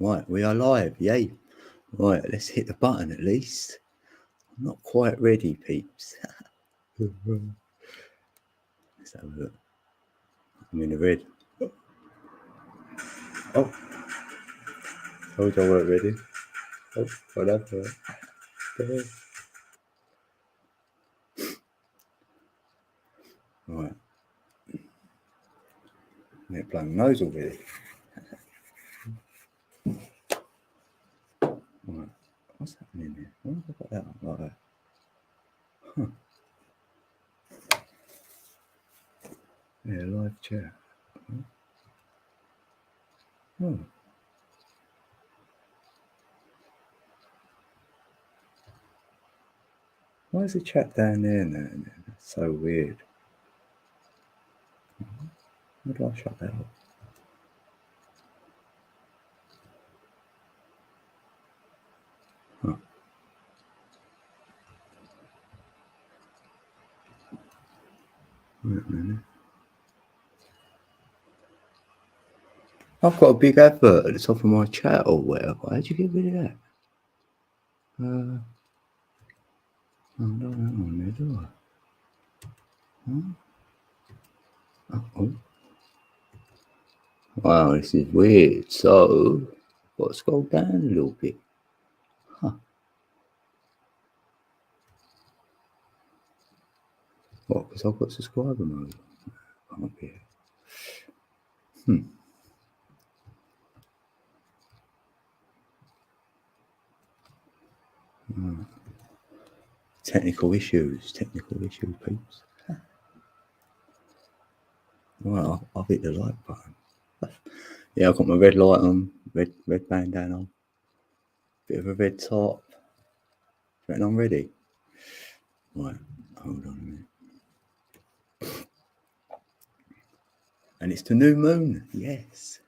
Right, we are live, yay. Right, let's hit the button at least. I'm not quite ready, peeps. Let's have a look. I'm in the red. Oh, told you I weren't ready. Oh, got up for it. Right. Net blowing nose already. Right. What's happening here? Why have I got that up like that? Huh. Yeah, live chat. Oh. Why is the chat down there now? That's so weird. How do I shut that off? Huh. Wait a minute. I've got a big advert at the top of my chat or whatever. How'd you get rid of that? I don't know on there, do I? Huh? Oh. Wow, this is weird. So, got to scroll down a little bit. Huh. What? Because I've got subscriber mode. Can't be it. Technical issues, peeps. Well, I've hit the like button. Yeah, I've got my red light on, red bandana on, bit of a red top. Reckon I'm ready. Right, hold on a minute. And it's the new moon, yes.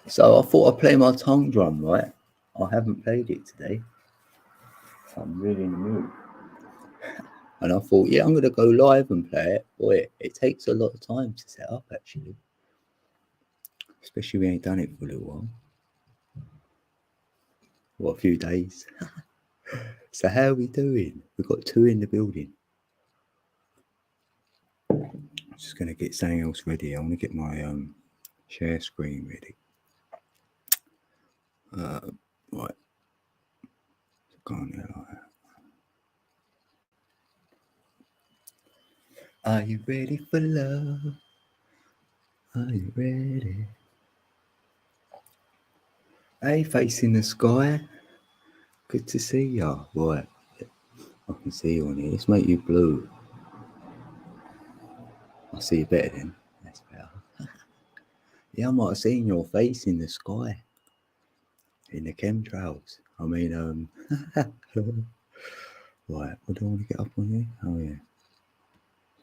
So I thought I'd play my tongue drum, right? I haven't played it today. So I'm really in the mood. And I thought, yeah, I'm going to go live and play it. Boy, it takes a lot of time to set up, actually. Especially we ain't done it for a little while. What, a few days? So how are we doing? We've got 2 in the building. I'm just going to get something else ready. I want to get my share screen ready. Right. Go on there like that. Are you ready for love? Are you ready? Hey, facing the sky. Good to see ya. Right. I can see you on here. Let's make you blue. I see you better then. That's better. Yeah, I might have seen your face in the sky. In the chemtrails. I mean, right, what do I want to get up on here? Oh yeah.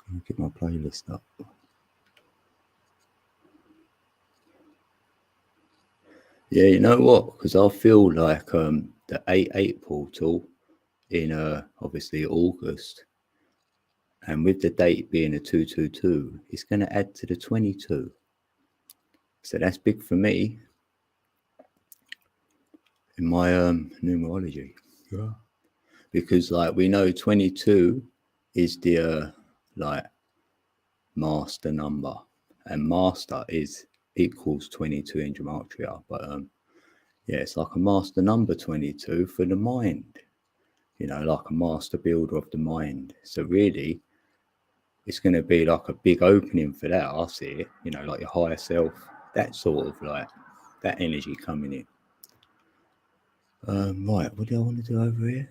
I'm gonna get my playlist up. Yeah, you know what? Because I feel like the 8/8 portal in obviously August, and with the date being a 222, it's going to add to the 22. So that's big for me in my numerology. Yeah. Because like we know 22 is the like master number, and master is equals 22 in gematria, but yeah, it's like a master number 22 for the mind, you know, like a master builder of the mind. So really it's going to be like a big opening for that. I see it, you know, like your higher self, that sort of like that energy coming in. Right, what do I want to do over here?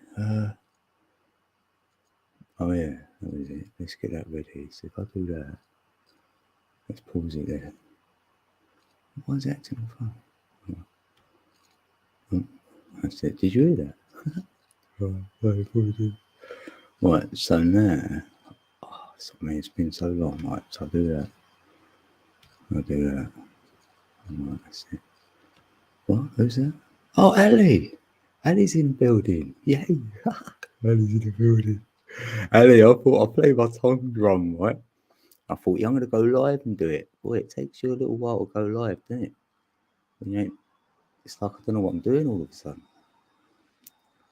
Oh yeah, that was it. Let's get that ready. So if I do that, let's pause it there. Why is it acting on fun? Oh, that's it. Did you hear that? Right, so now, I mean, it's been so long. Right, so I'll do that. I'll do that. Right, that's it. What? Who's that? Oh, Ali! Ali's in the building. Yay! Ali's in the building. Ali, I thought I'd play my tongue drum, right? I thought, yeah, I'm going to go live and do it. Boy, it takes you a little while to go live, doesn't it? When you ain't It's like I don't know what I'm doing all of a sudden.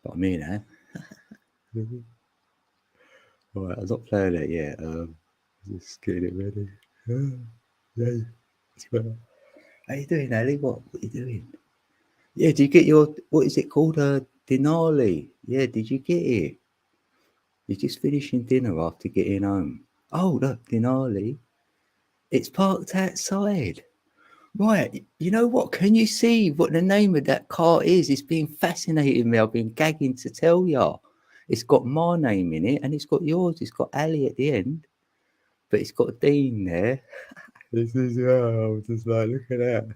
But I'm here now. All right, I'm not playing it yet. Just getting it ready. Yay. How you doing, Ali? What are you doing? Yeah, did you get your, what is it called? Denali. Yeah, did you get it? You're just finishing dinner after getting home. Oh, look, Denali. It's parked outside. Right, you know what? Can you see what the name of that car is? It's been fascinating me. I've been gagging to tell you. It's got my name in it and it's got yours. It's got Ali at the end, but it's got Dean there. This is, I'm just like, look at that.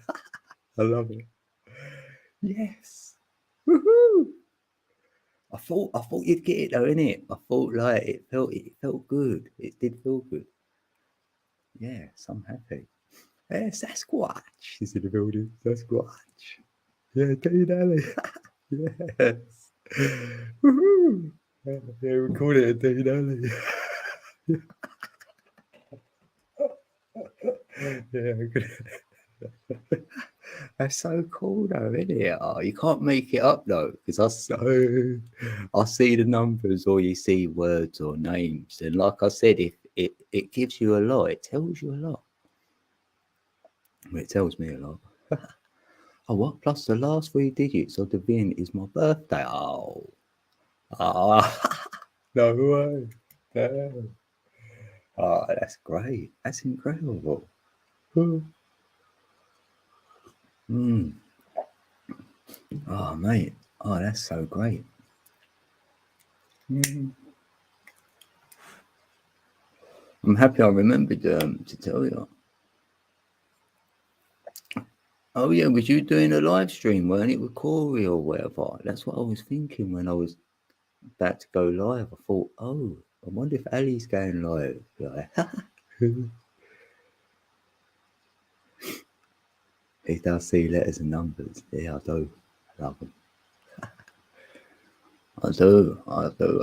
I love it. Yes. Woohoo! I thought you'd get it though, innit? I thought like it felt good. It did feel good. Yes, I'm happy. Hey, Sasquatch is in the building. Sasquatch. Yeah, Dean Ali. Yes. Woohoo! Yeah, we called it a Dean Ali. Yeah, that's so cool though, isn't it? Oh, you can't make it up though, because I see the numbers or you see words or names, and like I said, if it gives you a lot, it tells you a lot. It tells me a lot. Oh, what? Plus the last 3 digits of the VIN is my birthday. Oh, no way. Damn. Oh, that's great. That's incredible. Mm. Oh, mate. Oh, that's so great. I'm happy I remembered to tell you. Oh, yeah, was you doing a live stream, weren't it, with Corey or whatever? That's what I was thinking when I was about to go live. I thought, oh, I wonder if Ali's going live. Like, he does see letters and numbers. Yeah, I do. I love them. I do.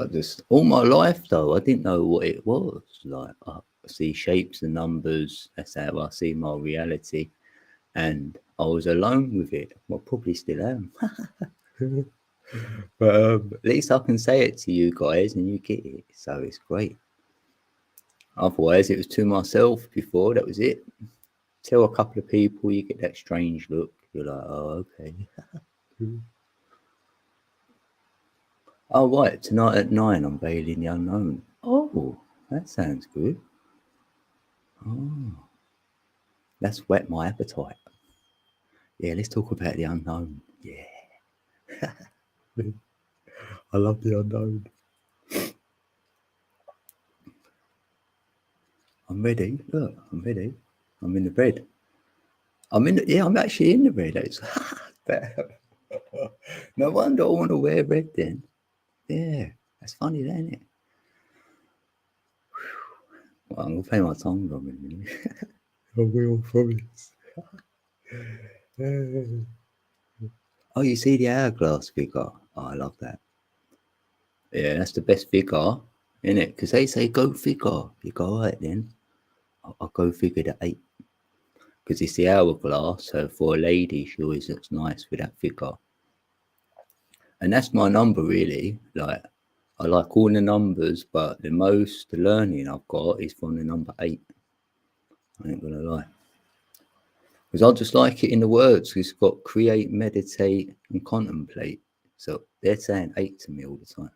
I just, all my life though, I didn't know what it was. Like, I see shapes and numbers. That's how I see my reality. And I was alone with it. Well, probably still am. But at least I can say it to you guys and you get it. So it's great. Otherwise, it was to myself before. That was it. Tell a couple of people, you get that strange look. You're like, oh, okay. Oh, right. Tonight at 9, I'm Veiling the Unknown. Oh, that sounds good. Oh, that's whet my appetite. Yeah, let's talk about the unknown. Yeah. I love the unknown. I'm ready. Look, I'm ready. I'm in the bed. I'm actually in the bed. No wonder I want to wear red then. Yeah, that's funny, then, isn't it? Well, I'm going to pay my tongue on in a minute. I will promise. Oh, you see the hourglass figure? Oh, I love that. Yeah, that's the best figure, isn't it? Because they say go figure. You go, all right then. I'll go figure the 8. Because it's the hourglass, so for a lady, she always looks nice with that figure. And that's my number, really. Like, I like all the numbers, but the most learning I've got is from the number 8. I ain't gonna lie. Because I just like it in the words. It's got create, meditate, and contemplate. So they're saying 8 to me all the time.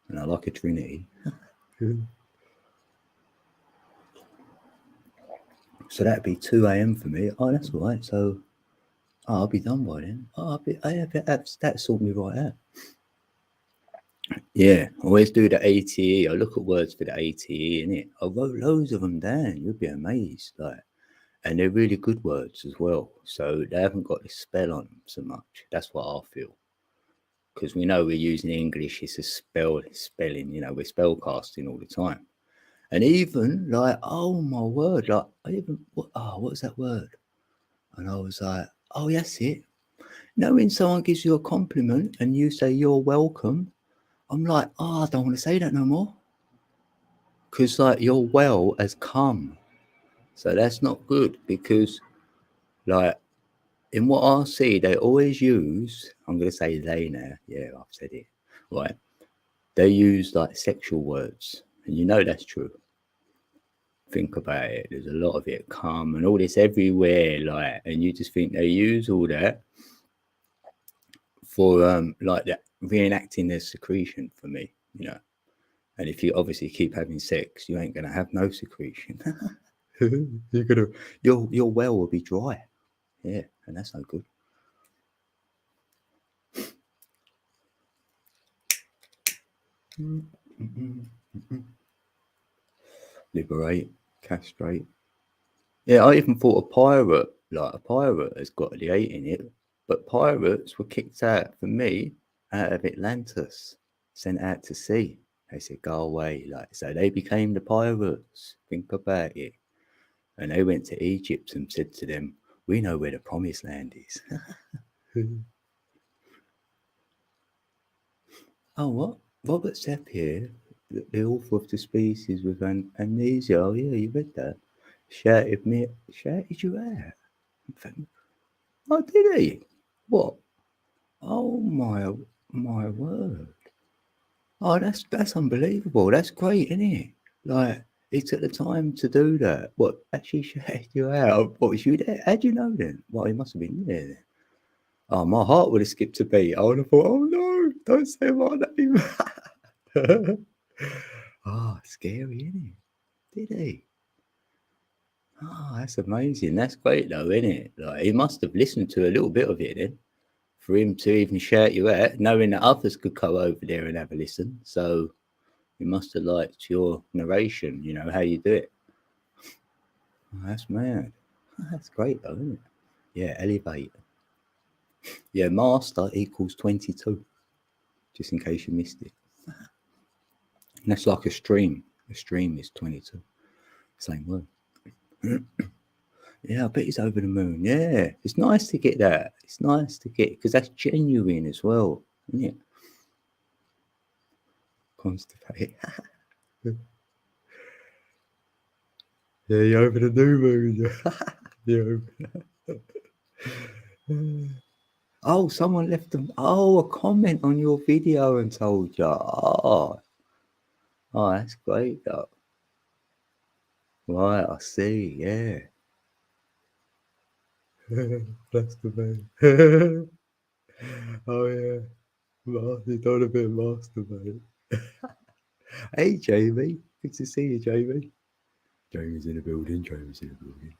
And I like a trinity. So that'd be 2 a.m. for me. Oh, that's all right. So I'll be done by then. That sort me right out. Yeah, always do the ATE. I look at words for the ATE, innit? I wrote loads of them down. You'd be amazed. Like, and they're really good words as well. So they haven't got the spell on them so much. That's what I feel. Because we know we're using English, it's a spelling, we're spellcasting all the time. And even like, oh my word, like what's that word? And I was like, oh, that's it. When someone gives you a compliment and you say you're welcome, I'm like, I don't want to say that no more. Because like your well has come. So that's not good because like in what I see, they always use, I'm going to say they now. Yeah, I've said it. Right. They use like sexual words. And you know that's true. Think about it. There's a lot of it come and all this everywhere. Like, and you just think they use all that for like that reenacting their secretion for me, you know. And if you obviously keep having sex, you ain't going to have no secretion. You're gonna, your well will be dry. Yeah, and that's no good. Liberate, castrate. Yeah, I even thought a pirate, like a pirate, has got the 8 in it. But pirates were kicked out for me out of Atlantis, sent out to sea. They said go away, like so they became the pirates. Think about it. And they went to Egypt and said to them, "We know where the promised land is." Oh, what? Robert Sepp here, the author of The Species with Amnesia. Oh, yeah, you read that. Shouted you out. Oh, did he? What? Oh, my word. Oh, that's unbelievable. That's great, isn't it? Like, he took the time to do that. What? Actually shouted you out. What, was you there? How'd you know then? Well, he must have been there then. Oh, my heart would have skipped a beat. I would have thought, oh, no, don't say my name. Oh, scary, isn't it? Did he? Oh, that's amazing. That's great, though, isn't it? Like, he must have listened to a little bit of it then, for him to even shout you out, knowing that others could go over there and have a listen. So he must have liked your narration, you know, how you do it. Oh, that's mad. Oh, that's great, though, isn't it? Yeah, elevate. Yeah, master equals 22, just in case you missed it. And that's like a stream. A stream is 22. Same word. Yeah, I bet he's over the moon. Yeah, it's nice to get that. It's nice to get because that's genuine as well, isn't it? Constipated. Yeah, you're over the new moon. Yeah. Oh, someone left them. Oh, a comment on your video and told you. Oh, that's great though. Right, I see. Yeah. That's the man. Oh yeah. You've done a bit of masturbate. Hey Jamie, good to see you, Jamie. Jamie's in the building. Jamie's in the building.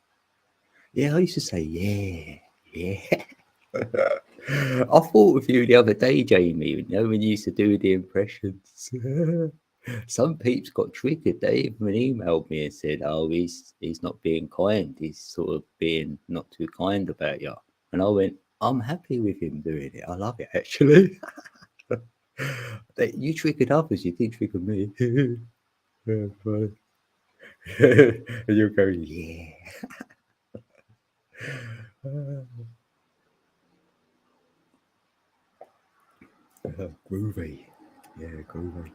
Yeah, I used to say yeah, yeah. I thought of you the other day, Jamie. You know when you used to do the impressions. Some peeps got triggered. They even emailed me and said, "Oh, he's not being kind. He's sort of being not too kind about you." And I went, "I'm happy with him doing it. I love it actually." You triggered others. You didn't trigger me. Yeah, funny. And you're going, yeah. Groovy. Yeah, groovy.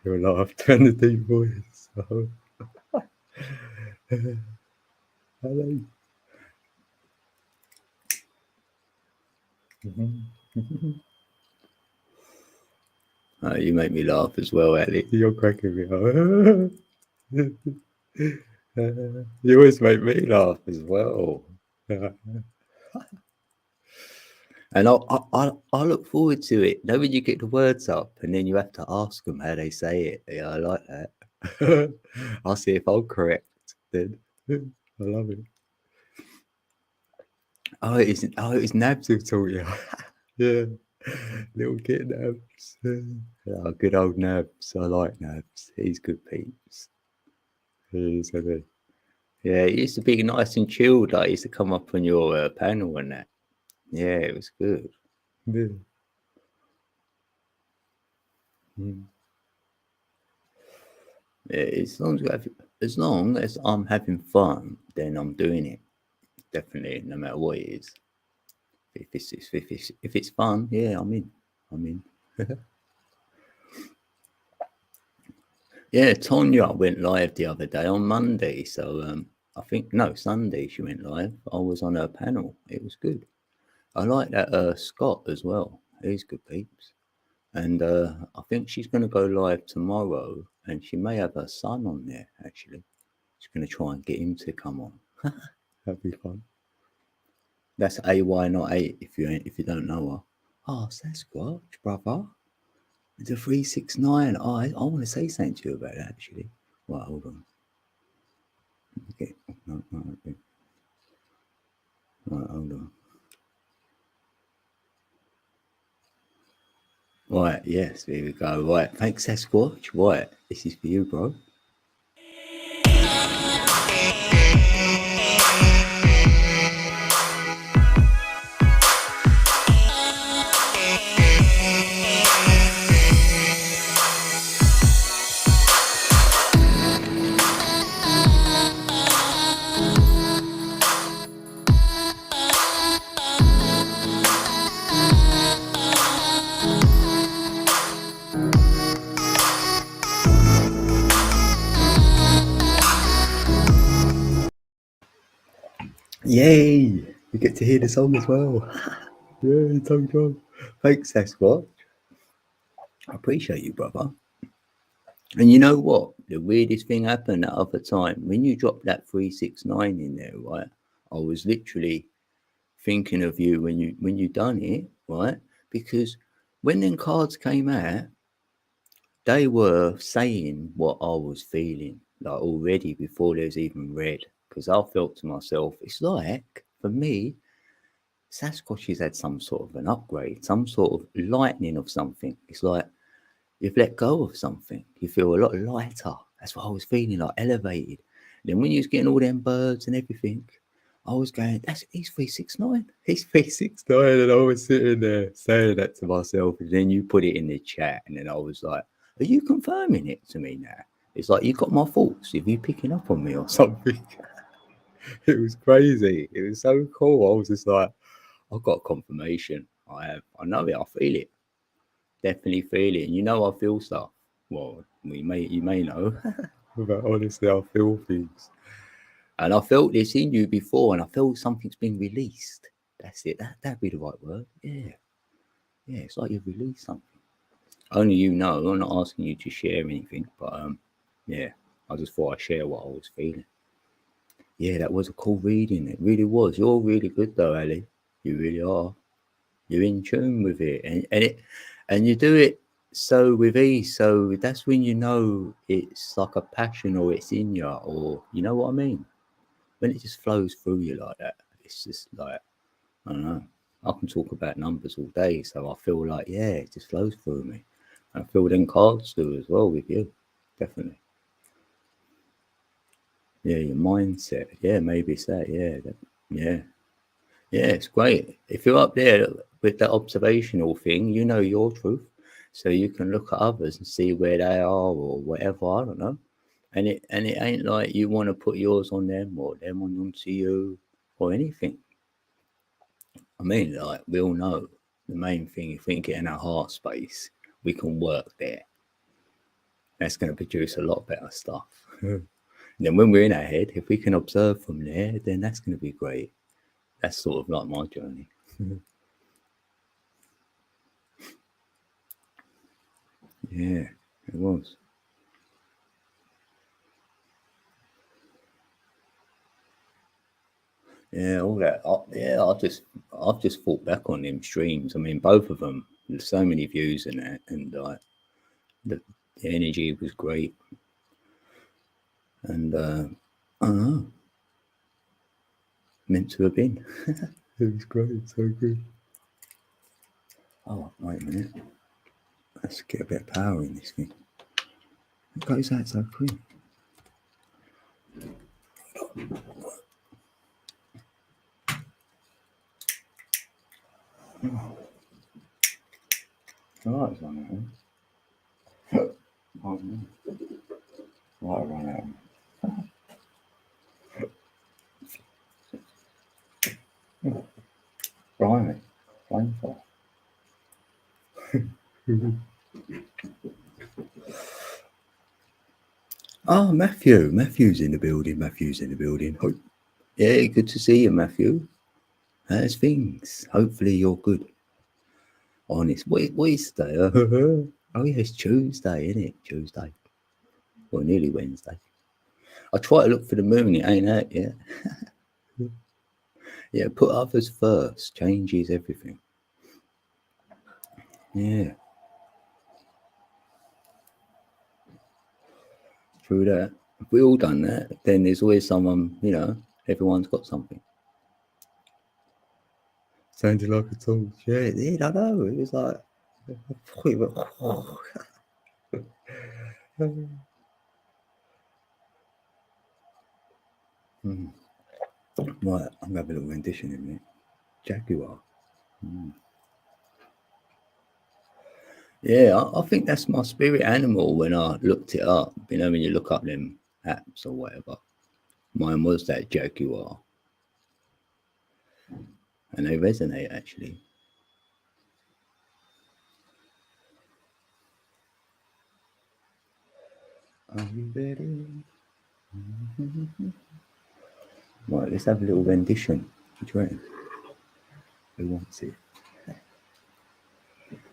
Your laughter and the deep voice. Oh. Hello. Oh, you make me laugh as well, Alex. You're cracking me up. You always make me laugh as well. And I look forward to it. You know, when you get the words up and then you have to ask them how they say it. Yeah, I like that. I'll see if I'm correct then. I love it. Oh, it's Nabs who taught you. Yeah, little kid Nabs. Oh, good old Nabs. I like Nabs. He's good peeps. He is, isn't he? Yeah, he used to be nice and chilled. Like, he used to come up on your panel and that. Yeah, it was good. Yeah. Mm. Yeah, as long as I'm having fun, then I'm doing it. Definitely, no matter what it is. If it's fun, yeah, I'm in. I'm in. Yeah, Tonya went live the other day on Monday, so I think, no, Sunday she went live. I was on her panel. It was good. I like that Scott as well. He's good peeps. And I think she's going to go live tomorrow, and she may have her son on there, actually. She's going to try and get him to come on. That'd be fun. That's AY, not 8, if you don't know her. Oh, Sasquatch, brother. It's a 369. Oh, I want to say something to you about that, actually. Right, hold on. Okay. No, okay. Right, hold on. Right, yes, here we go. Right, thanks, Sasquatch. Right, this is for you, bro. Yay! You get to hear the song as well. Yeah, Tom John. Thanks, Sasquatch. I appreciate you, brother. And you know what? The weirdest thing happened that other time. When you dropped that 369 in there, right? I was literally thinking of you when you done it, right? Because when them cards came out, they were saying what I was feeling, like already before there's even read. Because I felt to myself, it's like, for me, Sasquatch has had some sort of an upgrade, some sort of lightening of something. It's like you've let go of something. You feel a lot lighter. That's what I was feeling, like elevated. Then when you was getting all them birds and everything, I was going, he's 369. He's 369. And I was sitting there saying that to myself. And then you put it in the chat. And then I was like, are you confirming it to me now? It's like you got my thoughts. Are you picking up on me or something? It was crazy. It was so cool. I was just like, I've got confirmation. I know it. I feel it. Definitely feel it. And you know, I feel stuff. Well, you may know. But honestly, I feel things. And I felt this in you before, and I feel something's been released. That's it. That'd be the right word. Yeah. Yeah, it's like you've released something. Only you know. I'm not asking you to share anything, but yeah, I just thought I'd share what I was feeling. Yeah, that was a cool reading. It really was. You're really good though, Ali. You really are. You're in tune with it, and you do it so with ease. So that's when you know it's like a passion, or it's in you, or you know what I mean. When it just flows through you like that, it's just like, I don't know. I can talk about numbers all day, so I feel like, yeah, it just flows through me. I feel them cards do as well with you, definitely. Yeah, your mindset. Yeah, maybe it's that. Yeah, yeah. Yeah, it's great. If you're up there with that observational thing, you know your truth. So you can look at others and see where they are or whatever, I don't know. And it ain't like you want to put yours on them or them onto you or anything. I mean, like we all know the main thing, if we can get in our heart space, we can work there. That's going to produce a lot better stuff. Then when we're in our head, if we can observe from there, then that's going to be great. That's sort of like my journey. Yeah, it was. Yeah, all that. Yeah, I've just thought back on them streams. I mean, both of them. There's so many views in it, and the energy was great. And I don't know, meant to have been. It was great, so good. Oh, wait a minute. Let's get a bit of power in this thing. It goes out so quick. Oh. The light's on it. Oh, no. Light run out. Blimey. Flamethrower. Oh, Oh, Matthew. Matthew's in the building. Matthew's in the building. Yeah, good to see you, Matthew. How's things? Hopefully you're good. Honest. What is today? Oh, yeah, it's Tuesday, isn't it? Tuesday. Well, nearly Wednesday. I try to look for the moon. It ain't out yet. Yeah, put others first. Changes everything. Yeah. True that. If we all done that, then there's always someone, everyone's got something. Sounded like a talk. Yeah, it did. I know. It was like, Right, I'm having a little rendition in it. Jaguar. Yeah, I think that's my spirit animal when I looked it up. When you look up them apps or whatever. Mine was that Jaguar. And they resonate actually. Are you ready? Right, let's have a little rendition. What do you reckon? Who wants it?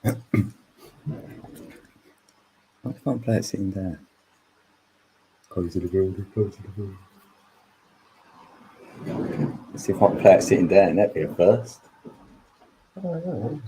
I can't play it sitting down. Close to the building, close to the building. Let's see if I can play it sitting down. That'd be a first. Oh,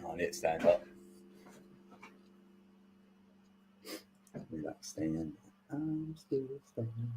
I need to stand up. Relax, stand. I'm still standing.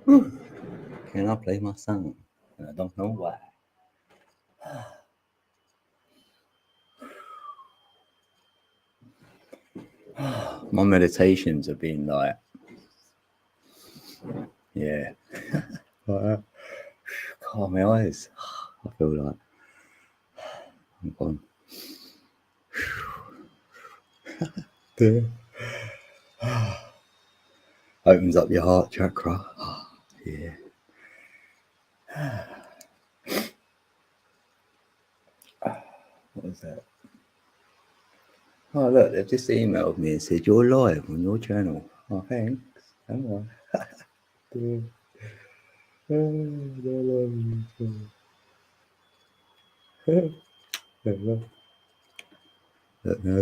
Can I play my song? I don't know why. My meditations have been like, yeah, calm my eyes. I feel like I'm gone. Opens up your heart chakra. Yeah. What was that? Oh, look, they've just emailed me and said, you're live on your channel. Oh, thanks. Hang on. Look, they're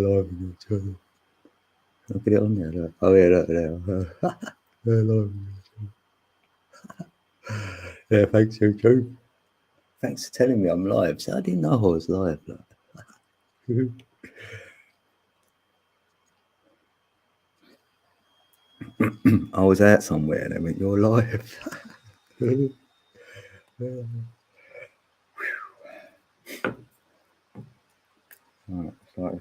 live on your channel. Look at it on there. Look. Oh, yeah, look there. They're live on your channel. Yeah, thanks, YouTube. Thanks for telling me I'm live. So I didn't know I was live. Look. I was out somewhere and they went, you're live. Right, sorry.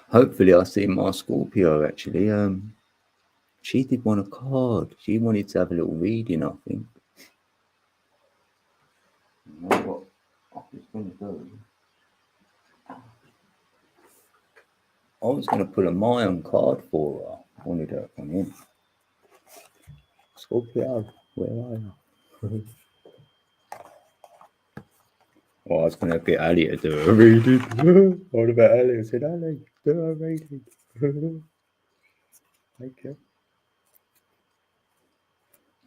Hopefully I see my Scorpio actually. She did want a card. She wanted to have a little reading, I think. You know what I was going to do? I was going to pull a Mayan card for her. I wanted her to come in. Scorpio, where are you? Well, I was going to get Ali to do a reading. What about Ali? I said, Ali, do a reading. Okay.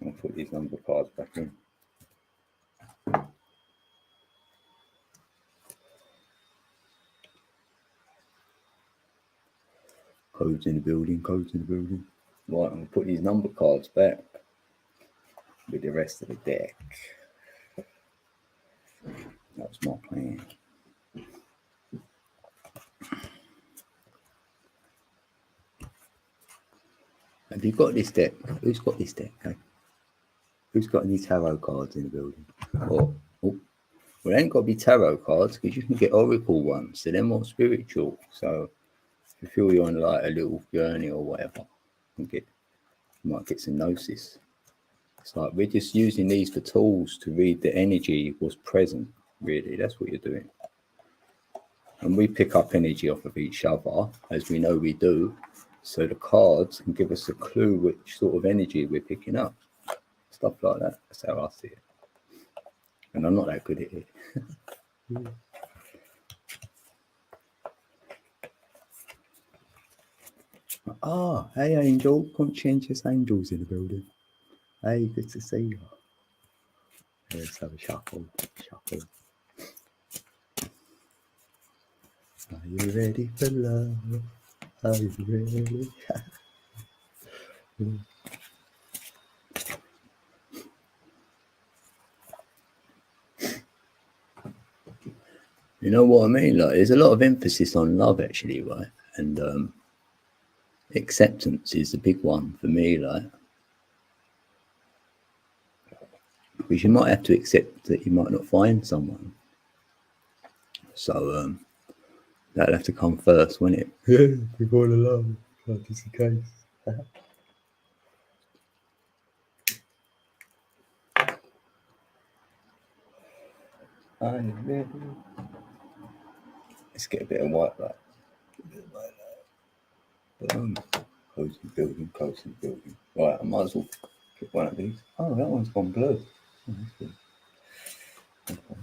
I'll put these number cards back in. Codes in the building, codes in the building. Right, I'm going to put these number cards back with the rest of the deck. That's my plan. Have you got this deck? Who's got this deck? Okay? Who's got any tarot cards in the building? Well, it ain't got to be tarot cards because you can get oracle ones, so they're more spiritual. So if you feel you're on like a little journey or whatever, you might get some gnosis. It's like we're just using these for tools to read the energy was present. Really, that's what you're doing. And we pick up energy off of each other, as we know we do. So the cards can give us a clue which sort of energy we're picking up. Stuff like that. That's how I see it. And I'm not that good at it. Hey Angel, conscientious angels in the building. Hey, good to see you. Let's have a shuffle. Are you ready for love? Are you ready? You know what I mean? Like, there's a lot of emphasis on love, actually, right? And acceptance is the big one for me, like, because you might have to accept that you might not find someone. So that'll have to come first, won't it? Yeah, before the love, like is the case. Let's get a bit of white light. Boom. Close the building, close the building. Right, I might as well get one of these. Oh, that one's gone blue. Oh, that's good. Okay.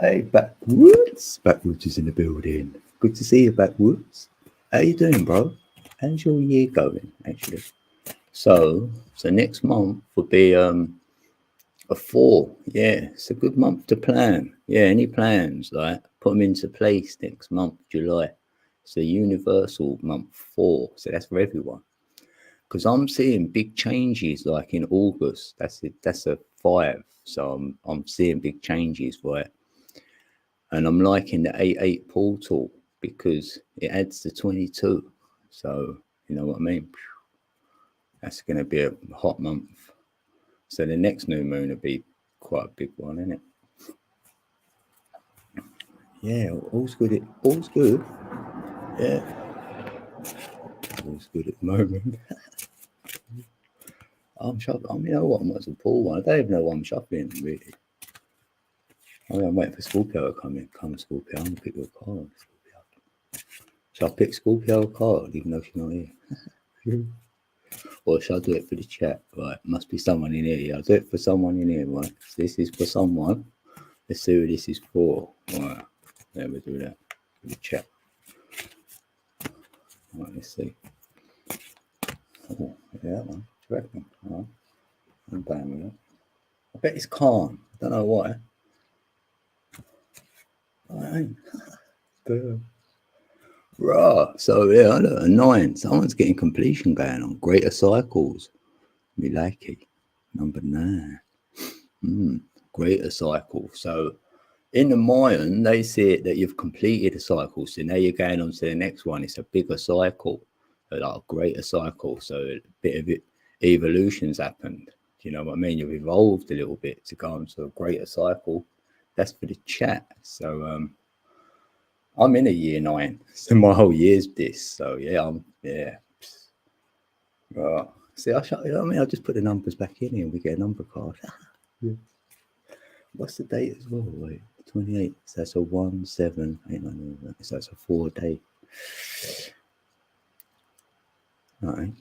Hey, Backwoods is in the building. Good to see you, Backwoods. How you doing, bro? How's your year going, actually? So next month will be a 4. Yeah, it's a good month to plan. Yeah, any plans, like, put them into place next month, July. It's a universal month 4, so that's for everyone. Because I'm seeing big changes, like in August. That's a 5, so I'm seeing big changes for it. And I'm liking the 8-8 portal because it adds to 22. So you know what I mean? That's going to be a hot month. So the next new moon will be quite a big one, isn't it? Yeah, all's good. All's good. Yeah, all's good at the moment. I'm shopping. I mean, you know what? I might as well pull one. I don't even know why I'm shopping, really. I mean, I'm waiting for Scorpio to come in. Come, Scorpio. I'm going to pick your card. Shall I pick Scorpio card, even though she's not here? Or shall I do it for the chat? Right, must be someone in here. Yeah, I'll do it for someone in here, right? So this is for someone. Let's see who this is for. Right, there we do that for the chat. Right, let's see. Oh, yeah, that one. Do you reckon? Right. I'm playing with it. I bet it's calm. I don't know why. I ain't. Right, so yeah, look, a 9. Someone's getting completion going on. Greater cycles. Me like it. Number 9. Greater cycle. So in the Mayan, they see it that you've completed a cycle. So now you're going on to the next one. It's a bigger cycle, like a greater cycle. So a bit of it, evolution's happened. Do you know what I mean? You've evolved a little bit to go on to a greater cycle. That's for the chat. So I'm in a year 9. So my whole year's this. So yeah, Right. See, I just put the numbers back in here and we get a number card. Yeah. What's the date as well? Wait, 28. So that's a 1, 7, 8, 9, 11. So that's a 4 day. Right.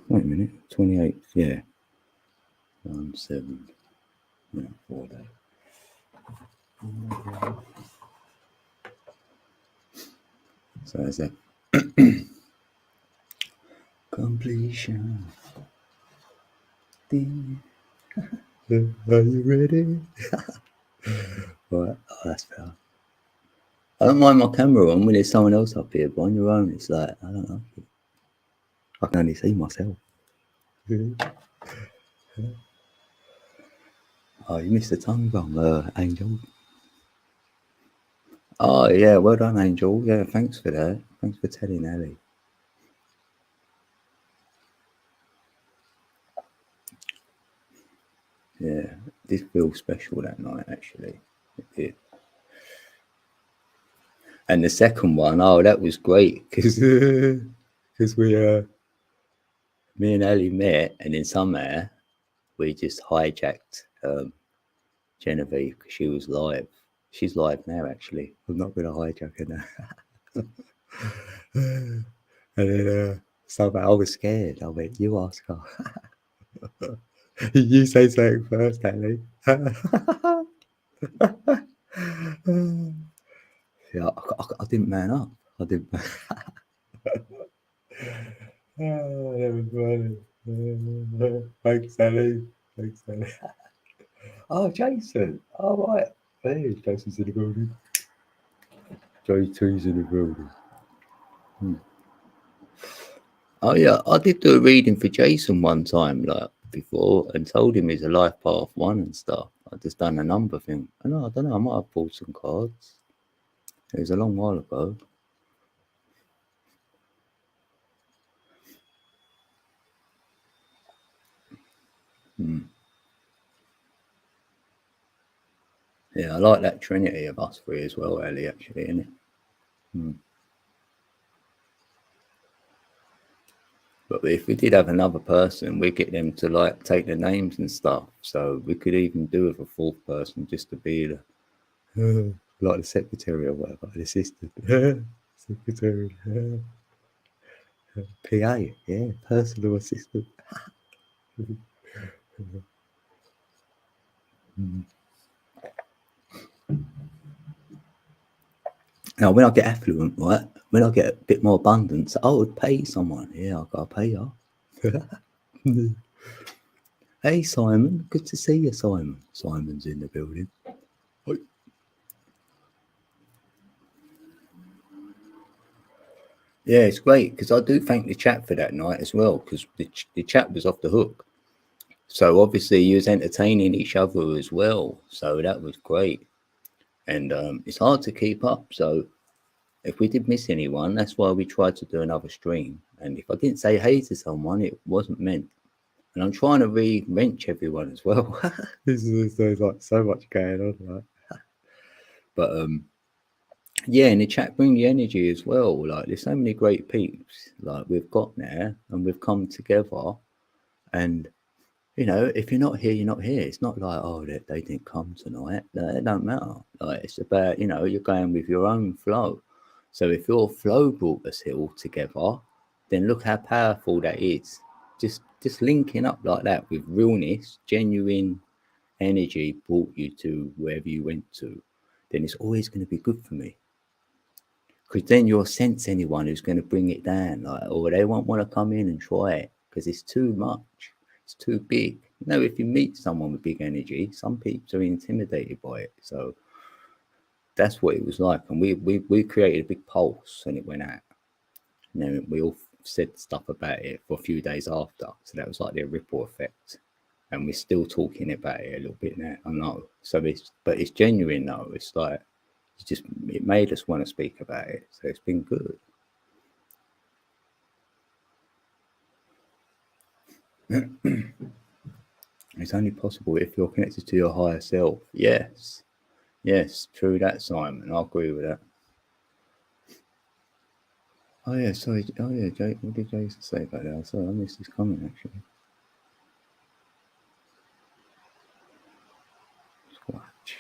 Wait a minute. 28. Yeah. 1, 7. Yeah, 4 day. So that's that. Completion. Are you ready? Right. Oh, that's fair. I don't mind my camera on when there's someone else up here, but on your own, it's like, I don't know. I can only see myself. Oh, you missed the tongue bum, Angel. Oh, yeah, well done, Angel. Yeah, thanks for that. Thanks for telling Ellie. Yeah, this feels special that night, actually. It did. And the second one, oh, that was great because we me and Ellie met, and then somehow we just hijacked Genevieve because she was live. She's live now, actually. I'm not going to hijack her now. And then somehow I was scared. I went, you ask her. You say something first, Ellie. Yeah, I didn't man up. I didn't. Oh, that was funny. Thanks, Ellie. Thanks, Ellie. Oh, Jason. Oh, right. Hey, Jason's in the building. J2's in the building. Oh, yeah. I did do a reading for Jason one time, like before, and told him he's a life path 1 and stuff. I just done a number thing. I don't know. I might have pulled some cards. It was a long while ago. Yeah, I like that trinity of us 3 as well, Ellie, actually, isn't it? But if we did have another person, we'd get them to like take the names and stuff. So we could even do with a 4th person just to be the like the secretary or whatever, the assistant. Secretary. PA, yeah, personal assistant. Now, when I get affluent, right, when I get a bit more abundance, I would pay someone. Yeah, I've got to pay you. Hey, Simon. Good to see you, Simon. Simon's in the building. Yeah, it's great because I do thank the chat for that night as well because the chat was off the hook. So obviously you was entertaining each other as well. So that was great. And it's hard to keep up. So if we did miss anyone, that's why we tried to do another stream. And if I didn't say hey to someone, it wasn't meant. And I'm trying to wrench everyone as well. There's like so much going on, right? But yeah, in the chat, bring the energy as well. Like, there's so many great peeps like we've got there, and we've come together. And you know, if you're not here, you're not here. It's not like, oh, they didn't come tonight. It don't matter. Like, it's about, you know, you're going with your own flow. So if your flow brought us here all together, then look how powerful that is. Just linking up like that with realness, genuine energy brought you to wherever you went to, then it's always going to be good for me. Because then you'll sense anyone who's going to bring it down, like, or they won't want to come in and try it because it's too much. It's too big. You know, if you meet someone with big energy, some people are intimidated by it. So that's what it was like. And we created a big pulse and it went out. And then we all said stuff about it for a few days after. So that was like the ripple effect. And we're still talking about it a little bit now. I know. So it's genuine though. It's like, it made us want to speak about it. So it's been good. It's only possible if you're connected to your higher self. Yes, true that, Simon. I agree with that. Oh yeah, sorry. Oh yeah, Jake. What did Jason say about that? Sorry, I missed his comment actually. Squatch.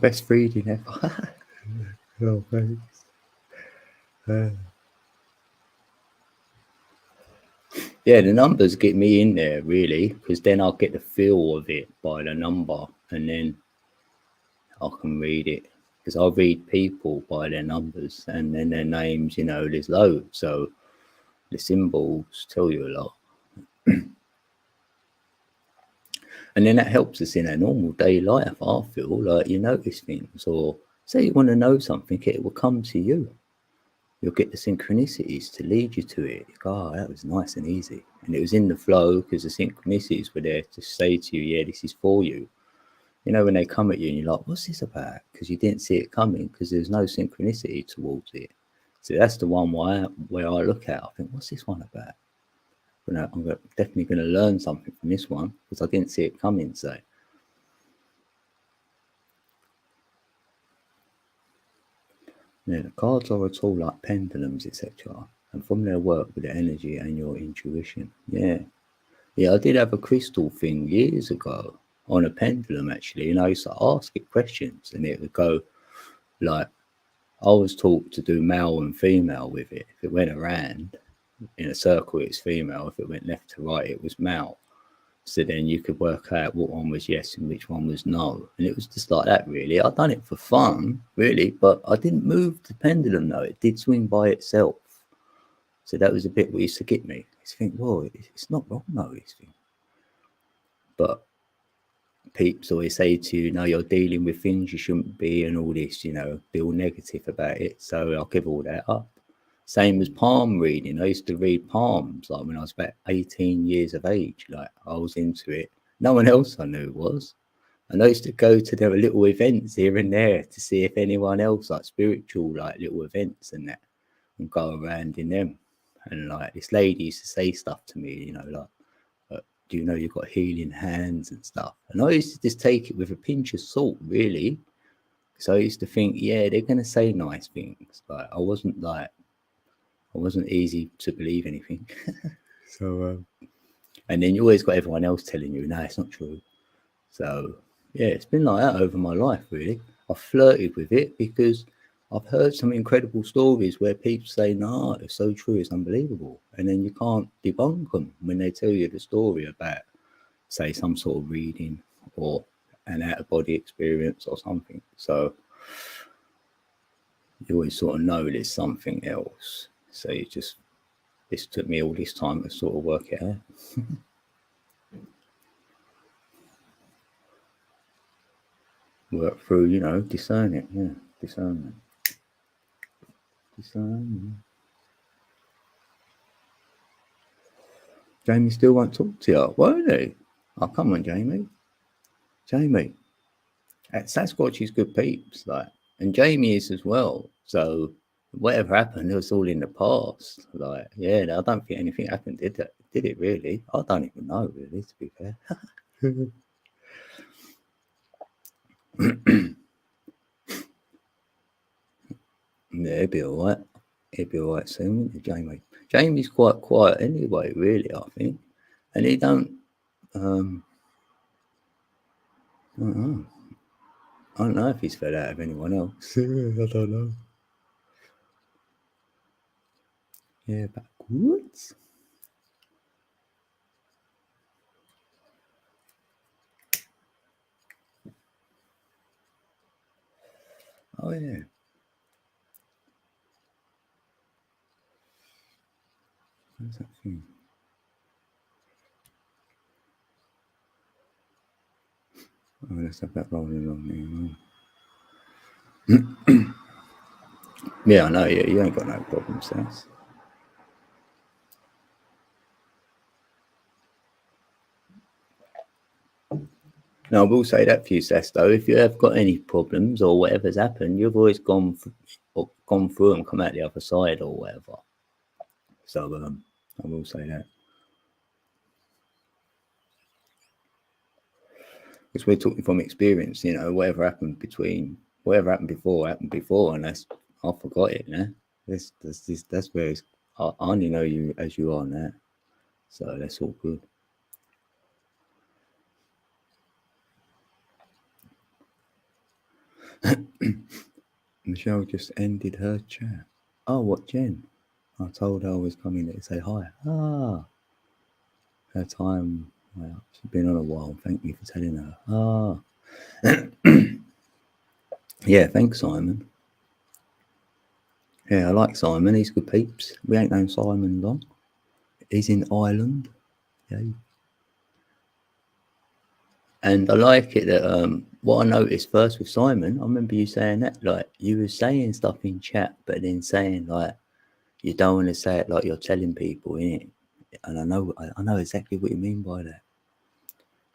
Best reading ever. Oh, thanks. Yeah, the numbers get me in there really, because then I'll get the feel of it by the number, and then I can read it. Because I read people by their numbers, and then their names. You know, there's loads, so the symbols tell you a lot. And then that helps us in our normal day life. I feel like you notice things, or say you want to know something, it will come to you. You'll get the synchronicities to lead you to it. You go, oh, that was nice and easy. And it was in the flow because the synchronicities were there to say to you, yeah, this is for you. You know, when they come at you and you're like, what's this about? Because you didn't see it coming because there's no synchronicity towards it. So that's the one where I look at, I think, what's this one about? You know, I'm definitely going to learn something from this one because I didn't see it coming. So yeah, the cards are a tool like pendulums, etc. And from their work with the energy and your intuition. Yeah, I did have a crystal thing years ago on a pendulum actually, and I used to ask it questions, and it would go like, I was taught to do male and female with it. If it went around in a circle, it's female. If it went left to right, it was male. So then you could work out what one was yes and which one was no. And it was just like that, really. I'd done it for fun, really, but I didn't move the pendulum, though. It did swing by itself. So that was a bit what used to get me. I used to think, whoa, it's not wrong, though, this thing. But peeps always say to you, no, you're dealing with things you shouldn't be and all this, you know, be all negative about it. So I'll give all that up. Same as palm reading. I used to read palms like when I was about 18 years of age. Like I was into it. No one else I knew was. And I used to go to their little events here and there to see if anyone else, like spiritual, like little events and that, and go around in them. And like this lady used to say stuff to me, you know, like, do you know you've got healing hands and stuff? And I used to just take it with a pinch of salt, really. So I used to think, yeah, they're going to say nice things. Like I wasn't easy to believe anything. So, and then you always got everyone else telling you, no, it's not true. So, yeah, it's been like that over my life, really. I've flirted with it because I've heard some incredible stories where people say, no, it's so true, it's unbelievable. And then you can't debunk them when they tell you the story about, say, some sort of reading or an out-of-body experience or something. So you always sort of know there's something else. So this took me all this time to sort of work it out. Work through, you know, discern it. Yeah, discernment. Jamie still won't talk to you, won't he? Oh, come on, Jamie. Jamie. Sasquatch is good peeps, like, And Jamie is as well. So whatever happened, it was all in the past. Like, yeah, I don't think anything happened, did it? Did it really? I don't even know, really, to be fair. Yeah, it'd be all right. It'd be all right soon, wouldn't it, Jamie? Jamie's quite quiet anyway, really, I think. And he don't, I don't know. I don't know if he's fed out of anyone else. I don't know. Yeah, backwards. Oh, yeah. What's that thing? Oh, let's have that rolling along there. Yeah, I know. Yeah, you ain't got no problems, Saz. Now, I will say that for you, Saz, though. If you have got any problems or whatever's happened, you've always gone through and come out the other side or whatever. So, I will say that. Because we're talking from experience, you know, whatever happened happened before, and that's I forgot it now. That's where I only know you as you are now, so that's all good. Michelle just ended her chat. Oh, what, Jen? I told her I was coming to say hi. Ah, her time. Well, she's been on a while. Thank you for telling her. Ah, yeah. Thanks, Simon. Yeah, I like Simon. He's good peeps. We ain't known Simon long. He's in Ireland. Yeah. And I like it that what I noticed first with Simon, I remember you saying that, like you were saying stuff in chat, but then saying like you don't want to say it like you're telling people, innit? And I know exactly what you mean by that.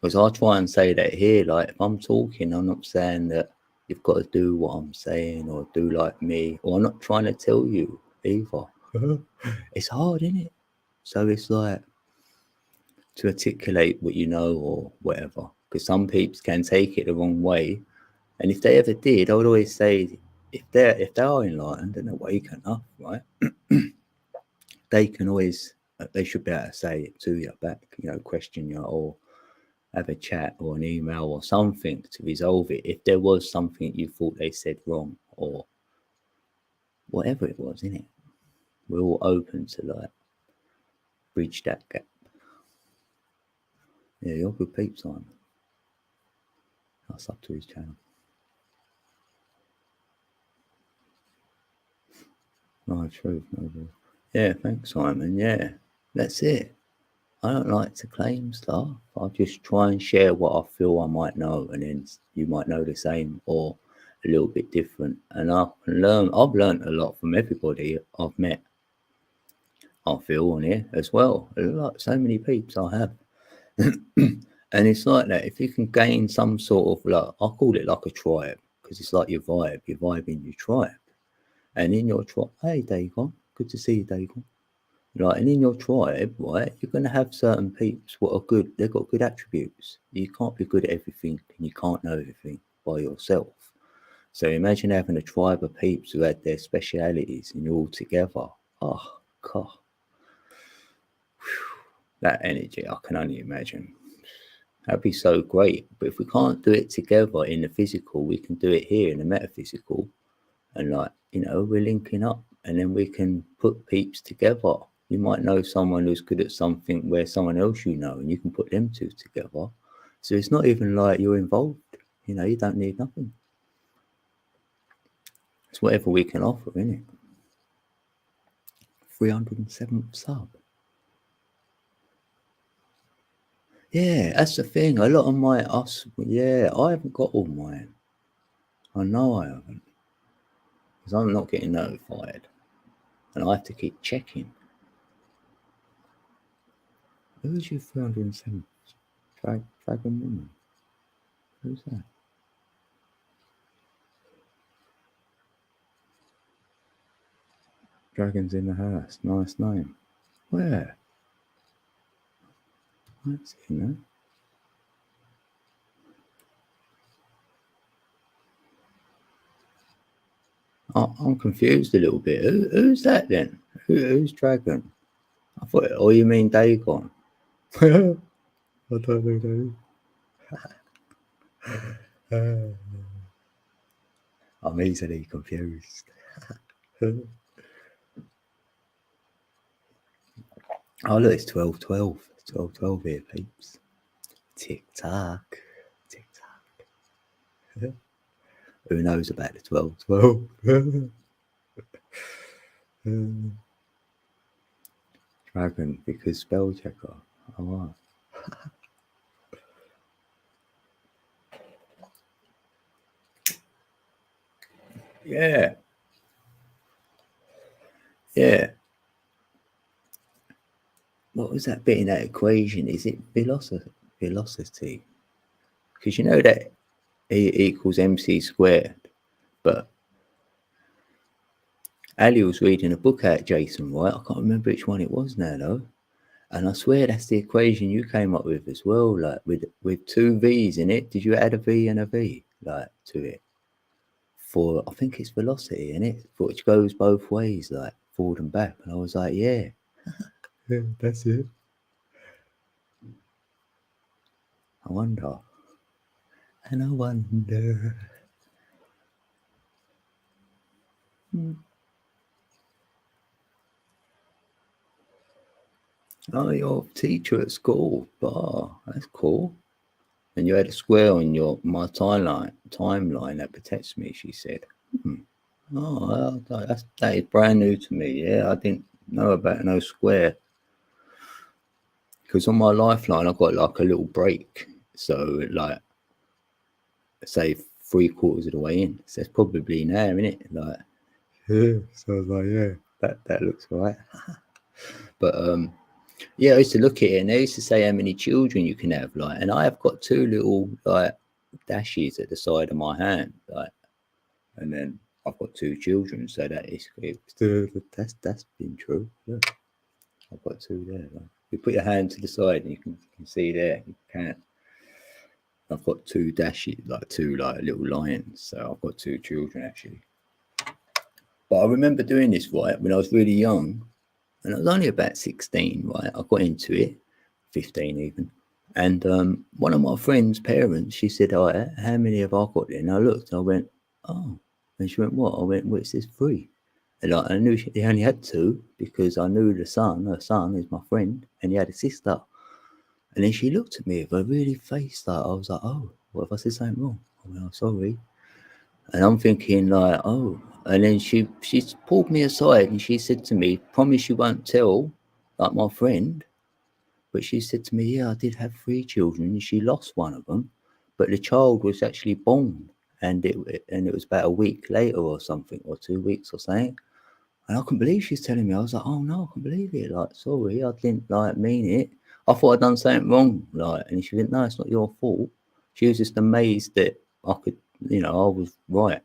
Because I try and say that here, like if I'm talking, I'm not saying that you've got to do what I'm saying or do like me, or I'm not trying to tell you either. It's hard, isn't it? So it's like to articulate what you know or whatever. Because some people can take it the wrong way. And if they ever did, I would always say if they are enlightened and awake enough, right, they can always they should be able to say it to you back, you know, question you or have a chat or an email or something to resolve it if there was something you thought they said wrong or whatever it was, innit? We're all open to like bridge that gap. Yeah, you're good peeps, Simon. I'll sub to his channel. No truth, no truth. Yeah, thanks, Simon. Yeah, that's it. I don't like to claim stuff. I just try and share what I feel I might know, and then you might know the same or a little bit different. And I can learn. I've learned a lot from everybody I've met. I feel on here as well. Like so many peeps I have, and it's like that. If you can gain some sort of like, I call it like a tribe because it's like your vibe. Your vibe in your tribe, and in your tribe. Hey, Dagon, good to see you, Dagon. Right, and in your tribe, right, you're going to have certain peeps what are good. They've got good attributes. You can't be good at everything, and you can't know everything by yourself. So imagine having a tribe of peeps who had their specialities, and you're all together. Oh God, that energy! I can only imagine. That'd be so great. But if we can't do it together in the physical, we can do it here in the metaphysical. And like, you know, we're linking up and then we can put peeps together. You might know someone who's good at something where someone else you know, and you can put them two together. So it's not even like you're involved. You know, you don't need nothing. It's whatever we can offer, isn't it? 307th sub. Yeah, that's the thing. A lot of yeah, I haven't got all mine. I know I haven't. Because I'm not getting notified. And I have to keep checking. Who's your 307th? Dragon Woman? Who's that? Dragons in the House. Nice name. Where? That's in there. I'm confused a little bit. Who's that then? Who's Dragon? I thought, oh, you mean Dagon? I don't know. I'm easily confused. Oh, look, it's 12:12. 12:12 here, peeps. Tick tock. Tick tock. Who knows about the 12:12? Dragon, because spell checker. Oh, wow. Yeah. Yeah. What was that bit in that equation? Is it velocity? Velocity? Because you know that E equals mc squared. But Ali was reading a book out, Jason, right? I can't remember which one it was now, though. And I swear that's the equation you came up with as well, like with two V's in it. Did you add a V and a V, like, to it? For, I think it's velocity, in it, which goes both ways, like forward and back. And I was like, yeah. Yeah, that's it. I wonder. And I wonder. Oh, you're a teacher at school. Bar. That's cool. And you had a square on my timeline that protects me, she said. Oh, well, that is brand new to me. Yeah, I didn't know about no square. Because on my lifeline, I've got like a little break. So, like, say 3/4 of the way in. So it's probably now, isn't it? Like, yeah. So I was like, yeah, that looks all right. But yeah, I used to look at it and they used to say how many children you can have, like, and I have got two little like dashes at the side of my hand, like, and then I've got two children, so that is that's been true. Yeah, I've got two there. Like, you put your hand to the side and you can see there. You can't. I've got two dashes, like two like little lions. So I've got two children actually. But I remember doing this right when I was really young, and I was only about 16. Right, I got into it, 15 even. And one of my friend's parents, she said, "Oh, how many have I got there?" And I looked, I went, "Oh," and she went, "What?" I went, "Well, it says 3." And I knew they only had 2 because I knew her son is my friend, and he had a sister. And then she looked at me with a really face like, I was like, "Oh, what if I said something wrong?" I went, "I'm sorry." And I'm thinking like, "Oh," and then she pulled me aside and she said to me, "Promise you won't tell, like my friend." But she said to me, "Yeah, I did have 3 children. And she lost one of them, but the child was actually born, and it was about a week later or something, or 2 weeks or something." And I couldn't believe she's telling me. I was like, "Oh no, I can't believe it. Like, sorry, I didn't like mean it. I thought I'd done something wrong." Like, and she went, "No, it's not your fault." She was just amazed that I could, I was right.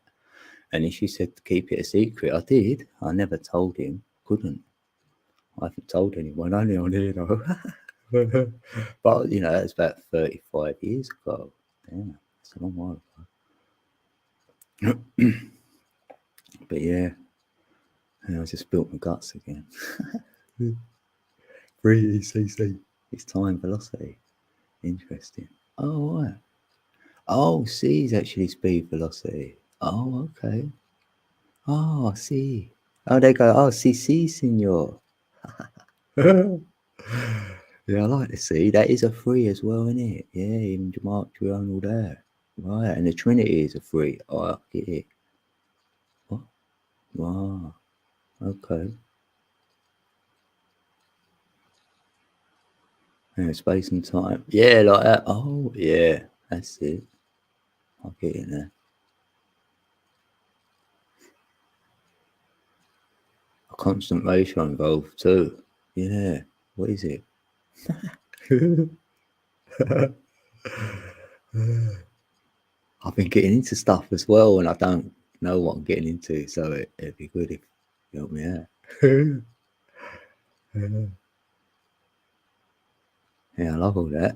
And then she said to keep it a secret. I did. I never told him. Couldn't. I haven't told anyone. Only on here though. But that's about 35 years ago. Damn, it's a long while ago. But yeah, I just built my guts again. 3 ECC. It's time velocity. Interesting. Oh, right. Oh, C is actually speed velocity. Oh, okay. Oh, C. Oh, they go, "Oh, CC, senor." Yeah, I like the C. That is a 3 as well, isn't it? Yeah, even Mark Jerome all there. Right, and the Trinity is a 3. Oh, I get it. What? Wow. Okay. Yeah, space and time. Yeah, like that. Oh, yeah. That's it. I'll get it now. A constant ratio involved too. Yeah. What is it? I've been getting into stuff as well, and I don't know what I'm getting into, so it'd be good if you help me out. Yeah, I love all that.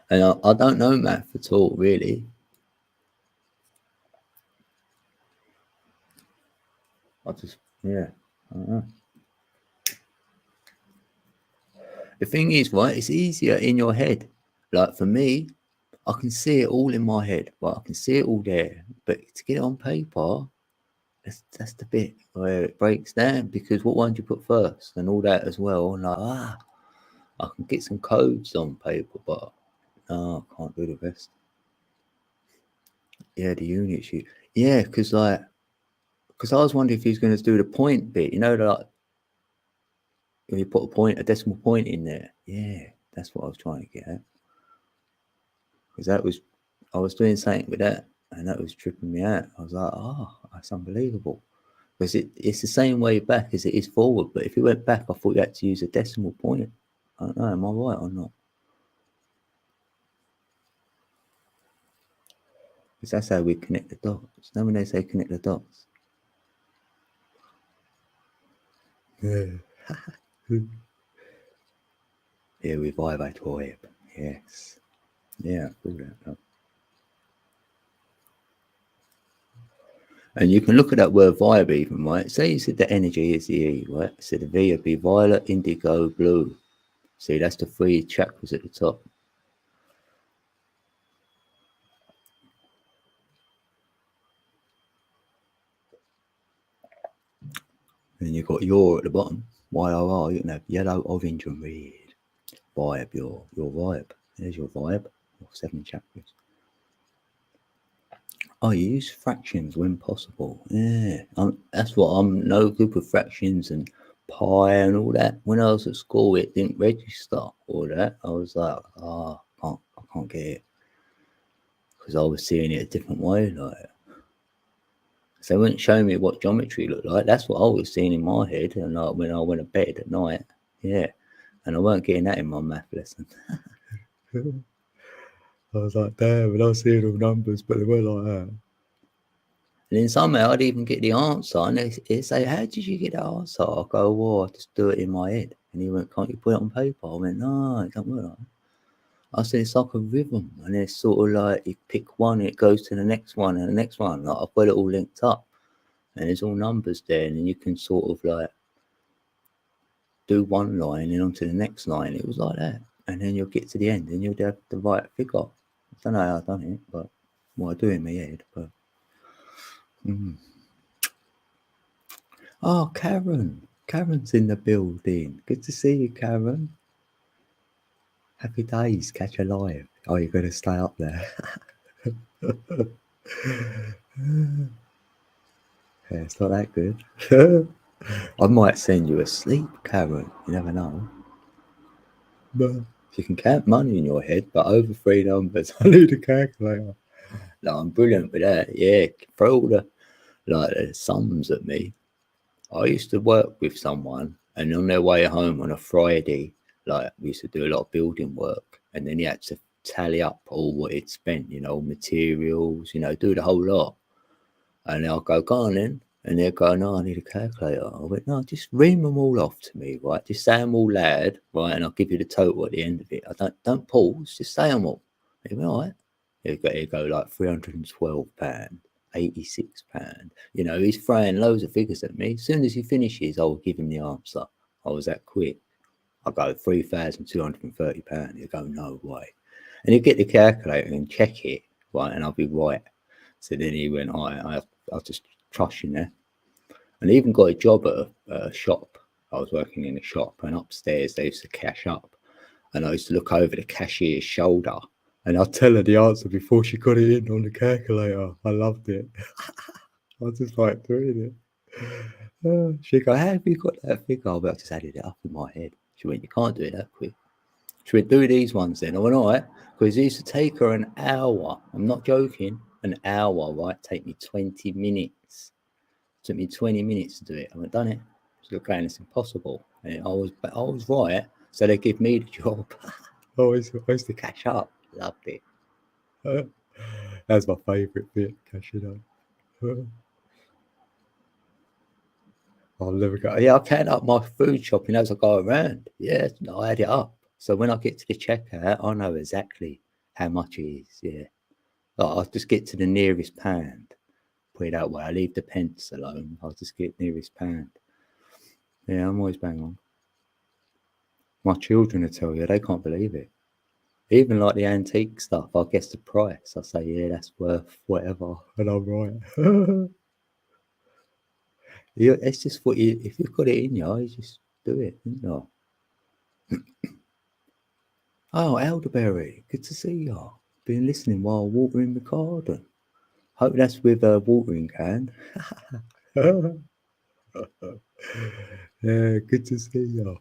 And I don't know math at all, really. Yeah, I don't know. The thing is, right, it's easier in your head. Like for me, I can see it all in my head, right? I can see it all there. But to get it on paper, that's the bit where it breaks down, because what one do you put first and all that as well. And like, I can get some codes on paper, but no, I can't do the rest. Yeah, the units you. Yeah, because I was wondering if he was going to do the point bit. You know, like when you put a decimal point in there. Yeah, that's what I was trying to get at. Because I was doing something with that, and that was tripping me out. I was like, oh, that's unbelievable. Because it's the same way back as it is forward. But if you went back, I thought you had to use a decimal point. I don't know, am I right or not? Because that's how we connect the dots. Now when they say connect the dots. Yeah. Yeah, we vibrate web. Yes. Yeah, I feel that. And you can look at that word vibe even, right? Say you said the energy is the E, right? So the V would be violet, indigo, blue. See, that's the three chakras at the top. And you've got your at the bottom. YOR, you can have yellow, orange, and red. Vibe, your vibe. There's your vibe. Your 7 chakras. Oh, you use fractions when possible. Yeah, that's what I'm no good with fractions and pi and all that. When I was at school, it didn't register all that. I was like, I can't get it, because I was seeing it a different way. Like, so they wouldn't show me what geometry looked like. That's what I was seeing in my head, and like when I went to bed at night. Yeah, and I weren't getting that in my math lesson. I was like, damn, and I was seeing all numbers, but they weren't like that. And then somehow I'd even get the answer, and they say, how did you get the answer? I go, well, I just do it in my head. And he went, can't you put it on paper? I went, no, it don't work like that. I said, it's like a rhythm, and it's sort of like you pick one, and it goes to the next one, and the next one. Like I've got it all linked up, and there's all numbers there, and then you can sort of like do one line and onto the next line. It was like that. And then you'll get to the end, and you'll have the right figure. I don't know how I've done it, but well, I do it in my head, but oh, Karen. Karen's in the building. Good to see you, Karen. Happy days. Catch a live. Oh, you're going to stay up there. Yeah, it's not that good. I might send you asleep, Karen. You never know. But you can count money in your head, but over 3 numbers, I need a calculator. No, I'm brilliant with that. Yeah, throw all the sums at me. I used to work with someone, and on their way home on a Friday, like we used to do a lot of building work, and then he had to tally up all what he'd spent, materials, do the whole lot. And I'll go on then. And they'll go, no, I need a calculator. I went, no, just ream them all off to me, right? Just say them all loud, right? And I'll give you the total at the end of it. I don't pause, just say them all. He went, all right. He'll go like £312, £86. He's throwing loads of figures at me. As soon as he finishes, I will give him the answer. I was that quick. I go £3,230. He'll go, no way. And he'll get the calculator and check it, right? And I'll be right. So then he went, all right, I'll just trust you now. And I even got a job at a shop. I was working in a shop, and upstairs they used to cash up. And I used to look over the cashier's shoulder, and I'd tell her the answer before she got it in on the calculator. I loved it. I just like doing it. She go, how have you got that figure? I just added it up in my head. She went, you can't do it that quick. She went, do these ones then. I went, all right. Because it used to take her an hour. I'm not joking. An hour, right? Take me 20 minutes. It took me 20 minutes to do it. I haven't done it. She's going, it's impossible. And I was right. So they give me the job. I used to cash up. Loved it. That's my favourite bit, cashing up. I'll never go. Yeah, I count up my food shopping as I go around. Yeah, I add it up. So when I get to the checkout, I know exactly how much it is. Yeah. Like, I'll just get to the nearest pound. Put it that way. I leave the pence alone. I'll just get nearest pound. Yeah, I'm always bang on. My children will tell you, they can't believe it. Even like the antique stuff, I guess the price. I say, yeah, that's worth whatever. And I'm right. Yeah, it's just what you, if you've got it in you, you just do it, you know. Oh, elderberry, good to see you. Been listening while watering the garden. Hope that's with a watering can. Yeah, good to see you.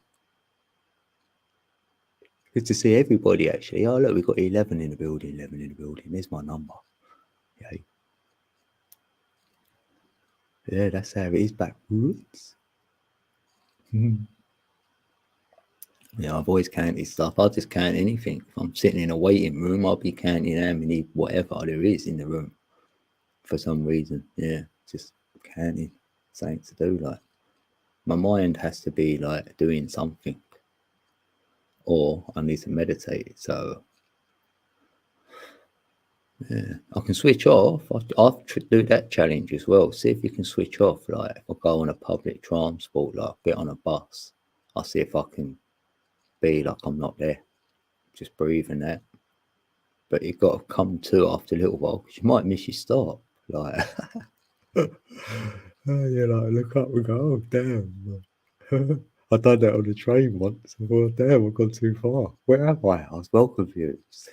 Good to see everybody actually. Oh look, we've got 11 in the building, 11 in the building. There's my number. Yeah, yeah, that's how it is backwoods. Yeah, I've always counted stuff. I'll just count anything. If I'm sitting in a waiting room, I'll be counting how many whatever there is in the room for some reason. Yeah, just counting something to do. Like my mind has to be like doing something, or I need to meditate. So yeah, I can switch off. I'll do that challenge as well. See if you can switch off. Like if I go on a public transport, like get on a bus, I'll see if I can be like I'm not there, just breathing that. But you've got to come to after a little while because you might miss your stop. Like, oh, yeah, like look up and go, oh damn. I done that on the train once. I thought, damn, I've gone too far. Where am I? I was well confused.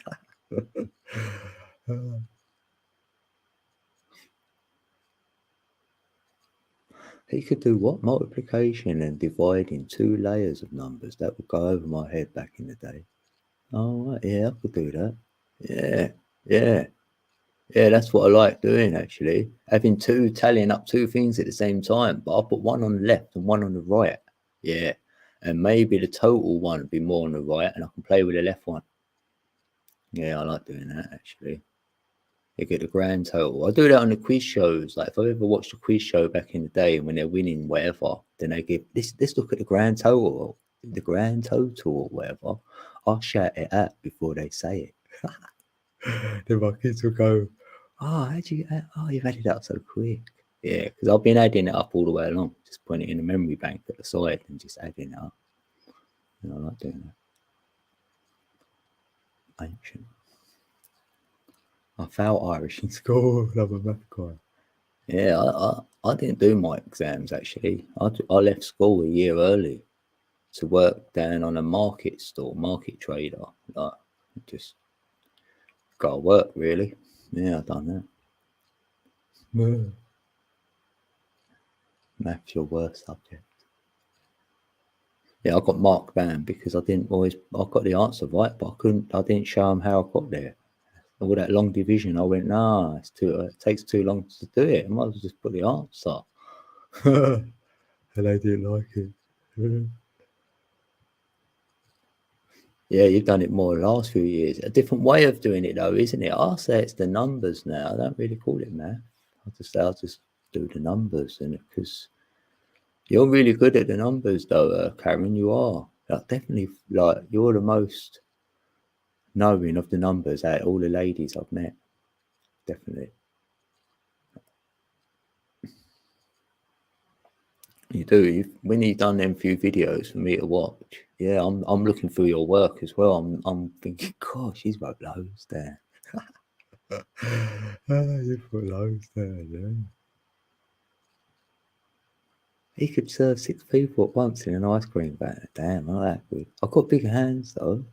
He could do what? Multiplication and dividing two layers of numbers. That would go over my head back in the day. Oh, right. Yeah, I could do that. Yeah, yeah. Yeah, that's what I like doing actually. Having two, tallying up two things at the same time, but I'll put one on the left and one on the right. Yeah. And maybe the total one would be more on the right and I can play with the left one. Yeah, I like doing that actually. You get the grand total. I do that on the quiz shows. Like if I ever watched a quiz show back in the day and when they're winning whatever, then they give this. Let's look at the grand total or whatever. I'll shout it out before they say it. Then my kids will go, "Oh, how'd you? Oh, you've added up so quick." Yeah, because I've been adding it up all the way along. Just putting it in a memory bank at the side and just adding it up. I like doing that. Ancient. I failed Irish in school. I'm a math guy. Yeah, I didn't do my exams actually. I left school a year early to work down on a market store, market trader. Like, just got to work really. Yeah, I've done that. Yeah. Maths your worst subject. Yeah, I got marked down because I didn't always. I got the answer right, but I couldn't. I didn't show them how I got there. All that long division, I went, nah, it's too. It takes too long to do it. I might as well just put the answer. And they didn't like it. Yeah, you've done it more the last few years. A different way of doing it though, isn't it? I'll say it's the numbers now. I don't really call it math. I'll just do the numbers, and because you're really good at the numbers though, Karen, you are. Like, definitely, like you're the most knowing of the numbers out of all the ladies I've met. Definitely, you do. When you've done them few videos for me to watch, yeah, I'm looking through your work as well. I'm thinking, gosh, he's wrote loads there. You put loads there, yeah. He could serve 6 people at once in an ice cream van. Damn, I like that good. I've got big hands though.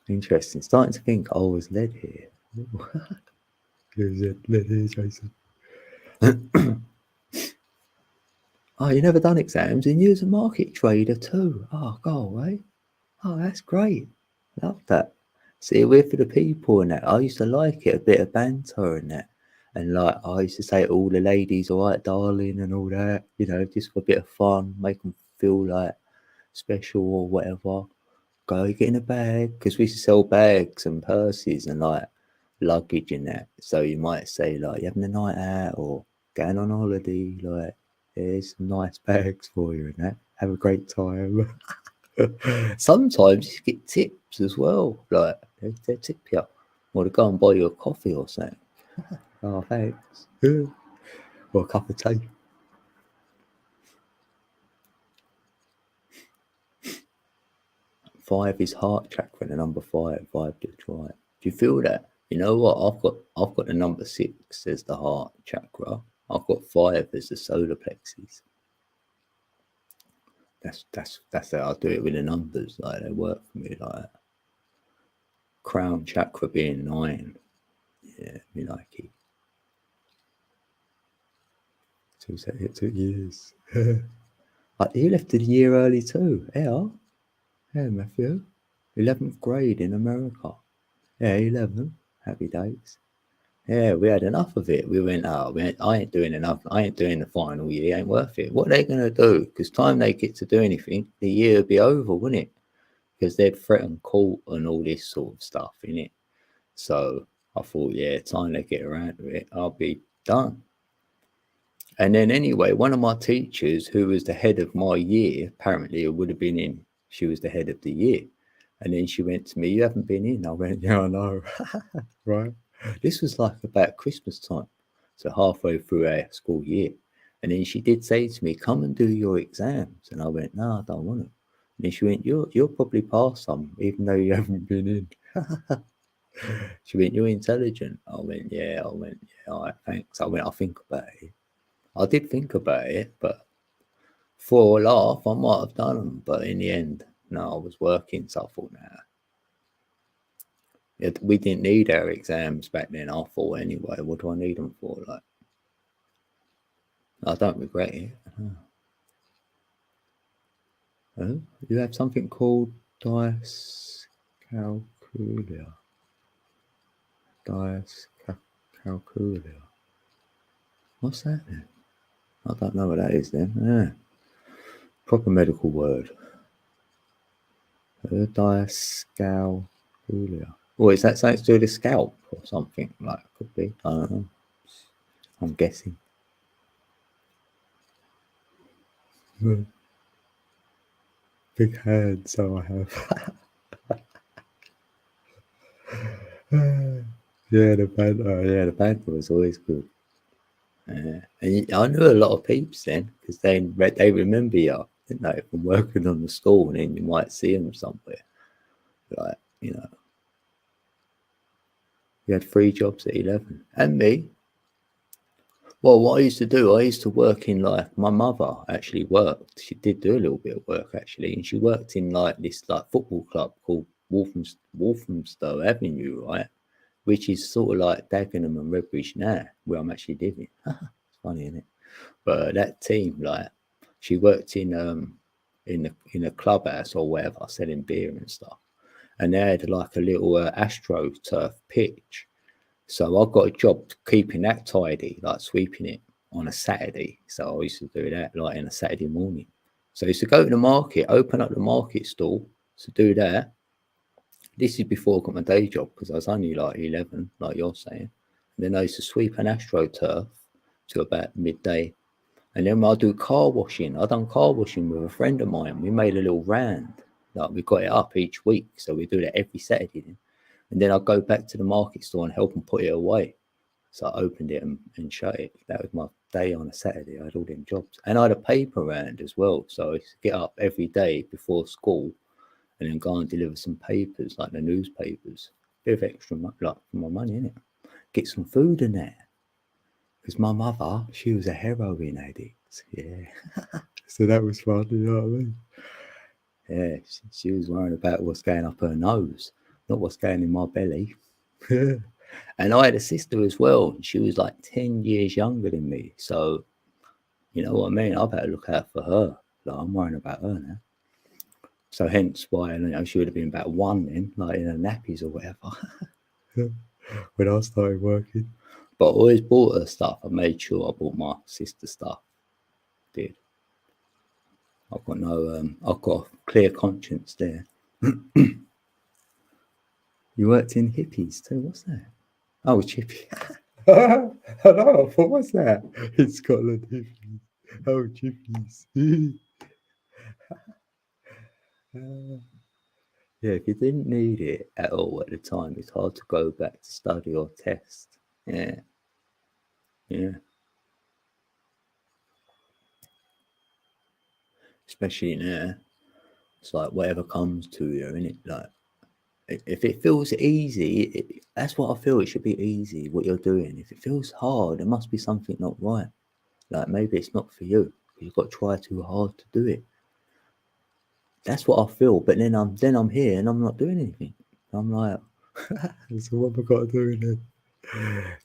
Interesting. Starting to think I was led here. Led here, Jason. Oh, you never done exams and you was a market trader too. Oh, go away. Oh, that's great. Love that. See, we're for the people and that. I used to like it, a bit of banter and that. And like, I used to say to all the ladies, all right, darling, and all that, you know, just for a bit of fun, make them feel like special or whatever. Go get in a bag, because we used to sell bags and purses and like luggage in that. So you might say like, you having a night out or going on holiday, like here's some nice bags for you and that. Have a great time. Sometimes you get tips as well, like they tip you, or to go and buy you a coffee or something. Oh, thanks. Or a cup of tea. 5 is heart chakra, the number 5 just right. Do you feel that? You know what? I've got the number 6 as the heart chakra. I've got 5 as the solar plexus. That's how I do it with the numbers. Like they work for me. Like crown chakra being 9. Yeah, me like it. So it took years. You left the year early too. Yeah. Hey Matthew. 11th grade in America. Yeah, 11. Happy days. Yeah, we had enough of it. We went, I ain't doing enough. I ain't doing the final year. Ain't worth it. What are they going to do? Because time they get to do anything, the year would be over, wouldn't it? Because they'd threaten court and all this sort of stuff, innit? So I thought, yeah, time they get around to it, I'll be done. And then anyway, one of my teachers, who was the head of my year, apparently it would have been in, she was the head of the year. And then she went to me, you haven't been in? I went, yeah, I know. Right. This was like about Christmas time. So halfway through our school year. And then she did say to me, come and do your exams. And I went, no, I don't want to. And then she went, you'll probably pass some, even though you haven't been in. She went, you're intelligent. I went, yeah. All right, thanks. I went, I'll think about it. I did think about it, but for a laugh, I might have done them. But in the end, no, I was working, so I thought, nah. We didn't need our exams back then, I thought, anyway. What do I need them for? Like, I don't regret it. Oh, you have something called dyscalculia. Dyscalculia. What's that then? I don't know what that is then. Yeah. Proper medical word. Dyscalculia. Or is that something to do with the scalp or something? Like, could be. I don't know. I'm guessing. Big hands, so I have. Yeah, the banter was always good. And I knew a lot of peeps then, because they remember you, didn't they, from working on the store, and then you might see them somewhere. Like, you had 3 jobs at 11. And me. Well, what I used to do, I used to work in, like, my mother actually worked. She did do a little bit of work, actually. And she worked in, like, this, like, football club called Walthamstow Avenue, right? Which is sort of like Dagenham and Redbridge now, where I'm actually living. It's funny, isn't it? But that team, like, she worked in a clubhouse or whatever, selling beer and stuff. And they had like a little AstroTurf pitch. So I got a job keeping that tidy, like sweeping it on a Saturday. So I used to do that like in a Saturday morning. So I used to go to the market, open up the market stall to do that. This is before I got my day job, because I was only like 11, like you're saying. And then I used to sweep an AstroTurf to about midday. And then I'll do car washing. I done car washing with a friend of mine. We made a little round. Like, we got it up each week. So we do that every Saturday then. And then I'll go back to the market store and help them put it away. So I opened it and shut it. That was my day on a Saturday. I had all them jobs. And I had a paper round as well. So I used to get up every day before school and then go and deliver some papers, like the newspapers. Bit of extra, like, for my money, innit? Get some food in there. Because my mother, she was a heroin addict. Yeah. So that was fun, you know what I mean? Yeah, she was worrying about what's going up her nose, not what's going in my belly. And I had a sister as well. She was like 10 years younger than me. So, you know what I mean? I better look out for her. Like, I'm worrying about her now. So hence why, she would have been about 1 then, like in her nappies or whatever. When I started working. But I always bought her stuff. I made sure I bought my sister stuff. Did. I've got I've got a clear conscience there. You worked in hippies too, what's that? Oh, Chippy. I know. I thought, what's that? In Scotland. Oh, Chippies. Yeah, if you didn't need it at all at the time, it's hard to go back to study or test. Yeah, yeah. Especially now, it's like whatever comes to you, innit? Like, if it feels easy, that's what I feel. It should be easy what you're doing. If it feels hard, there must be something not right. Like maybe it's not for you. You've got to try too hard to do it. That's what I feel. But then I'm here and I'm not doing anything. I'm like, so what have I got to do then?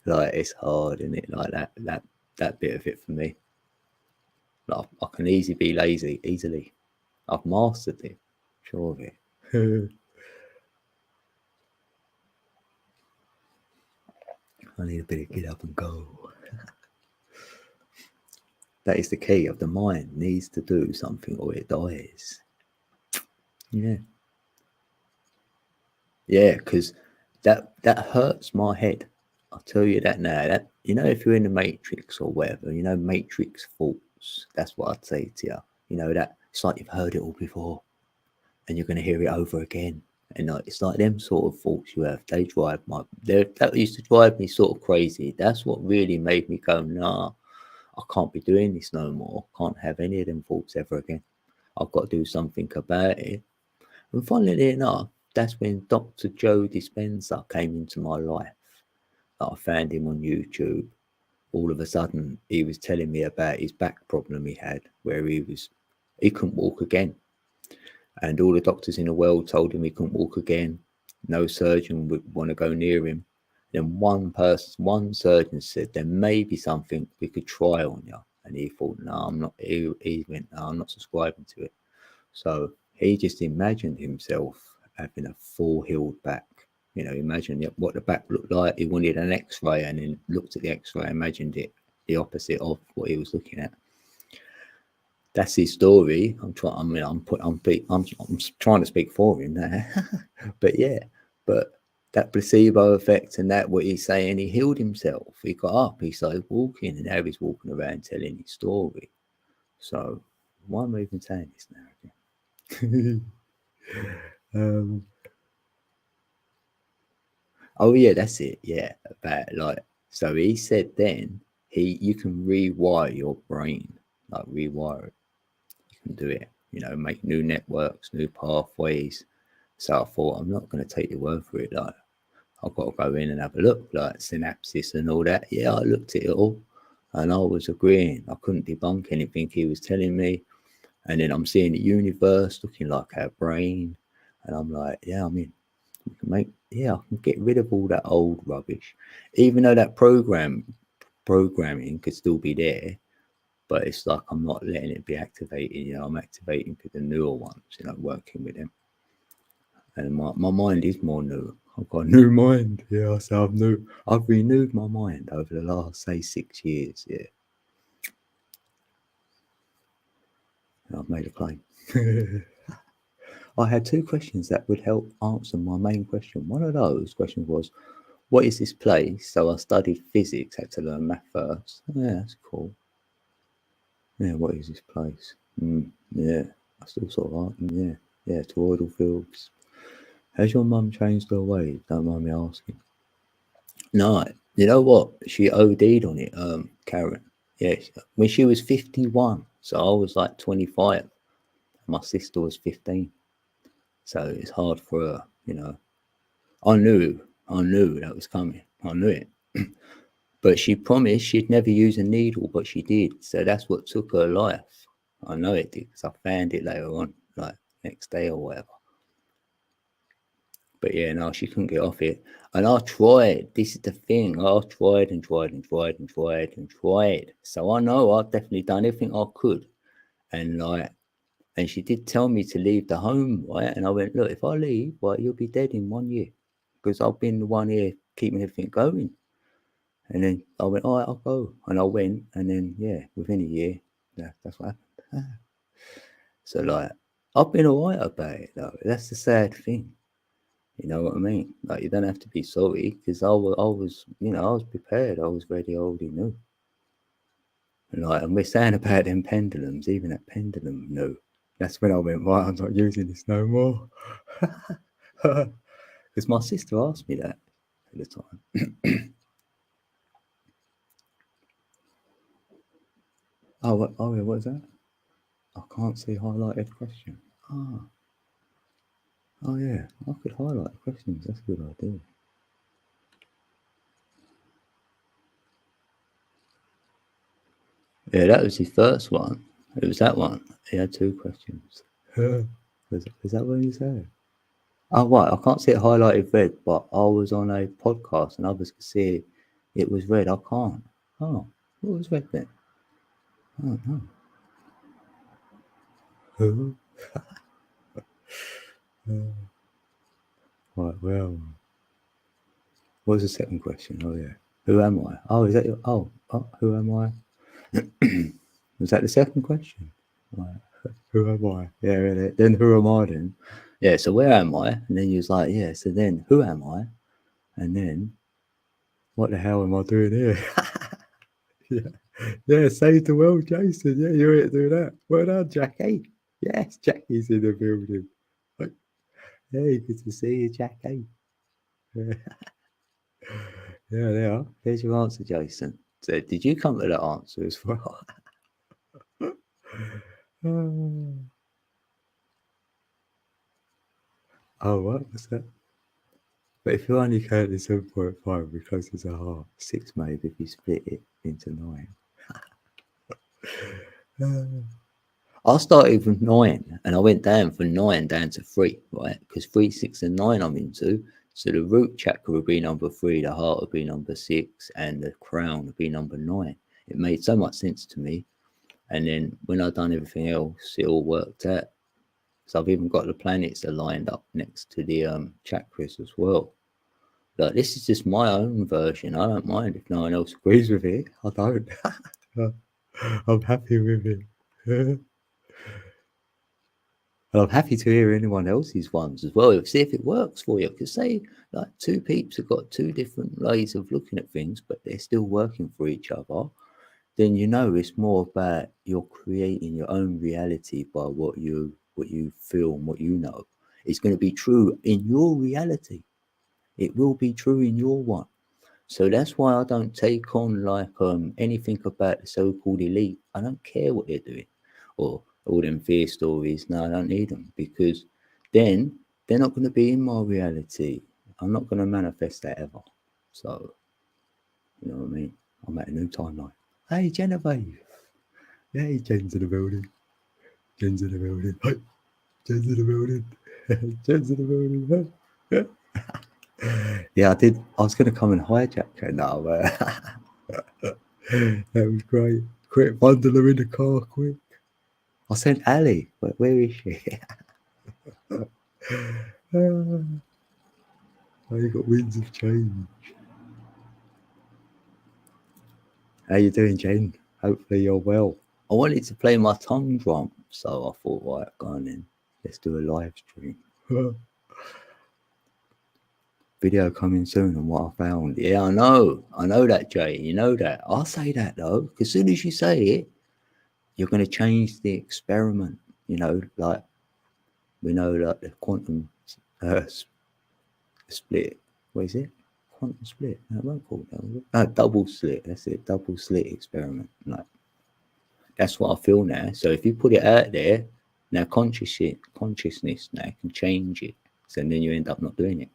Like it's hard, isn't it? Like that bit of it for me. Like I can easily be lazy, easily. I've mastered it. Sure of it. I need a bit of get up and go. That is the key of the mind needs to do something or it dies. Yeah. Yeah, because that hurts my head. I'll tell you that now. That if you're in the matrix or whatever, matrix thoughts. That's what I'd say to you. That it's like you've heard it all before, and you're going to hear it over again. And it's like them sort of thoughts you have. That used to drive me sort of crazy. That's what really made me go, nah, I can't be doing this no more. Can't have any of them thoughts ever again. I've got to do something about it. And funnily enough, that's when Dr. Joe Dispenza came into my life. I found him on YouTube. All of a sudden, he was telling me about his back problem he had, where he couldn't walk again. And all the doctors in the world told him he couldn't walk again. No surgeon would want to go near him. Then one surgeon said, there may be something we could try on you. And he thought, no, I'm not. He went, no, I'm not subscribing to it. So he just imagined himself having a full healed back. Imagine what the back looked like. He wanted an X-ray and then looked at the X-ray, imagined it the opposite of what he was looking at. That's his story. I'm trying to speak for him now, but yeah, but that placebo effect and that what he's saying, he healed himself. He got up, he started walking, and now he's walking around telling his story. So why am I even saying this now again? Oh yeah, that's it. Yeah, about so he said then you can rewire your brain, like rewire it. You can do it. Make new networks, new pathways. So I thought I'm not going to take your word for it. Like I've got to go in and have a look, like synapses and all that. Yeah, I looked at it all, and I was agreeing. I couldn't debunk anything he was telling me. And then I'm seeing the universe looking like our brain, and I'm like, yeah, I'm in. I can get rid of all that old rubbish, even though that programming could still be there, but it's like I'm not letting it be activated. I'm activating for the newer ones, working with them. And my mind is more new. I've got a new mind. Yeah, so I've renewed my mind over the last, say, 6 years. Yeah. And I've made a claim. I had 2 questions that would help answer my main question. One of those questions was, what is this place? So I studied physics, had to learn math first. Yeah, that's cool. Yeah, what is this place? Yeah, I still sort of like them. Yeah, toroidal fields. Has your mum changed her ways? Don't mind me asking. No, you know what? She OD'd on it, Karen. Yeah, when she was 51. So I was like 25. My sister was 15. So it's hard for her. I knew that was coming. I knew it. But she promised she'd never use a needle, but she did. So that's what took her life. I know it did because I found it later on, like next day or whatever. But yeah, no, she couldn't get off it. And I tried. This is the thing. I tried and tried and tried and tried and tried. So I know I've definitely done everything I could. And she did tell me to leave the home, right? And I went, look, if I leave, right, you'll be dead in 1 year. Because I've been the one here keeping everything going. And then I went, all right, I'll go. And I went, and then, yeah, within a year, that's what happened. So, I've been all right about it, though. That's the sad thing. You know what I mean? Like, you don't have to be sorry, because I was, I was prepared. I was ready. I already knew. And we're saying about them pendulums, even that pendulum knew. That's when I went, right, I'm not using this no more. Because my sister asked me that at the time. What was that? I can't see highlighted question. Oh yeah, I could highlight questions. That's a good idea. Yeah, that was his first one. It was that one. He had 2 questions. Is that what you said? Oh, right. I can't see it highlighted red, but I was on a podcast and others could see it was red. I can't. Oh, what was red then? Oh, no. Right, well, what was the second question? Oh, yeah. Who am I? Oh, is that your. Who am I? Was that the second question? Right. Who am I? Yeah, really. Then who am I then? Yeah, so where am I? And then you was like, yeah, so then who am I? And then what the hell am I doing here? Yeah, save the world, Jason. Yeah, you're here to do that. Well done, Jackie. Yes, Jackie's in the building. Hey, good to see you, Jackie. Yeah, there are. There's your answer, Jason. So, did you come to that answer as well? Oh, what was that? But if you only count the 7.5, we're closer to half. 6 maybe if you split it into 9. I started with 9 and I went down from 9 down to 3, right? Because 3, 6, and 9 I'm into. So the root chakra would be number 3, the heart would be number 6, and the crown would be number 9. It made so much sense to me. And then when I've done everything else, it all worked out. So I've even got the planets that lined up next to the chakras as well. Like, this is just my own version. I don't mind if no one else agrees with it. I don't. I'm happy with it. And I'm happy to hear anyone else's ones as well. See if it works for you. Because say like 2 peeps have got 2 different ways of looking at things, but they're still working for each other. Then it's more about you're creating your own reality by what you feel and what you know. It's going to be true in your reality. It will be true in your one. So that's why I don't take on like anything about the so-called elite. I don't care what they're doing, or all them fear stories. No, I don't need them, because then they're not going to be in my reality. I'm not going to manifest that ever. So you know what I mean. I'm at a new timeline. Hey, Genevieve. Hey, Jen's in the building. Jen's in the building. Hey, Jen's in the building. Jen's in the building. Hey. Yeah, I did. I was going to come and hijack her now, but that was great. Quick, bundle her in the car, quick. I sent Ali. Where is she? Oh, you got winds of change. How you doing, Jen? Hopefully you're well. I wanted to play my tongue drum, so I thought, right, go on then. Let's do a live stream. Video coming soon on what I found. Yeah, I know that, Jay. You know that. I'll say that though, because as soon as you say it, you're going to change the experiment. Like we know that the quantum split. What is it? Quantum split? No, it won't call that. No, double slit. That's it. Double slit experiment. Like, that's what I feel now. So if you put it out there, now consciousness now can change it. So then you end up not doing it.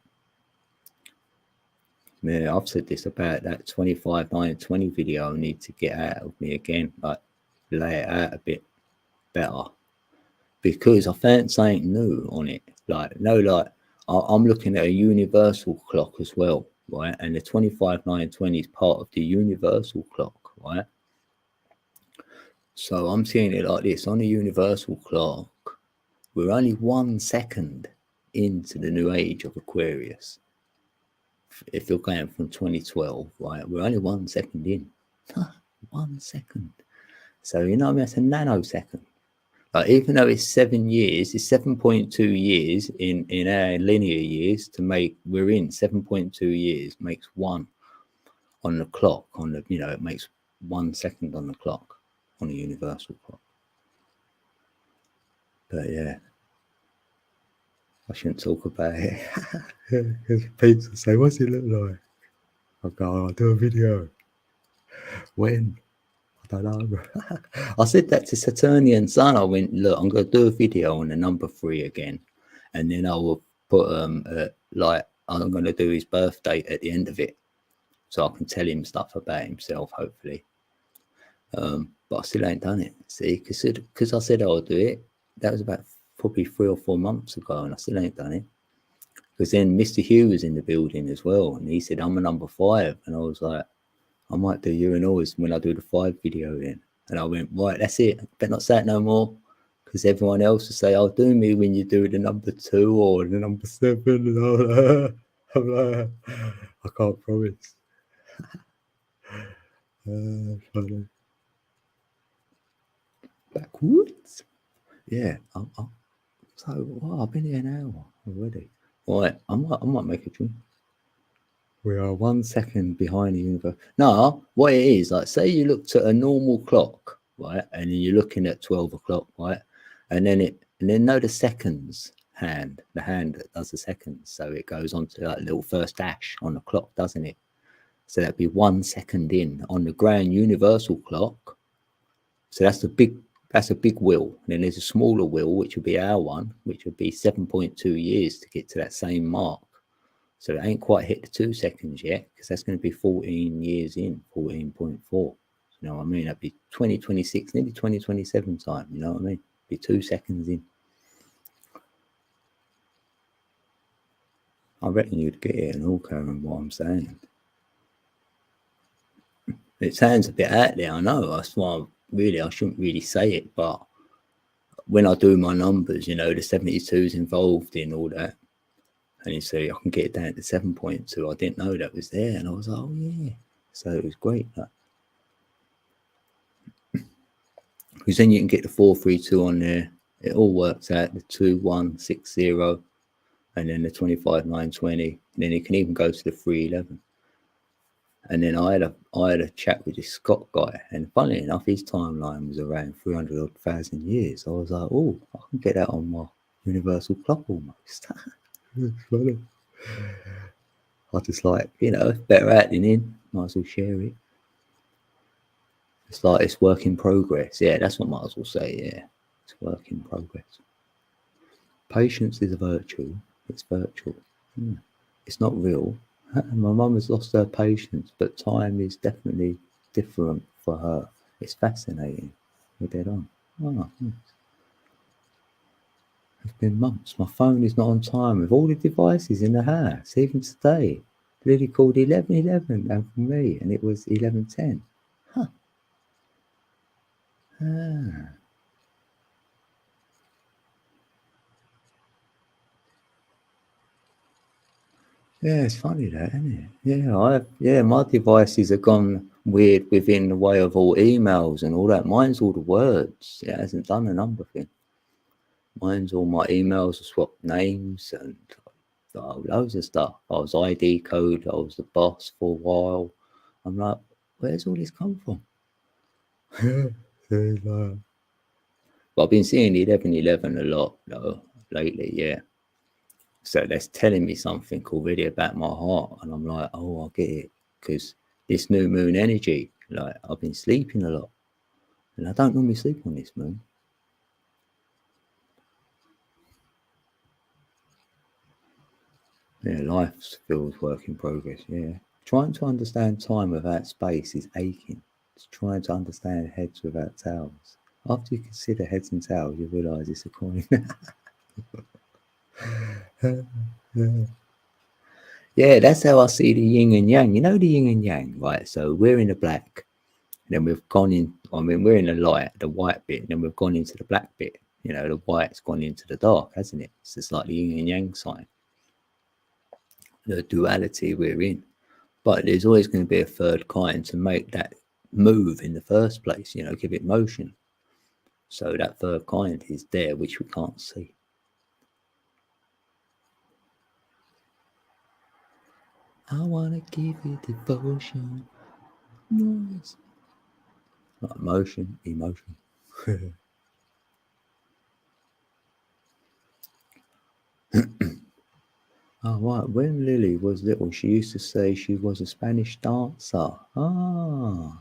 Yeah, I've said this about that 25, 9, 20 video. I need to get out of me again. Like, lay it out a bit better. Because I found something new on it. I'm looking at a universal clock as well, right? And the 25, 9, 20 is part of the universal clock, right? So I'm seeing it like this. On the universal clock, we're only 1 second into the new age of Aquarius. If you're going from 2012, right? We're only 1 second in. 1 second. So, that's a nanosecond. Like, even though it's 7 years, it's 7.2 years in our linear years to make. We're in 7.2 years makes one on the clock. On the it makes 1 second on the clock, on the universal clock. But yeah, I shouldn't talk about it. Because people say, "What's it look like?" I go, "I'll do a video." When? I don't know. I said that to Saturnian Sun. I went, "Look, I'm going to do a video on the number 3 again, and then I will put like, I'm going to do his birthday at the end of it, so I can tell him stuff about himself, hopefully." But I still ain't done it. See, because I said I would do it. That was about probably 3 or 4 months ago, and I still ain't done it. Because then Mr. Hugh was in the building as well, and he said, "I'm a number 5," and I was like, "I might do you and always when I do the 5 video then." And I went, "Right, that's it. Better not say it no more." Because everyone else will say, "Oh, do me when you do the number 2 or the number 7." And I'm like, I can't promise. Funny. Backwards. Yeah. So, well, I've been here an hour already. Right, I might make a drink. We are 1 second behind the universe. No, what it is, like, say you looked at a normal clock, right, and you're looking at 12 o'clock, right, and then know the seconds hand, the hand that does the seconds, so it goes on to like a little first dash on the clock, doesn't it? So that'd be 1 second in on the grand universal clock. So that's a big wheel. And then there's a smaller wheel, which would be our one, which would be 7.2 years to get to that same mark. So it ain't quite hit the 2 seconds yet, because that's going to be 14 years in, 14.4. You know what I mean? That'd be 2026, nearly 2027 time. You know what I mean? Be 2 seconds in. I reckon you'd get it and all, Karen, what I'm saying. It sounds a bit out there, I know. That's why I shouldn't really say it. But when I do my numbers, the 72's involved in all that. And you say, I can get it down to 7.2. I didn't know that was there. And I was like, oh, yeah. So it was great. Because then you can get the 432 on there. It all works out, the 2160, and then the 25920. And then you can even go to the 311. And then I had a chat with this Scott guy, and funny enough, his timeline was around 300,000 years. I was like, oh, I can get that on my universal clock almost. It's funny. I just like, better acting in, might as well share it. It's like it's work in progress. Yeah, that's what I might as well say. Yeah, it's work in progress. Patience is a virtue. It's virtual. It's not real. My mum has lost her patience, but time is definitely different for her. It's fascinating. We're dead on. Oh, yes. It's been months. My phone is not on time with all the devices in the house. Even today, Lily called 11:11 and for me, and it was 11:10. Huh. Ah. Yeah, it's funny that, isn't it? Yeah, my devices have gone weird within the way of all emails and all that. Mine's all the words. It hasn't done a number thing. Mine's all my emails are swapped names and loads of stuff. I was ID code. I was the boss for a while. I'm like, where's all this come from? But I've been seeing 11:11 a lot though lately. Yeah. So that's telling me something already about my heart. And I'm like, oh, I get it. Because this new moon energy, like, I've been sleeping a lot. And I don't normally sleep on this moon. Yeah, life feels work in progress. Yeah. Trying to understand time without space is aching. It's trying to understand heads without tails. After you consider heads and tails, you realise it's a coin. Yeah, that's how I see the yin and yang. You know the yin and yang, right? So we're in the black, and then we've gone in. I mean, we're in the light, the white bit, and then we've gone into the black bit. The white's gone into the dark, hasn't it? It's just like the yin and yang sign, the duality we're in. But there's always going to be a third kind to make that move in the first place. Give it motion. So that third kind is there, which we can't see. I wanna give you devotion. Noise. Like emotion. Oh, right. When Lily was little, she used to say she was a Spanish dancer. Ah,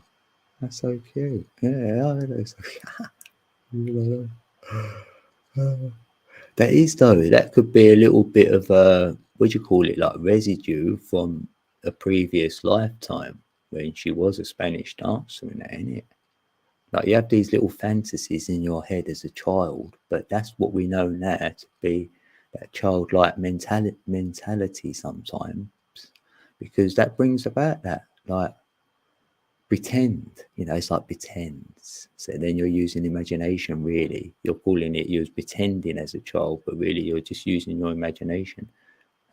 that's so cute. Yeah, that's so that is though. That could be a little bit of a what do you call it, like residue from a previous lifetime when she was a Spanish dancer and that, innit? Like you have these little fantasies in your head as a child, but that's what we know now to be that childlike mentality sometimes, because that brings about that like pretend, it's like pretends. So then you're using imagination really. You're calling it you're pretending as a child, but really you're just using your imagination.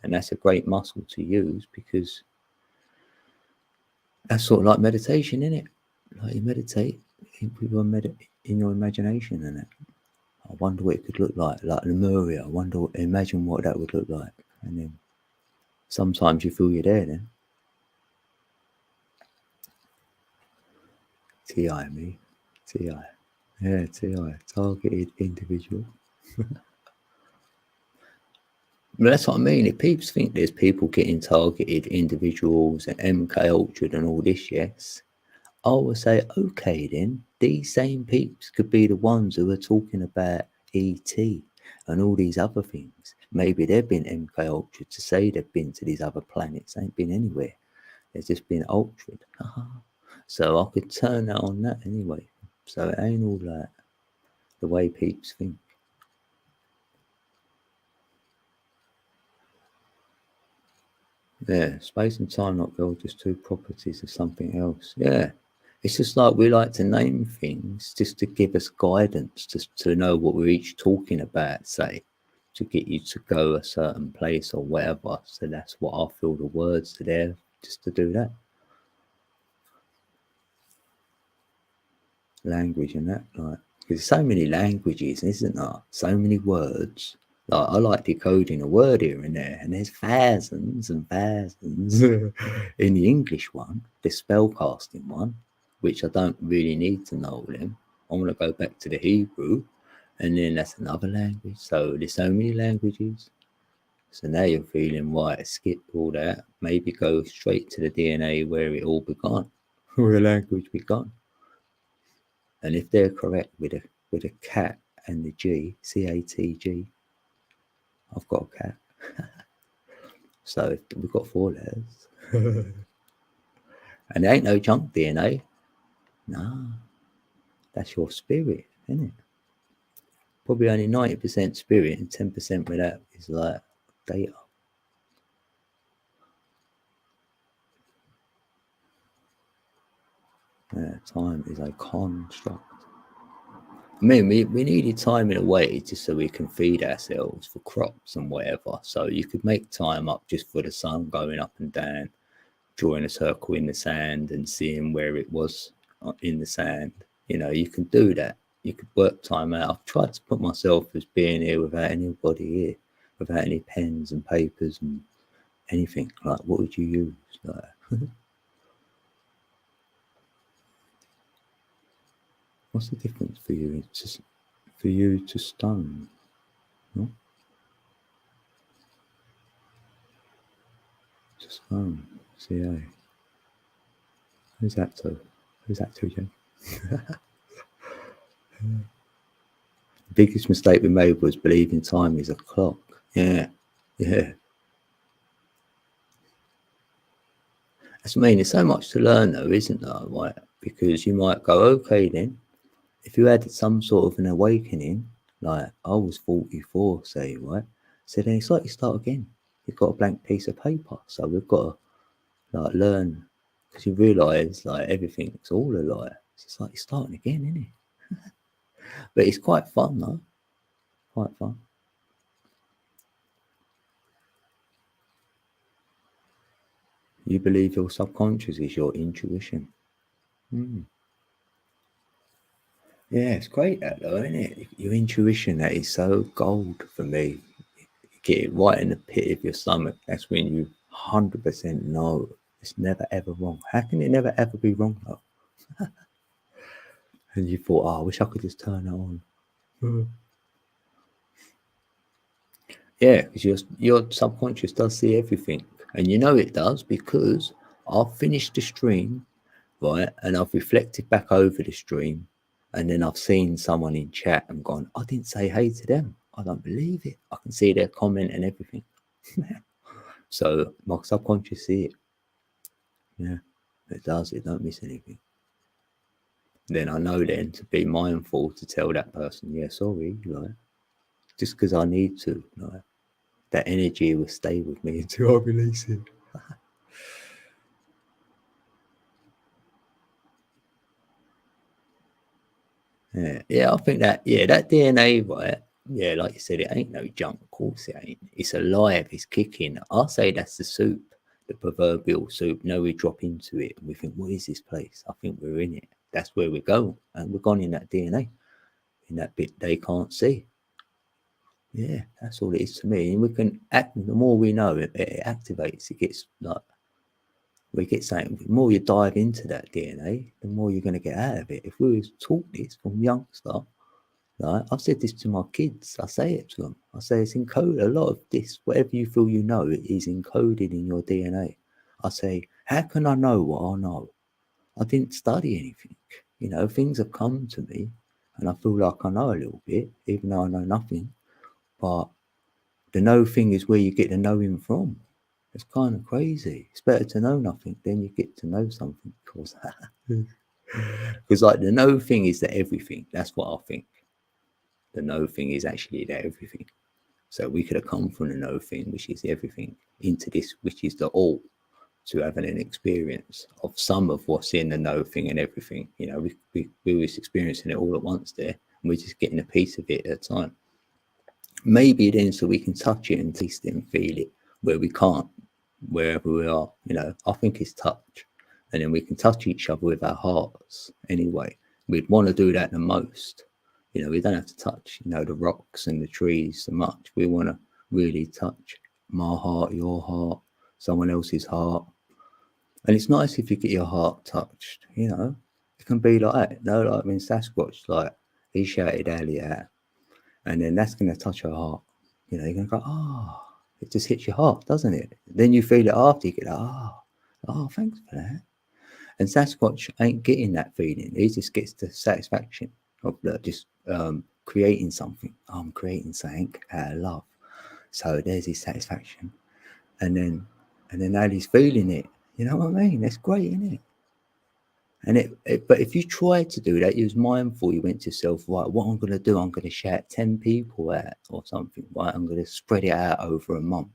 And that's a great muscle to use because that's sort of like meditation, isn't it? Like you meditate in your imagination and it. I wonder what it could look like Lemuria. Imagine what that would look like. And then sometimes you feel you're there then. TI me. TI. Yeah, TI. Targeted individual. But that's what I mean. If people think there's people getting targeted individuals and MK Ultra and all this, yes, I would say, okay, then these same peeps could be the ones who are talking about ET and all these other things. Maybe they've been MK Ultra to say they've been to these other planets. They ain't been anywhere. They've just been ultraed. So I could turn that on that anyway. So it ain't all like the way peeps think. Yeah, space and time, not girl, just two properties of something else. Yeah. It's just like we like to name things just to give us guidance, just to know what we're each talking about, say, to get you to go a certain place or whatever. So that's what I feel the words are there just to do that. Language and that, like, there's so many languages, isn't there? So many words. Like, I like decoding a word here and there, and there's thousands and thousands in the English one, the spellcasting one, which I don't really need to know them. I want to go back to the Hebrew, and then that's another language. So there's so many languages. So now you're feeling right, skip all that, maybe go straight to the DNA where it all began, where the language began. And if they're correct with a cat and the G, CATG, I've got a cat. So we've got 4 letters. And there ain't no junk DNA. No, that's your spirit, isn't it? Probably only 90% spirit and 10% with that is like data. Yeah, time is a construct. I mean, we needed time in a way just so we can feed ourselves for crops and whatever. So you could make time up just for the sun going up and down, drawing a circle in the sand and seeing where it was in the sand. You can do that. You could work time out. I've tried to put myself as being here without anybody here, without any pens and papers and anything. Like, what would you use? Like, what's the difference for you? It's just for you to stone, no? To stone. CA. Who's that to? Who's that to, Jen? The biggest mistake we made was believing time is a clock. Yeah. Yeah. That's what I mean. There's so much to learn, though, isn't there? Right? Because you might go, okay, then, if you had some sort of an awakening, like I was 44, say, right? So then it's like you start again. You've got a blank piece of paper. So we've got to like learn because you realise like everything's all a lie. It's like you're starting again, isn't it? But it's quite fun, though. Quite fun. You believe your subconscious is your intuition. Mm. Yeah, it's great that though, isn't it? Your intuition, that is so gold for me. You get it right in the pit of your stomach. That's when you 100% know it's never ever wrong. How can it never ever be wrong though? And you thought, oh, I wish I could just turn it on. Yeah, because your subconscious does see everything, and you know it does because I've finished the stream, right, and I've reflected back over the stream, and then I've seen someone in chat and gone, I didn't say hey to them. I don't believe it. I can see their comment and everything. So my subconscious see it. Yeah, it does. It don't miss anything. Then I know then to be mindful to tell that person, yeah, sorry, like just because I need to, like that energy will stay with me until I release it. Yeah, I think that, yeah, that DNA, right? Yeah, like you said, it ain't no junk. Of course, it ain't. It's alive. It's kicking. I say that's the soup, the proverbial soup. No, we drop into it and we think, what is this place? I think we're in it. That's where we go, and we're gone in that DNA, in that bit they can't see. Yeah, that's all it is to me. And we can act. The more we know, it activates. It gets like we get something. The more you dive into that DNA, the more you're going to get out of it. If we was taught this from youngster. Right? I've said this to my kids. I say it to them. I say it's encoded. A lot of this, whatever you feel you know, it is encoded in your DNA. I say, how can I know what I know? I didn't study anything. You know, things have come to me and I feel like I know a little bit, even though I know nothing. But the know thing is where you get the knowing from. It's kind of crazy. It's better to know nothing, then you get to know something. Because like the know thing is the everything. That's what I think. The know thing is actually the everything. So we could have come from the no thing, which is everything, into this, which is the all, to having an experience of some of what's in the no thing and everything. You know, we was experiencing it all at once there, and we're just getting a piece of it at a time. Maybe then so we can touch it and taste it and feel it where we can't, wherever we are. You know, I think it's touch. And then we can touch each other with our hearts anyway. We'd want to do that the most. You know, we don't have to touch, you know, the rocks and the trees so much. We want to really touch my heart, your heart, someone else's heart. And it's nice if you get your heart touched, you know. It can be like that. No, like when Sasquatch, like, he shouted Ali out, and then that's going to touch your heart. You know, you're going to go, oh, it just hits your heart, doesn't it? Then you feel it after, you get, oh, thanks for that. And Sasquatch ain't getting that feeling. He just gets the satisfaction of just creating something. Oh, I'm creating something out of love. So there's his satisfaction. And then Ali's feeling it. You know what I mean? That's great, isn't it? And but if you tried to do that, you was mindful, you went to yourself, right, what I'm going to do, I'm going to shout 10 people out or something, right? I'm going to spread it out over a month.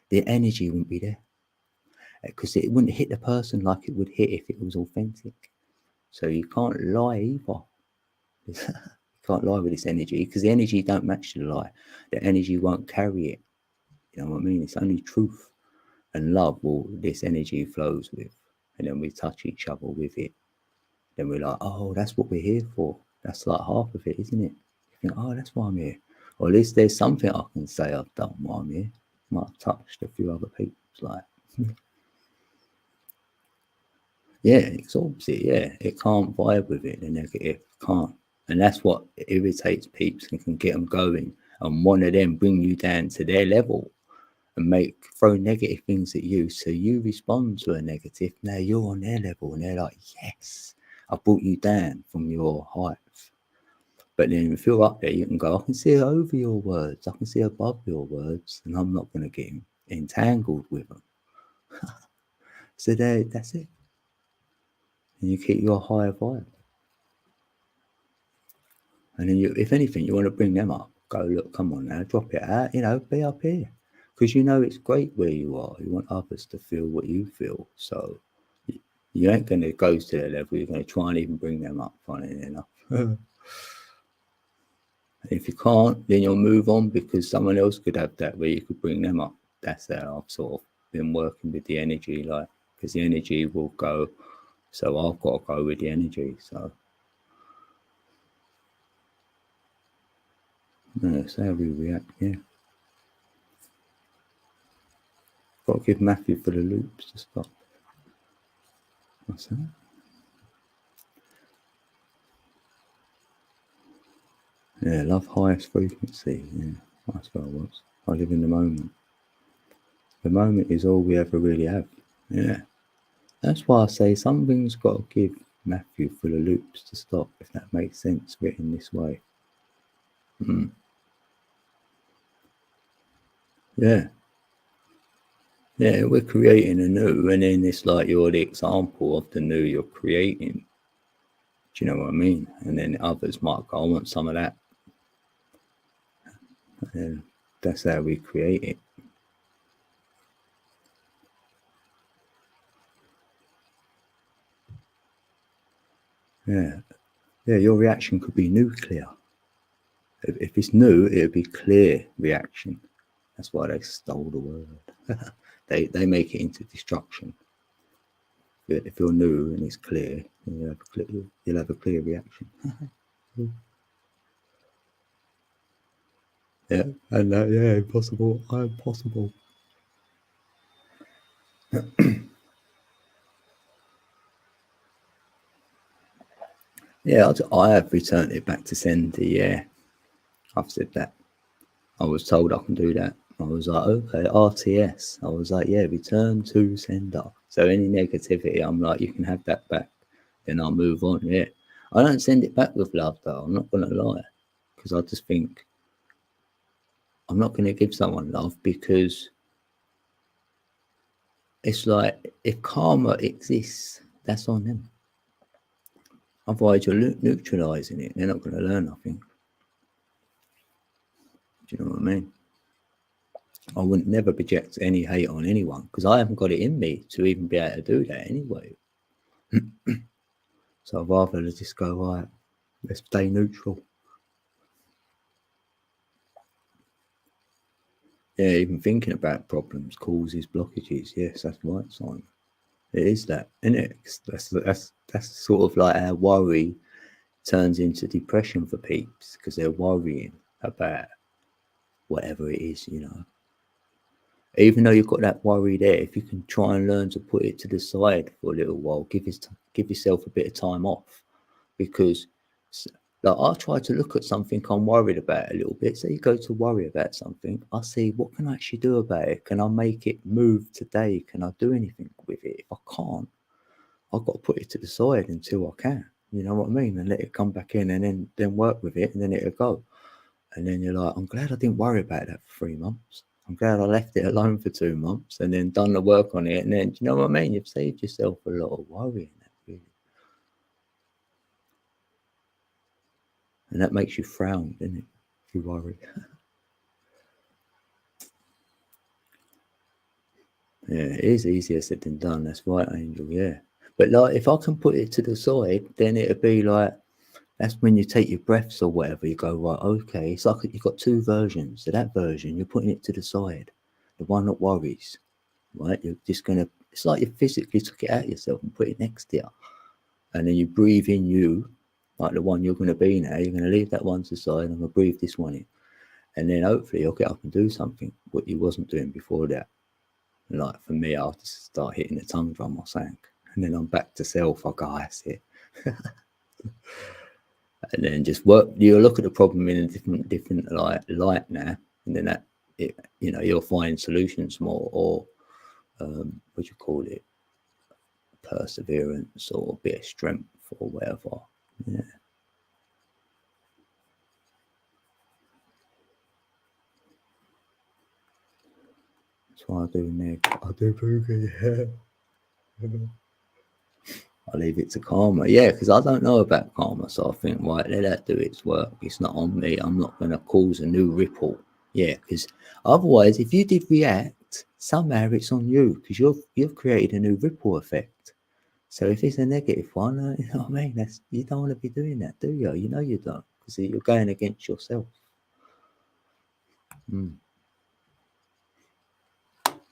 The energy wouldn't be there because it wouldn't hit the person like it would hit if it was authentic. So you can't lie either. You can't lie with this energy because the energy don't match the lie. The energy won't carry it. You know what I mean? It's only truth and love will this energy flows with. And then we touch each other with it. Then we're like, oh, that's what we're here for. That's like half of it, isn't it? You think, oh, that's why I'm here. Or at least there's something I can say I've done while I'm here. Might have touched a few other people's life. Yeah, it absorbs it. Yeah, it can't vibe with it. The negative can't, and that's what irritates peeps and can get them going and want to then bring you down to their level and throw negative things at you. So you respond to a negative. Now you're on their level, and they're like, yes, I brought you down from your height. But then if you're up there, you can go, I can see over your words, I can see above your words, and I'm not going to get entangled with them. So that's it. And you keep your higher vibe. And then if anything, you want to bring them up. Go, look, come on now, drop it out, be up here. Because it's great where you are. You want others to feel what you feel. So you ain't going to go to their level. You're going to try and even bring them up, funny enough. If you can't, then you'll move on because someone else could have that where you could bring them up. That's how I've sort of been working with the energy, like, because the energy will go. So I've got to go with the energy. So No, that's how we react, yeah. Got to give Matthew for the loops to stop. What's that? Yeah, love highest frequency. Yeah, that's what I was. I live in the moment. The moment is all we ever really have. Yeah. That's why I say something's got to give Matthew for the loops to stop, if that makes sense, written this way. Yeah. Yeah, we're creating a new, and then it's like you're the example of the new you're creating. Do you know what I mean? And then others might go, I want some of that. And that's how we create it. Yeah. Yeah, your reaction could be nuclear. If it's new, it would be clear reaction. That's why they stole the word. They make it into destruction. If you're new and it's clear, you'll have a clear reaction. Yeah, and yeah, impossible. I'm possible. Yeah, I have returned it back to sender. Yeah, I've said that. I was told I can do that. I was like, okay, RTS. I was like, yeah, return to sender. So any negativity, I'm like, you can have that back. Then I'll move on. Yeah, I don't send it back with love though. I'm not gonna lie, because I just think I'm not gonna give someone love because it's like if karma exists, that's on them. Otherwise, you're neutralizing it. They're not going to learn nothing. Do you know what I mean? I wouldn't never project any hate on anyone because I haven't got it in me to even be able to do that anyway. So I'd rather just go, right, let's stay neutral. Yeah, even thinking about problems causes blockages. Yes, that's right, Simon. It is that, isn't it? That's sort of like how worry turns into depression for peeps because they're worrying about whatever it is, you know. Even though you've got that worry there, if you can try and learn to put it to the side for a little while, give yourself a bit of time off, because like I try to look at something I'm worried about a little bit. So you go to worry about something, I see what can I actually do about it. Can I make it move today? Can I do anything with it? If I can't, I've got to put it to the side until I can. You know what I mean? And let it come back in, and then work with it, and then it'll go. And then you're like, I'm glad I didn't worry about that for 3 months. I'm glad I left it alone for 2 months and then done the work on it. And then, do you know what I mean? You've saved yourself a lot of worrying, really. And that makes you frown, doesn't it? If you worry. Yeah, it is easier said than done. That's right, Angel. Yeah. But like, if I can put it to the side, then it'd be like, that's when you take your breaths or whatever. You go, right, okay. It's like you've got two versions. So that version, you're putting it to the side, the one that worries. Right? You're just gonna. It's like you physically took it out of yourself and put it next to you, and then you breathe in you, like the one you're gonna be now. You're gonna leave that one to the side. I'm gonna breathe this one in, and then hopefully you'll get up and do something what you wasn't doing before that. Like for me, I'll just start hitting the tongue drum or something, and then I'm back to self. I go, that's it, and then just work. You look at the problem in a different light now, and then that it, you'll find solutions more, or what do you call it? Perseverance or a bit of strength or whatever. Yeah, that's why I do Nick. I do boogie. Yeah. I leave it to karma. Yeah, because I don't know about karma, so I think right, let that do its work. It's not on me. I'm not going to cause a new ripple. Yeah, because otherwise, if you did react, somehow it's on you because you've created a new ripple effect. So if it's a negative one, you know what I mean? You don't want to be doing that, do you? You know you don't, because you're going against yourself. Mm.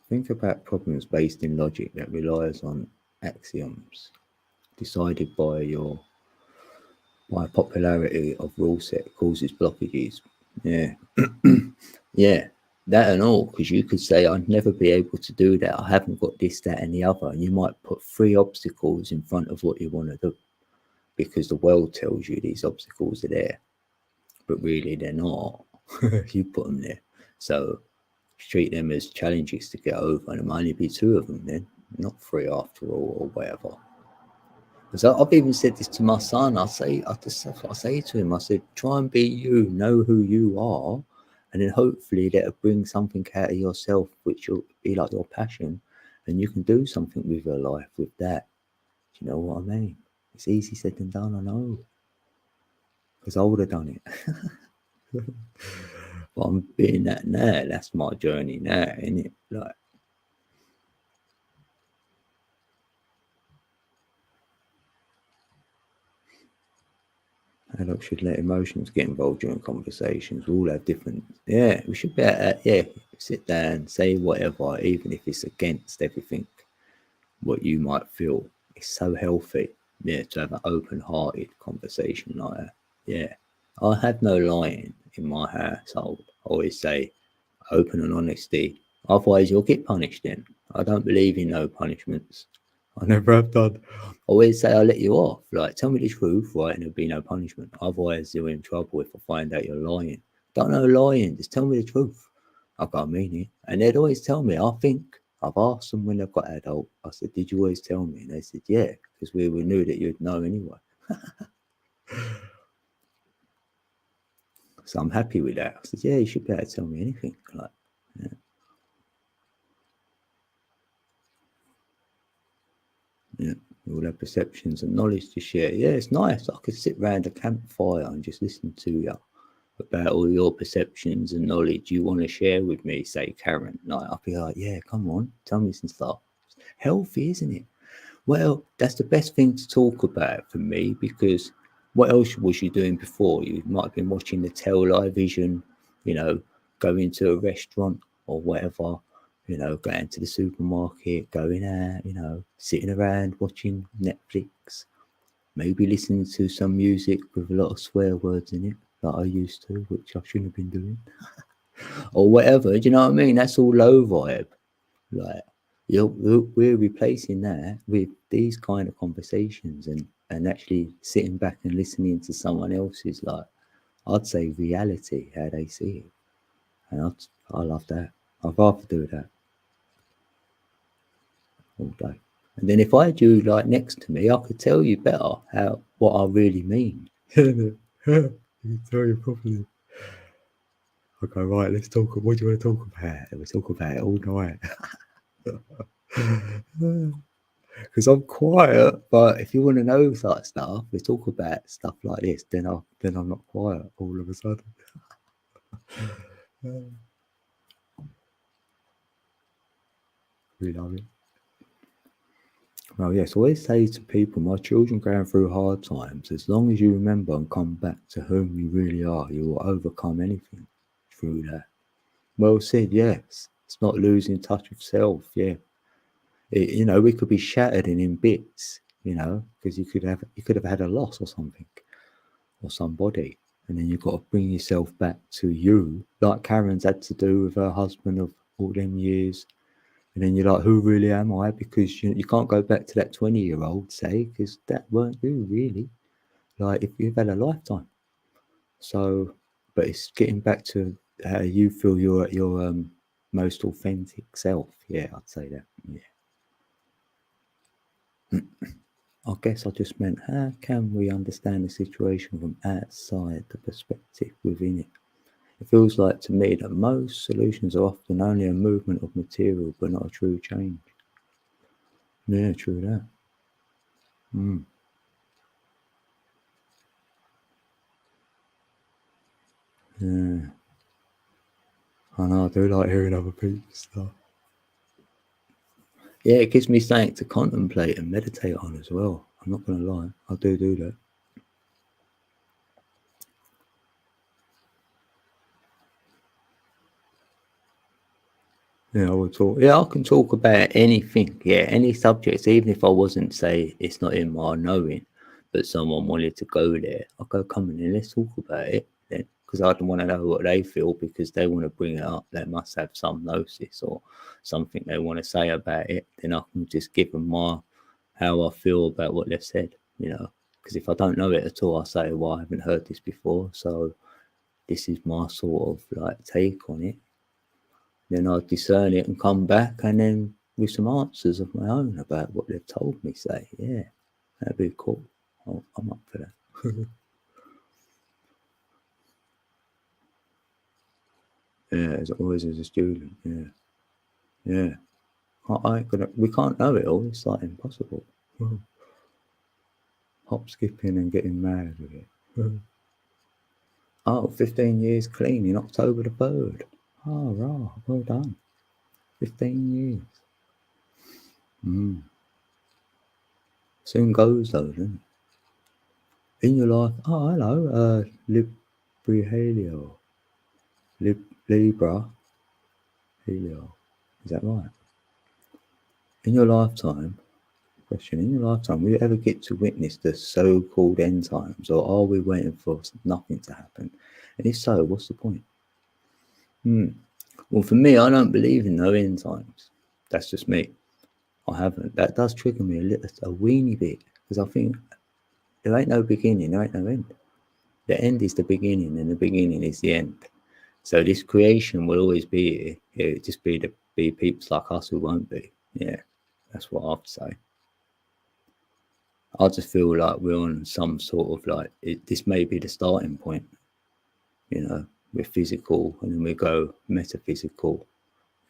Think about problems based in logic that relies on axioms decided by popularity of rule set causes blockages. Yeah. Yeah. That and all, because you could say, I'd never be able to do that. I haven't got this, that, and the other. And you might put three obstacles in front of what you want to do because the world tells you these obstacles are there, but really they're not. You put them there. So treat them as challenges to get over, and there might only be two of them then, not three after all, or whatever. Because I've even said this to my son. I say to him, I said, try and be you, know who you are, and then hopefully that'll bring something out of yourself, which will be like your passion, and you can do something with your life with that. Do you know what I mean? It's easy said than done, I know, because I would have done it. But I'm being that now. That's my journey now, isn't it? Like, adults should let emotions get involved during conversations. We all have different. Yeah, we should be yeah, sit down, say whatever, even if it's against everything what you might feel. It's so healthy, yeah, to have an open-hearted conversation like that. Yeah, I have no lying in my household. I always say open and honesty. Otherwise, you'll get punished. Then I don't believe in no punishments. I never have done. I always say I'll let you off. Like, tell me the truth, right, and there'll be no punishment. Otherwise, you're in trouble if I find out you're lying. Don't know lying. Just tell me the truth. I can't mean it. And they'd always tell me. I think I've asked them when they've got adult. I said, "Did you always tell me?" And they said, "Yeah, because we knew that you'd know anyway." So I'm happy with that. I said, "Yeah, you should be able to tell me anything." Like, yeah. Yeah, we all have perceptions and knowledge to share. Yeah, it's nice. I could sit round a campfire and just listen to you about all your perceptions and knowledge you want to share with me, say Karen. Like, I'll be like, yeah, come on, tell me some stuff. Healthy, isn't it? Well, that's the best thing to talk about for me because what else was you doing before? You might have been watching the television, you know, going to a restaurant or whatever, you know, going to the supermarket, going out, you know, sitting around watching Netflix, maybe listening to some music with a lot of swear words in it, like I used to, which I shouldn't have been doing, or whatever. Do you know what I mean? That's all low vibe. Like, we're replacing that with these kind of conversations and actually sitting back and listening to someone else's, like, I'd say reality, how they see it. And I love that. I'd rather do that all day. And then if I had you like next to me, I could tell you better how what I really mean. You can tell you properly. Okay, right, let's talk. What do you want to talk about? We'll talk about it all night. Because I'm quiet, but if you want to know that stuff, we talk about stuff like this. Then I'm not quiet all of a sudden. We love it. Well, yes, I always say to people, my children going through hard times, as long as you remember and come back to whom you really are, you will overcome anything through that. Well said, yes. It's not losing touch with self, yeah. You know, we could be shattered and in bits, you know, because you could have had a loss or something or somebody, and then you've got to bring yourself back to you, like Karen's had to do with her husband of all them years. And then you're like, who really am I? Because you can't go back to that 20-year-old, say, because that weren't you really. Like, if you've had a lifetime. So, but it's getting back to how you feel you're at your most authentic self. Yeah, I'd say that. Yeah. I guess I just meant, how can we understand the situation from outside the perspective within it? It feels like to me that most solutions are often only a movement of material, but not a true change. Yeah, true that. Mm. Yeah, I know. I do like hearing other people's stuff. Yeah, it gives me something to contemplate and meditate on as well. I'm not going to lie, I do that. Yeah, I would talk. Yeah, I can talk about anything. Yeah, any subjects, even if I wasn't, say, it's not in my knowing, but someone wanted to go there, I'll go, come in and let's talk about it then. because I don't want to know what they feel, because they want to bring it up. They must have some gnosis or something they want to say about it. Then I can just give them how I feel about what they've said, because if I don't know it at all, I say, well, I haven't heard this before, so this is my sort of like take on it. Then I discern it and come back, and then with some answers of my own about what they've told me. Say, yeah, that'd be cool. I'm up for that. Yeah, as always as a student. Yeah. We can't know it all. It's like impossible. Hop, skipping, and getting mad with it. Oh, 15 years clean in October the 3rd. Oh, right. Well done. 15 years. Soon goes though, doesn't it? In your life. Oh, hello. Libra. Libra. Helio. Is that right? In your lifetime, will you ever get to witness the so-called end times, or are we waiting for nothing to happen? And if so, what's the point? Well, for me, I don't believe in no end times. That's just me. I haven't. That does trigger me a weeny bit, because I think there ain't no beginning, there ain't no end. The end is the beginning, and the beginning is the end. So this creation will always be here. It'll just be peeps like us who won't be. Yeah, that's what I have to say. I just feel like we're on some sort of like, this may be the starting point. We're physical, and then we go metaphysical,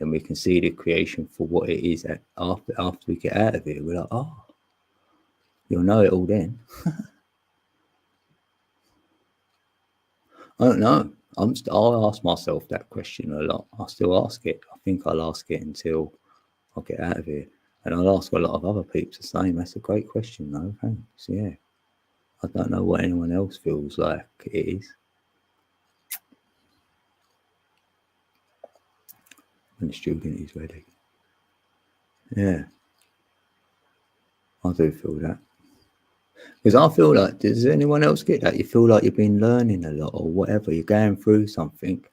and we can see the creation for what it is. After we get out of it, we're like, oh, you'll know it all then. I don't know. I'll ask myself that question a lot. I still ask it. I think I'll ask it until I get out of here. And I'll ask a lot of other people the same. That's a great question, though. Thanks. Yeah. I don't know what anyone else feels like it is. When the student is ready. Yeah. I do feel that. Because I feel like, does anyone else get that? You feel like you've been learning a lot or whatever. You're going through something,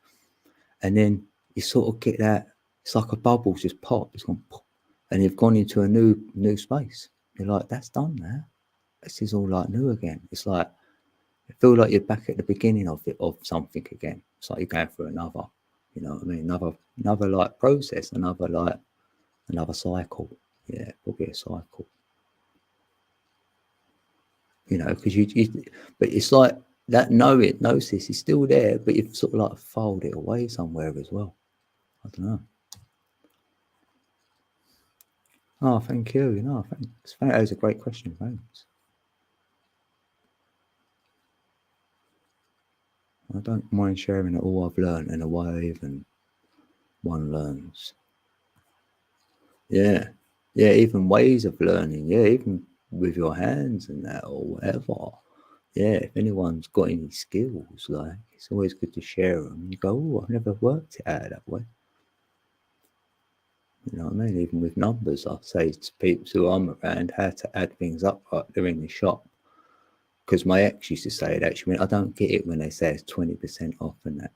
and then you sort of get that. It's like a bubble just pop. It's gone pop, and you've gone into a new space. You're like, that's done now. This is all like new again. It's like, I feel like you're back at the beginning of something again. It's like you're going through another, you know what I mean? Another like process, another cycle. Yeah, probably a cycle. Because but it's like that gnosis is still there, but you've sort of like filed it away somewhere as well. I don't know. Oh, thank you. Thanks. That was a great question. Thanks. I don't mind sharing it all I've learned and the way even one learns. Yeah. Yeah, even ways of learning. Yeah, even with your hands and that or whatever. Yeah, if anyone's got any skills, like, it's always good to share them. You go, oh, I've never worked it out that way. You know what I mean? Even with numbers, I say to people who I'm around how to add things up like they're in the shop. Because my ex used to say it actually. I don't get it when they say it's 20% off and that,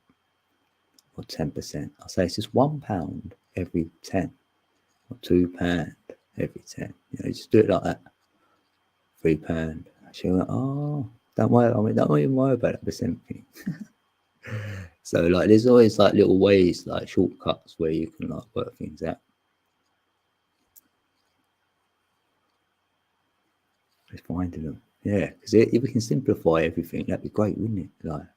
or 10%. I say it's just £1 every 10, or £2 every 10. Just do it like that. £3. She went, oh, don't worry. Don't even worry about that percent thing. So like, there's always like little ways, like shortcuts where you can like work things out. Just finding them. Yeah, because if we can simplify everything, that'd be great, wouldn't it? Like,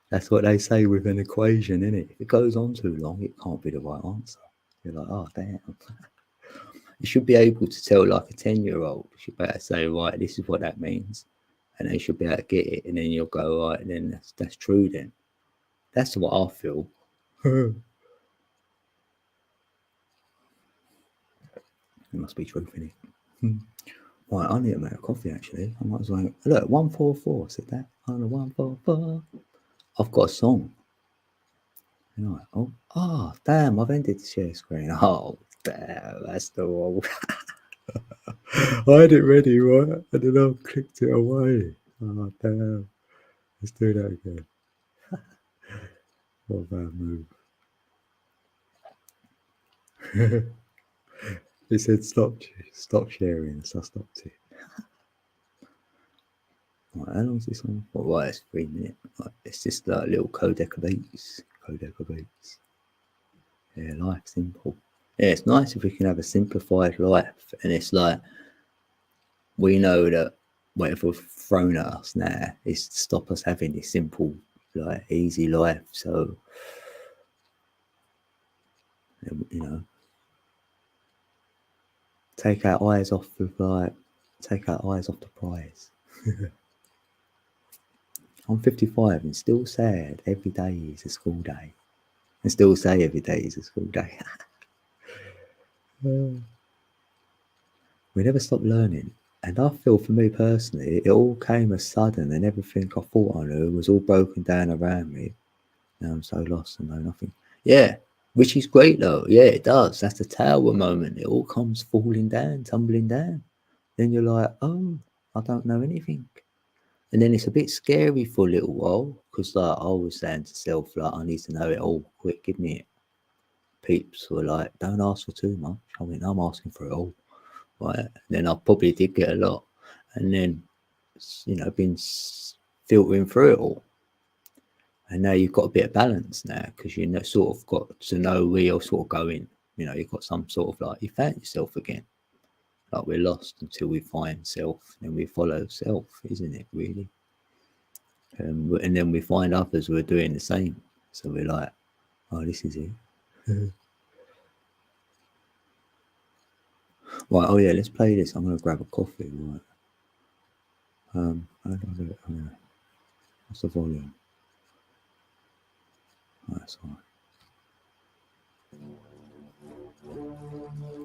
that's what they say with an equation, isn't it? If it goes on too long, it can't be the right answer. You're like, oh, damn. You should be able to tell like a 10-year-old. You should be able to say, right, this is what that means. And they should be able to get it. And then you'll go, right, then that's true then. That's what I feel. There must be truth in it. Right, I need to make a coffee actually. I might as well. Look, 144. Said that on the 144. I've got a song. Oh, damn! I've ended the share screen. Oh, damn! That's the wrong. I had it ready, right? And then I clicked it away. Oh, damn! Let's do that again. What a bad move. It said stop sharing, so I stopped it. Right, how long is this on? Well, right, it's 3 minutes. Right, it's just like a little codec of beats. Codec of beats. Yeah, life simple. Yeah, it's nice if we can have a simplified life, and it's like we know that whatever thrown at us now is to stop us having this simple, like easy life. So you know, take our eyes off the prize. I'm 55 and still sad every day is a school day. And still say every day is a school day. We never stop learning. And I feel for me personally, it all came as sudden and everything I thought I knew was all broken down around me. Now I'm so lost and know nothing. Yeah, which is great though. Yeah, it does. That's the tower moment. It all comes falling down, tumbling down. Then you're like, oh, I don't know anything. And then it's a bit scary for a little while because like I was saying to self, like, I need to know it all quick, give me it. Peeps were like, don't ask for too much. I mean, I'm asking for it all. Right. And then I probably did get a lot. And then, been filtering through it all. And now you've got a bit of balance now because you know, sort of got to know where you're sort of going. You've got some sort of like, you found yourself again. Like we're lost until we find self, then we follow self, isn't it, really? And then we find others who are doing the same. So we're like, oh, this is it. Right, oh yeah, let's play this. I'm going to grab a coffee. Right. How do I do it? Oh, yeah. What's the volume? Oh, that's all right.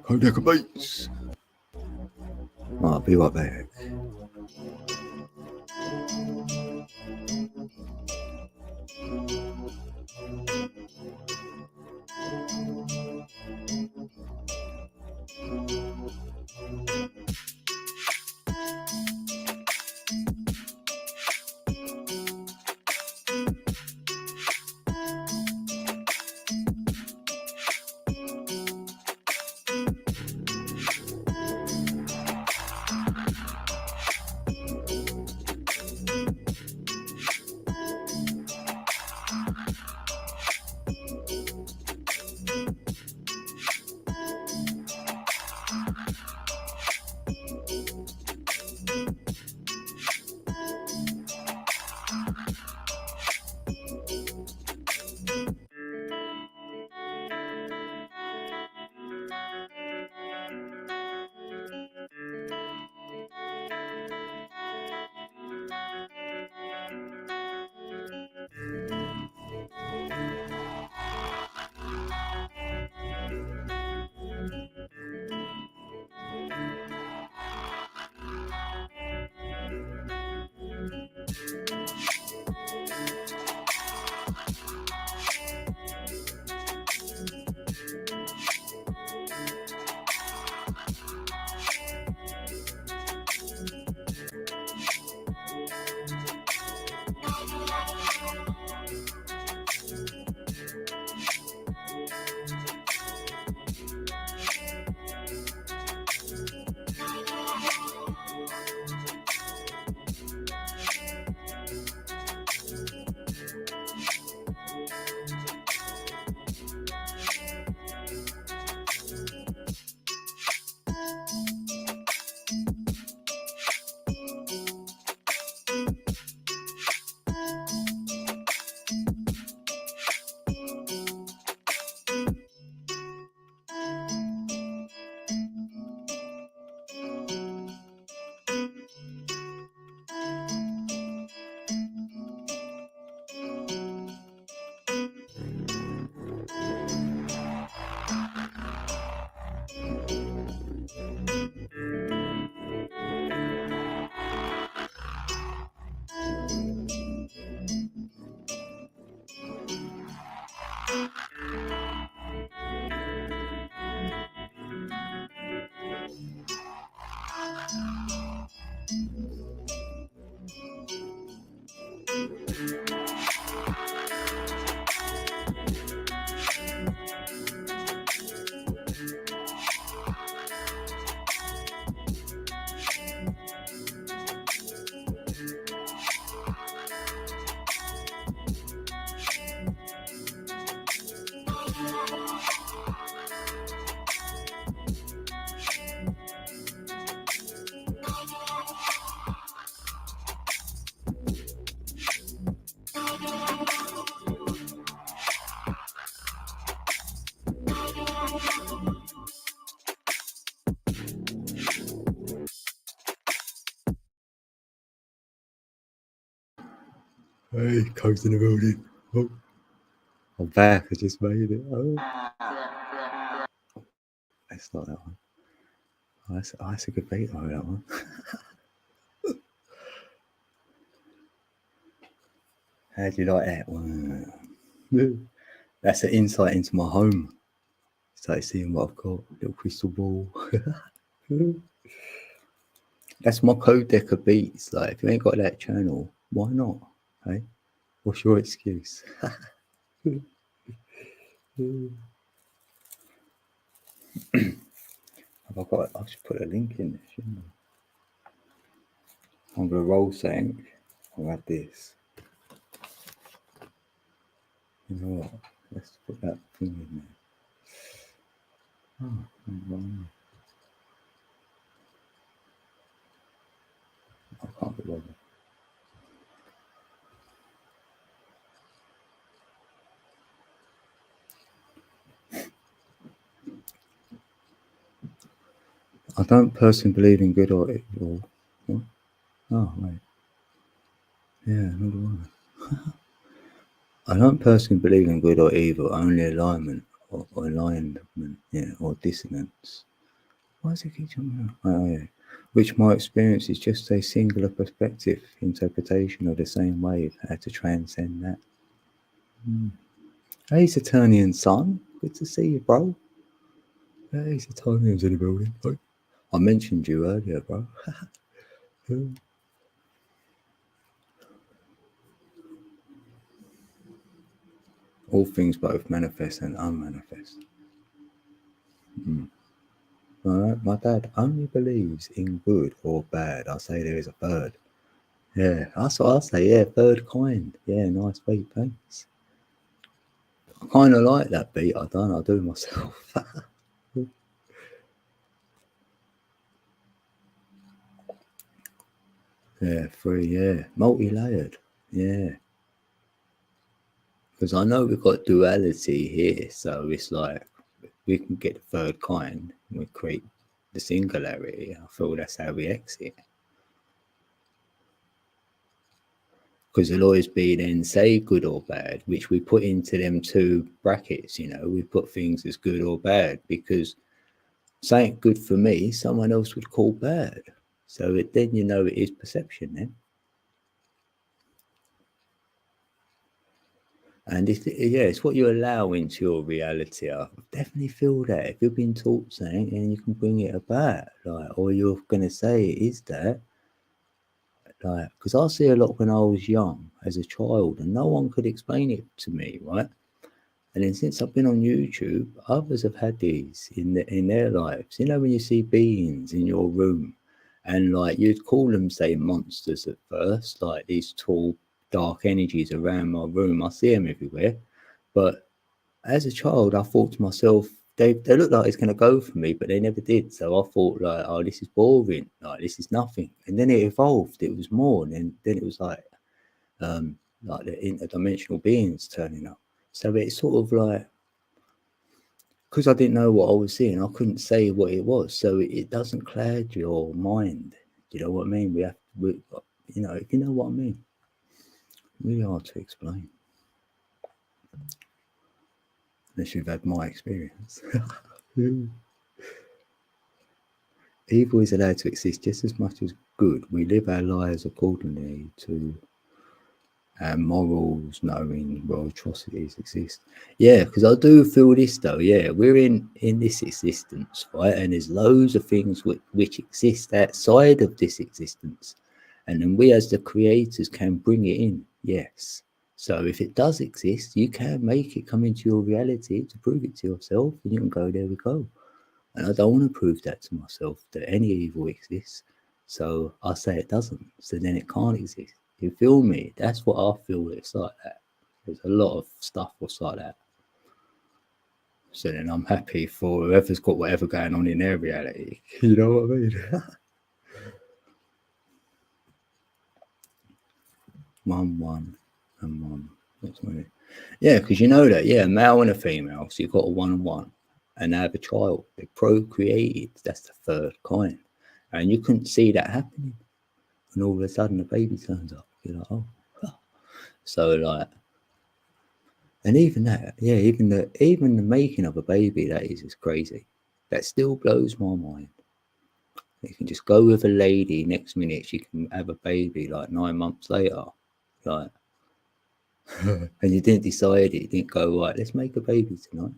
Codec Beats. Right, I'll be right back. Hey, coast in the building. Oh, I'm back. I just made it. Oh, that's not that one. Oh, that's a good beat, though, that one. How do you like that one? That's an insight into my home. Start seeing what I've got. Little crystal ball. That's my code deck of beats. Like, if you ain't got that channel, why not? Hey, what's your excuse? Have I got? I should put a link in there, shouldn't I? I'm gonna roll something. I'll add this. You know what? Let's put that thing in there. Oh, I can't be bothered. I don't personally believe in good or evil. What? Oh, wait. Yeah, nor do I. I don't personally believe in good or evil, only alignment or alignment, yeah, or dissonance. Why does it keep jumping out? Oh, yeah. Which my experience is just a singular perspective, interpretation of the same wave, how to transcend that. Hey, Saturnian son. Good to see you, bro. Hey, Saturnian's in the building. Hey. I mentioned you earlier, bro. All things both manifest and unmanifest. My dad only believes in good or bad. I say there is a third. Yeah, that's what I say. Yeah, third kind. Yeah, nice beat. Thanks. I kind of like that beat. I don't. I do myself. Yeah, three. Yeah, multi-layered. Yeah, because I know we've got duality here, so it's like we can get the third kind. And we create the singularity. I feel that's how we exit. Because it'll always be then say good or bad, which we put into them two brackets. We put things as good or bad because saying good for me, someone else would call bad. So then it is perception then. And it's what you allow into your reality. I definitely feel that if you've been taught something and you can bring it about, like, or you're going to say it is that, like, because I see a lot when I was young as a child and no one could explain it to me, right? And then since I've been on YouTube, others have had these in their lives. When you see beings in your room, and like you'd call them, say, monsters at first, like these tall, dark energies around my room. I see them everywhere. But as a child, I thought to myself, they look like it's going to go for me, but they never did. So I thought, like, oh, this is boring. Like, this is nothing. And then it evolved. It was more. And then it was like the interdimensional beings turning up. So it's sort of like, because I didn't know what I was seeing, I couldn't say what it was. So it doesn't cloud your mind. Do you know what I mean? If you know what I mean, really hard to explain. Unless you've had my experience. Evil is allowed to exist just as much as good. We live our lives accordingly to our morals, knowing where atrocities exist. Yeah, because I do feel this though. Yeah, we're in this existence, right? And there's loads of things which exist outside of this existence, and then we as the creators can bring it in. Yes. So if it does exist, you can make it come into your reality to prove it to yourself, and you can go, there we go. And I don't want to prove that to myself that any evil exists. So I say it doesn't. So then it can't exist. You feel me? That's what I feel it's like that. There's a lot of stuff that's like that. So then I'm happy for whoever's got whatever going on in their reality. You know what I mean? One, and one. That's funny. Yeah, because you know that, yeah, a male and a female. So you've got a 1 and 1. And they have a child. They procreated. That's the third kind. And you couldn't see that happening. And all of a sudden, the baby turns up. You're like, oh. So like, and even that, yeah, even the making of a baby, that is crazy. That still blows my mind. You can just go with a lady, next minute she can have a baby like 9 months later. Like, and you didn't decide it, you didn't go, right, let's make a baby tonight.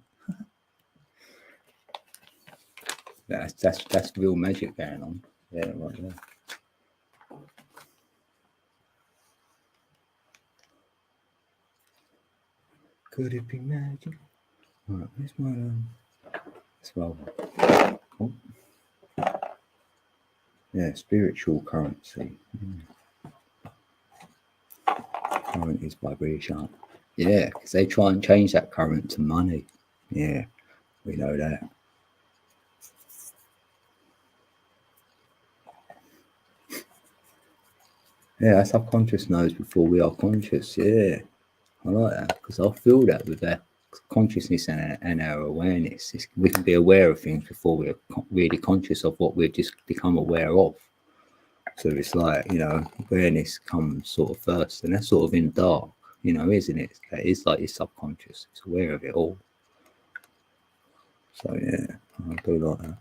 That's real magic going on. Yeah, right there. Could it be magic? Right, where's my well, oh, yeah, spiritual currency. Current is vibration. Yeah, because they try and change that current to money. Yeah, we know that. Yeah, our subconscious knows before we are conscious. Yeah, I like that because I feel that with our consciousness and our awareness. We can be aware of things before we're really conscious of what we've just become aware of. So it's like, awareness comes sort of first, and that's sort of in dark, isn't it? It's like your subconscious, it's aware of it all. So yeah, I do like that.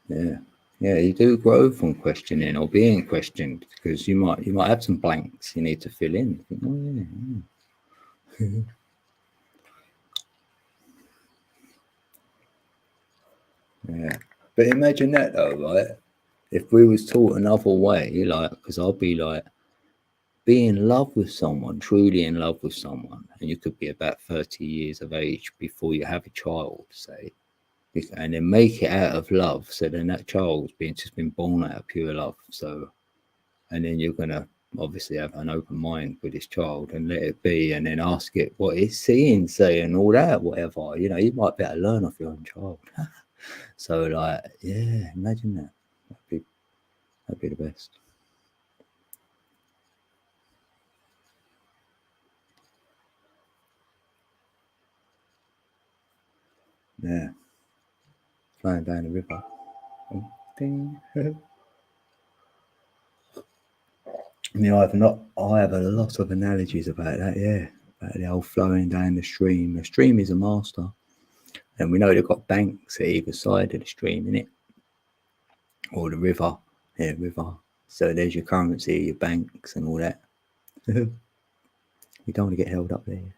Yeah. Yeah, you do grow from questioning or being questioned because you might have some blanks you need to fill in. You think, oh yeah. Yeah. But imagine that though, right? If we was taught another way, like, because I'll be like, be in love with someone, truly in love with someone, and you could be about 30 years of age before you have a child, say, and then make it out of love. So then that child's just been born out of pure love. So, and then you're gonna obviously have an open mind with this child and let it be, and then ask it what it's seeing, saying all that, whatever. You might be able to learn off your own child. So, like, yeah, imagine that. That'd be the best. Yeah, flying down the river. Oh, ding. I have a lot of analogies about that. Yeah, about the old flowing down the stream. The stream is a master, and we know they've got banks at either side of the stream, in it, or the river. Yeah, river. So there's your currency, your banks, and all that. You don't want to get held up there.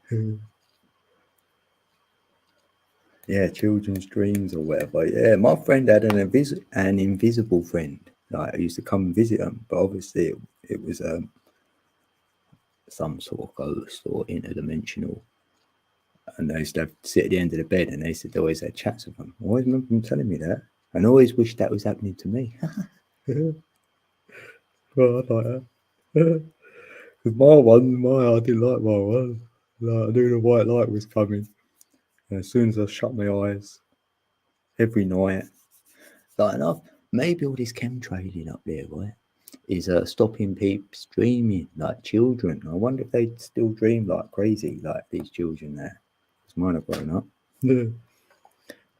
Yeah, children's dreams or whatever. Yeah, my friend had an invisible friend. Like, I used to come and visit him, but obviously it was some sort of ghost or interdimensional. And they used to sit at the end of the bed, and they said they always had chats with them. I always remember them telling me that, and I always wished that was happening to me. Well, I like that. Because I didn't like my one. Like, I knew the white light was coming. And as soon as I shut my eyes, every night, like enough, maybe all this chemtrailing up there, right, is stopping peeps dreaming like children. I wonder if they still dream like crazy, like these children there. Because mine have grown up. Yeah.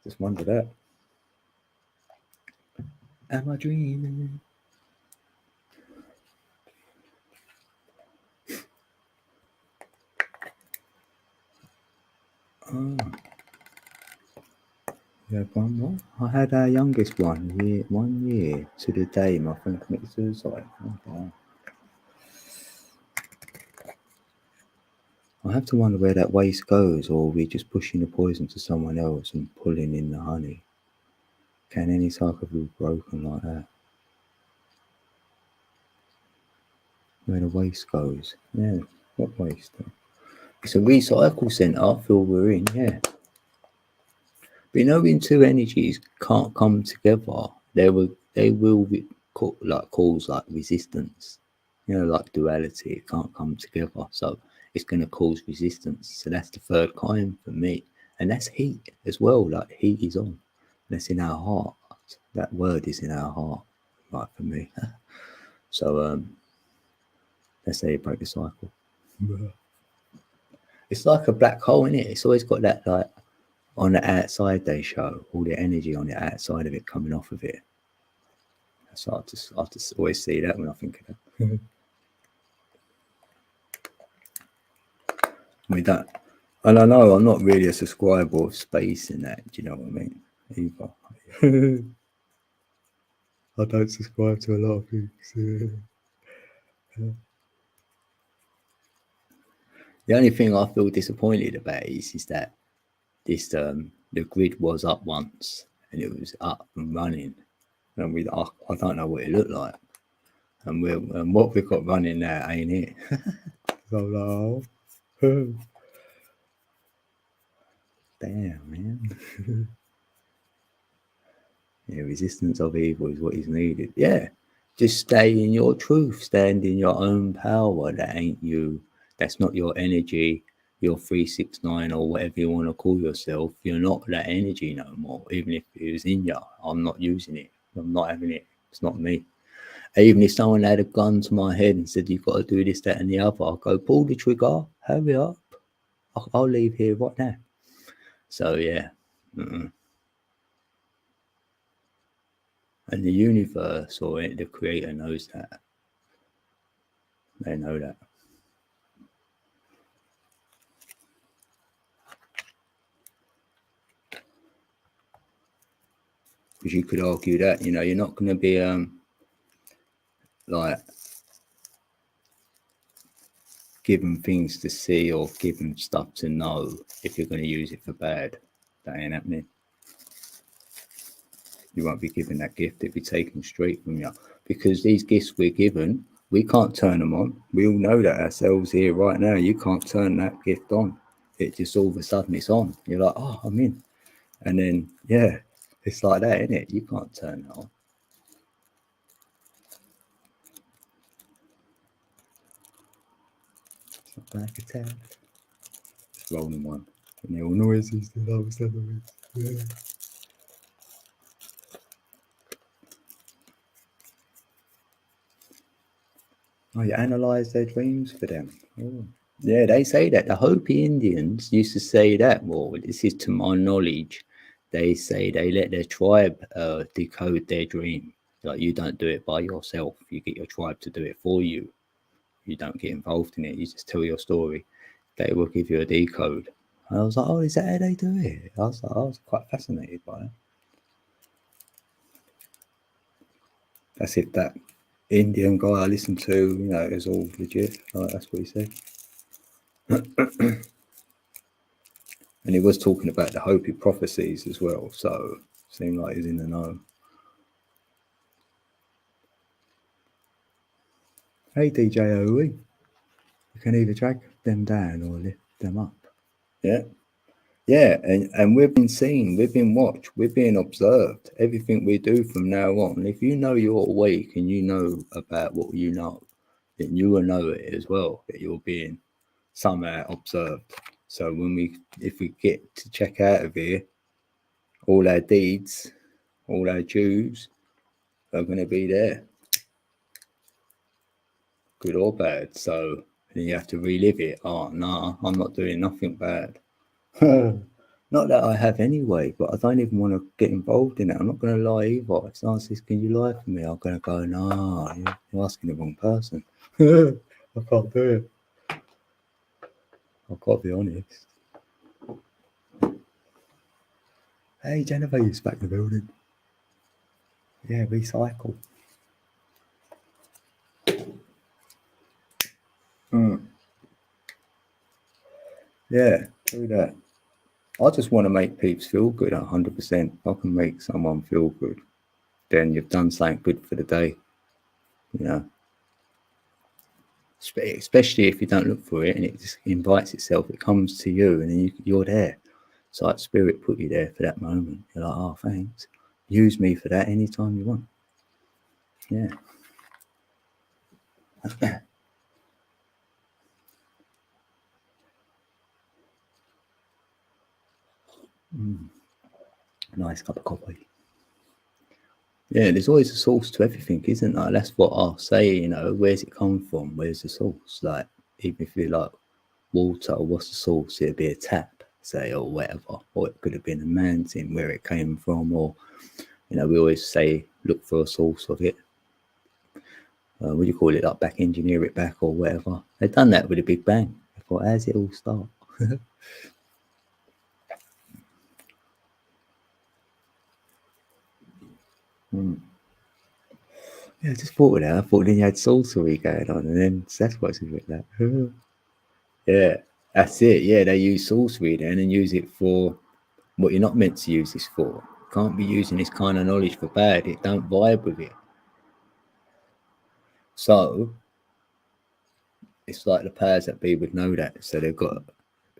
Just wonder that. Am I dreaming? Oh, yeah, one more. I had our youngest 1 year to the day my friend committed suicide. Oh, wow. I have to wonder where that waste goes, or are we just pushing the poison to someone else and pulling in the honey? Can any cycle be broken like that? Where the waste goes? Yeah, what waste? It's a recycle centre. I feel we're in, yeah. But when two energies can't come together, they will be cause like resistance. Like duality, it can't come together, so it's going to cause resistance. So that's the third kind for me, and that's heat as well. Like, heat is on. That's in our heart. That word is in our heart, right, for me. So let's say you break the cycle. It's like a black hole, in it. It's always got that, like, on the outside they show all the energy on the outside of it coming off of it. So I just always see that when I think of that. We don't, and I know I'm not really a subscriber of space in that. Do you know what I mean? Either. I don't subscribe to a lot of things. The only thing I feel disappointed about is that this the grid was up once and it was up and running, and I don't know what it looked like, and what we've got running now ain't it. So no. Damn, man. Yeah, resistance of evil is what is needed. Yeah, just stay in your truth, stand in your own power. That ain't you. That's not your energy. Your 369 or whatever you want to call yourself. You're not that energy no more. Even if it was in you, I'm not using it. I'm not having it. It's not me. Even if someone had a gun to my head and said you've got to do this, that, and the other, I'll go pull the trigger. Hurry up. I'll leave here right now. So yeah. Mm-mm. And the universe or the creator knows that. They know that. Because you could argue that, you're not going to be like given things to see or given stuff to know if you're going to use it for bad. That ain't happening. You won't be given that gift. It'll be taken straight from you. Because these gifts we're given, we can't turn them on. We all know that ourselves here right now. You can't turn that gift on. It just all of a sudden it's on. You're like, oh, I'm in. And then, yeah, it's like that, isn't it? You can't turn it on. It's not like a tab. It's rolling one. And they're all noises. Yeah. Oh, you analyse their dreams for them. Oh. Yeah, they say that. The Hopi Indians used to say that. Well, this is to my knowledge. They say they let their tribe decode their dream. Like, you don't do it by yourself. You get your tribe to do it for you. You don't get involved in it. You just tell your story. They will give you a decode. And I was like, oh, is that how they do it? I was quite fascinated by it. That's if that Indian guy I listened to, is all legit. Like, that's what he said. And he was talking about the Hopi prophecies as well, so seemed like he's in the know. Hey DJ OE, you can either drag them down or lift them up. Yeah. Yeah, and we've been seen, we've been watched, we're being observed. Everything we do from now on, if you know you're awake and you know about what you know, then you will know it as well, that you're being somehow observed. So if we get to check out of here, all our deeds, all our dues are going to be there, good or bad. So then you have to relive it. Oh, no, I'm not doing nothing bad. Not that I have anyway, but I don't even want to get involved in it. I'm not going to lie either. If someone says, can you lie for me? I'm going to go, no, you're asking the wrong person. I can't do it. I've got to be honest. Hey, Jennifer, you're back in the building. Yeah, recycle. Yeah, do that. I just want to make peeps feel good 100%. If I can make someone feel good, then you've done something good for the day. Especially if you don't look for it and it just invites itself, it comes to you and then you're there. It's like spirit put you there for that moment. You're like, oh, thanks. Use me for that anytime you want. Yeah. Nice cup of coffee. Yeah, there's always a source to everything, isn't there? That's what I'll say, where's it come from? Where's the source? Like, even if you like water, what's the source? It'd be a tap, say, or whatever. Or it could have been a mountain where it came from, or, we always say, look for a source of it. What do you call it? Like back engineer it back or whatever. They've done that with the Big Bang. I thought, how's it all start? Yeah, I just thought of that. I thought then you had sorcery going on, and then that's what's with that. Yeah, that's it. Yeah, they use sorcery then and use it for what you're not meant to use this for. Can't be using this kind of knowledge for bad. It don't vibe with it. So it's like the powers that be would know that. So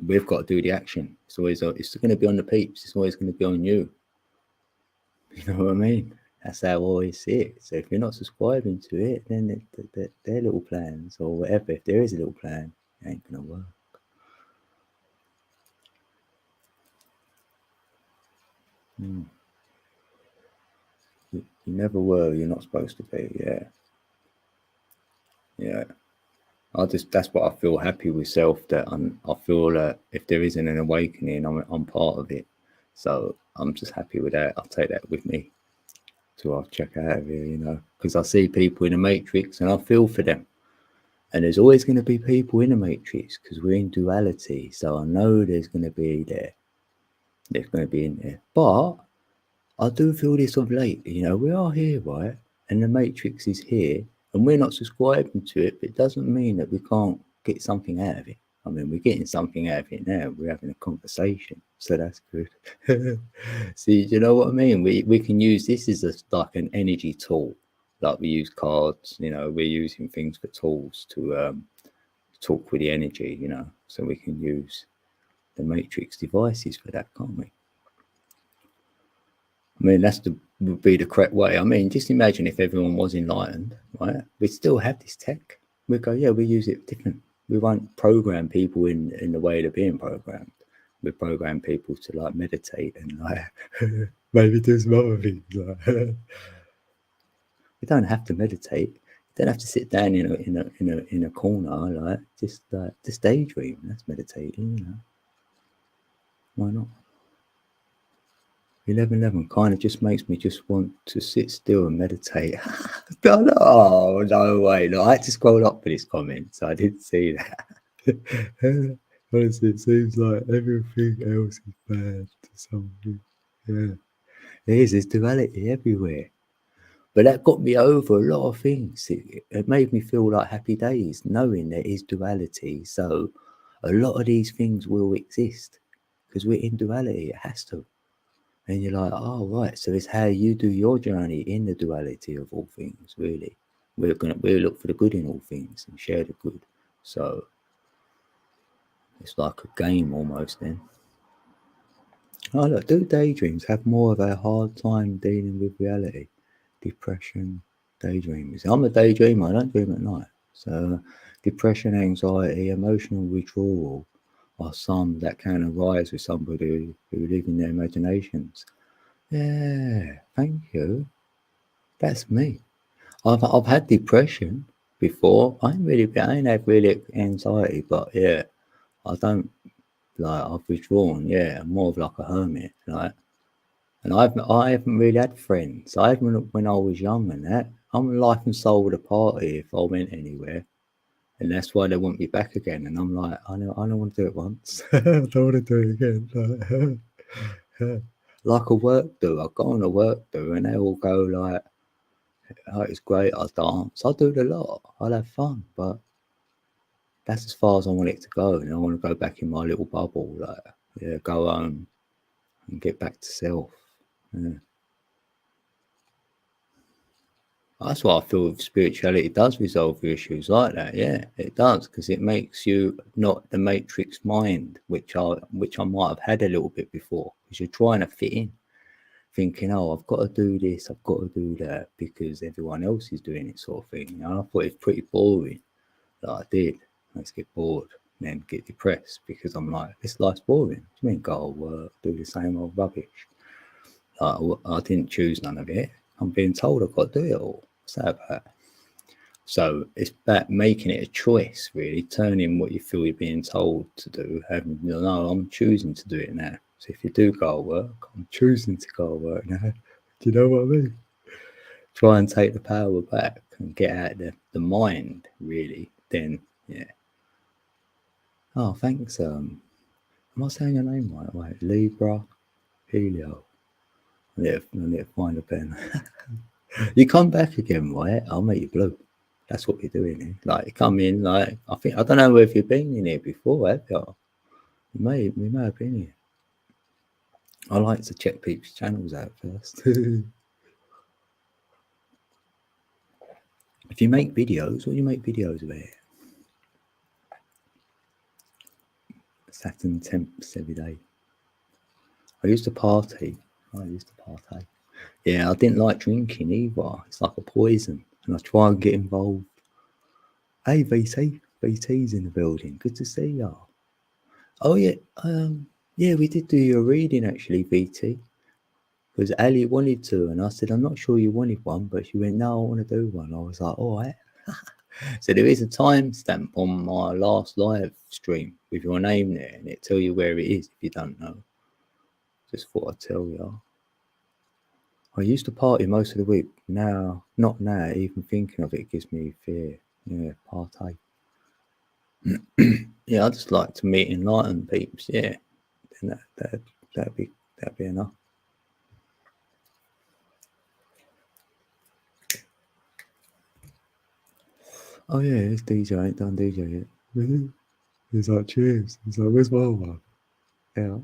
we've got to do the action. It's going to be on the peeps. It's always going to be on you. You know what I mean? That's how I always see it. So if you're not subscribing to it, then their little plans or whatever, if there is a little plan, it ain't going to work. Mm. You never were. You're not supposed to be. Yeah. Yeah. That's what I feel happy with self, that I feel that if there isn't an awakening, I'm part of it. So I'm just happy with that. I'll take that with me till I check out of here, because I see people in the matrix and I feel for them. And there's always going to be people in the matrix because we're in duality. So I know there's going to be there. There's going to be in there. But I do feel this of late, we are here, right? And the matrix is here and we're not subscribing to it, but it doesn't mean that we can't get something out of it. I mean, we're getting something out of it now. We're having a conversation. So that's good. See, you know what I mean? We can use this as like an energy tool. Like we use cards, we're using things for tools to talk with the energy, so we can use the matrix devices for that, can't we? I mean, would be the correct way. I mean, just imagine if everyone was enlightened, right? We'd still have this tech. We'd go, yeah, we use it different. We won't program people in the way they're being programmed. We program people to like meditate and like maybe do some other things. Like, you don't have to meditate. You don't have to sit down in a corner, like just daydream. That's meditating. Why not? 11:11 kind of just makes me just want to sit still and meditate. No way. No, I had to scroll up for this comment, so I didn't see that. Honestly, it seems like everything else is bad to something. Yeah, there's duality everywhere. But that got me over a lot of things. It made me feel like happy days, knowing there is duality. So a lot of these things will exist because we're in duality. It has to. And you're like, oh, right. So it's how you do your journey in the duality of all things, really. We'll look for the good in all things and share the good. So it's like a game almost then. Oh, look, do daydreams have more of a hard time dealing with reality? Depression, daydreams. I'm a daydreamer. I don't dream at night. So depression, anxiety, emotional withdrawal are some that can arise with somebody who live in their imaginations. Yeah, thank you. That's me. I've had depression before. I ain't had really anxiety, but yeah, I don't like I've withdrawn. Yeah, I'm more of like a hermit, like. And I haven't really had friends. I haven't when I was young and that. I'm life and soul of the party if I went anywhere, and that's why they want me back again. And I'm like, I don't want to do it once. I don't want to do it again. Like a work do. I go on a work do, and they all go like, "Oh, it's great. I dance. I do it a lot. I'll have fun." But that's as far as I want it to go. And I want to go back in my little bubble, like yeah, go home and get back to self. Yeah. That's what I feel spirituality does resolve your issues like that. Yeah, it does because it makes you not the matrix mind, which I might have had a little bit before, because you're trying to fit in, thinking, oh, I've got to do this, I've got to do that because everyone else is doing it, sort of thing. I thought it's pretty boring. That I did. Let's get bored, and then get depressed because I'm like, this life's boring. What do you mean go to work, do the same old rubbish? I didn't choose none of it. I'm being told I've got to do it all. What's that about? So it's about making it a choice, really, turning what you feel you're being told to do, having, no, I'm choosing to do it now. So if you do go to work, I'm choosing to go to work now. Do you know what I mean? Try and take the power back and get out of the mind, really. Then, yeah. Oh, thanks, Am I saying your name right? Wait, Libra, Helio. I need to find a pen. You come back again, right? I'll make you blue. That's what we're doing here. Like, you come in, like, I don't know if you've been in here before, have you? We may have been here. I like to check people's channels out first. If you make videos, what do you make videos about? Saturn temps every day. I used to party. Yeah, I didn't like drinking either. It's like a poison. And I try and get involved. Hey, VT. VT's in the building. Good to see you. Oh, yeah. Yeah, we did do your reading, actually, VT. Because Ali wanted to. And I said, I'm not sure you wanted one. But she went, no, I want to do one. I was like, all right. So there is a timestamp on my last live stream with your name there. And it'll tell you where it is if you don't know. Just thought I'd tell you. I used to party most of the week. Now, not now, even thinking of it gives me fear. Yeah, party. Yeah, I just like to meet enlightened peeps. Yeah, and that'd be enough. Oh yeah, this DJ ain't done DJ yet. Really? He's like, cheers. He's like, where's my one? Yeah.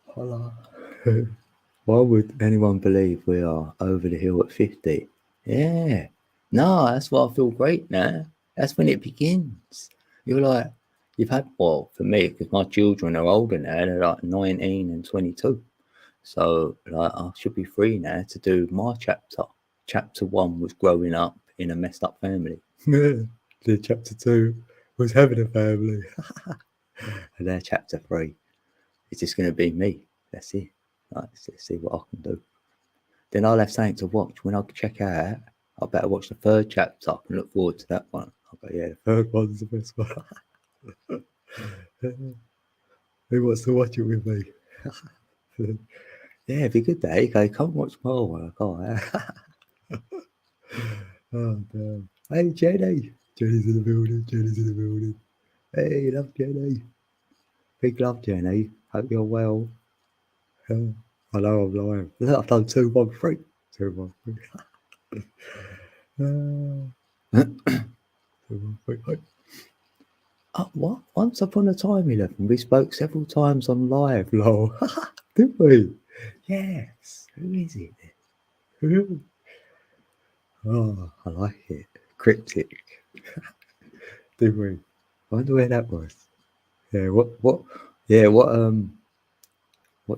Hola. Why would anyone believe we are over the hill at 50? Yeah. No, that's why I feel great now. That's when it begins. You're like, you've had, well, for me, because my children are older now, they're like 19 and 22. So like, I should be free now to do my chapter. Chapter 1 was growing up in a messed up family. The chapter 2 was having a family. And then chapter 3 is just going to be me. That's it. Right, let's see what I can do. Then I'll have something to watch. When I check out, I better watch the 3rd chapter and look forward to that one. I'll go, yeah, the 3rd one's the best one. Who wants to watch it with me? Yeah, it'd be good day. Okay, come watch more work. Oh, damn. Hey, Jenny. Jenny's in the building. Hey, love Jenny. Big love, Jenny. Hope you're well. I know I'm lying. I've done 2, 1, 3. 2, 1, 3. 2, 1, 3. Oh, what? Once upon a time, 11, we spoke several times on live, lol. Did we? Yes. Who is it? Oh, I like it. Cryptic. Did we? I wonder where that was. Yeah, what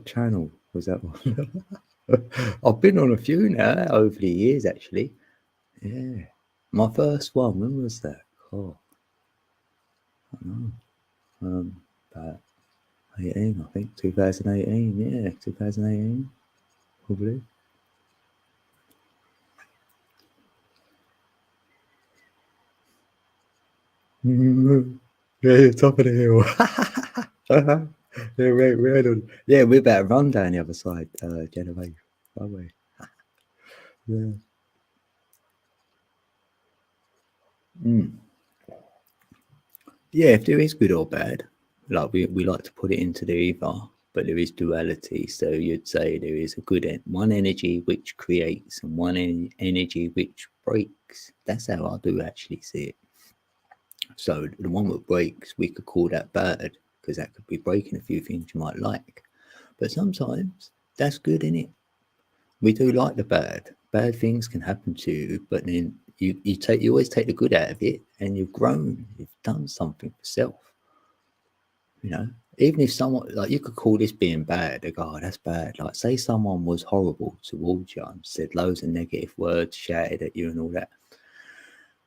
channel was that one? I've been on a few now over the years, actually. Yeah. My first one, when was that? Oh, I don't know. About 18, I think. 2018, yeah, 2018, probably. Yeah, top of the hill. Yeah, we're about to run down the other side, Genevieve, aren't we? Yeah. Yeah, if there is good or bad, like we like to put it into the either, but there is duality. So you'd say there is a good one energy which creates and one energy which breaks. That's how I do actually see it. So the one that breaks, we could call that bad because that could be breaking a few things you might like. But sometimes that's good, in it. We do like the bad. Bad things can happen to you, but then you always take the good out of it, and you've grown. You've done something for self. You know, even if someone, like, you could call this being bad, they go, oh, that's bad. Like, say someone was horrible towards you and said loads of negative words, shouted at you and all that.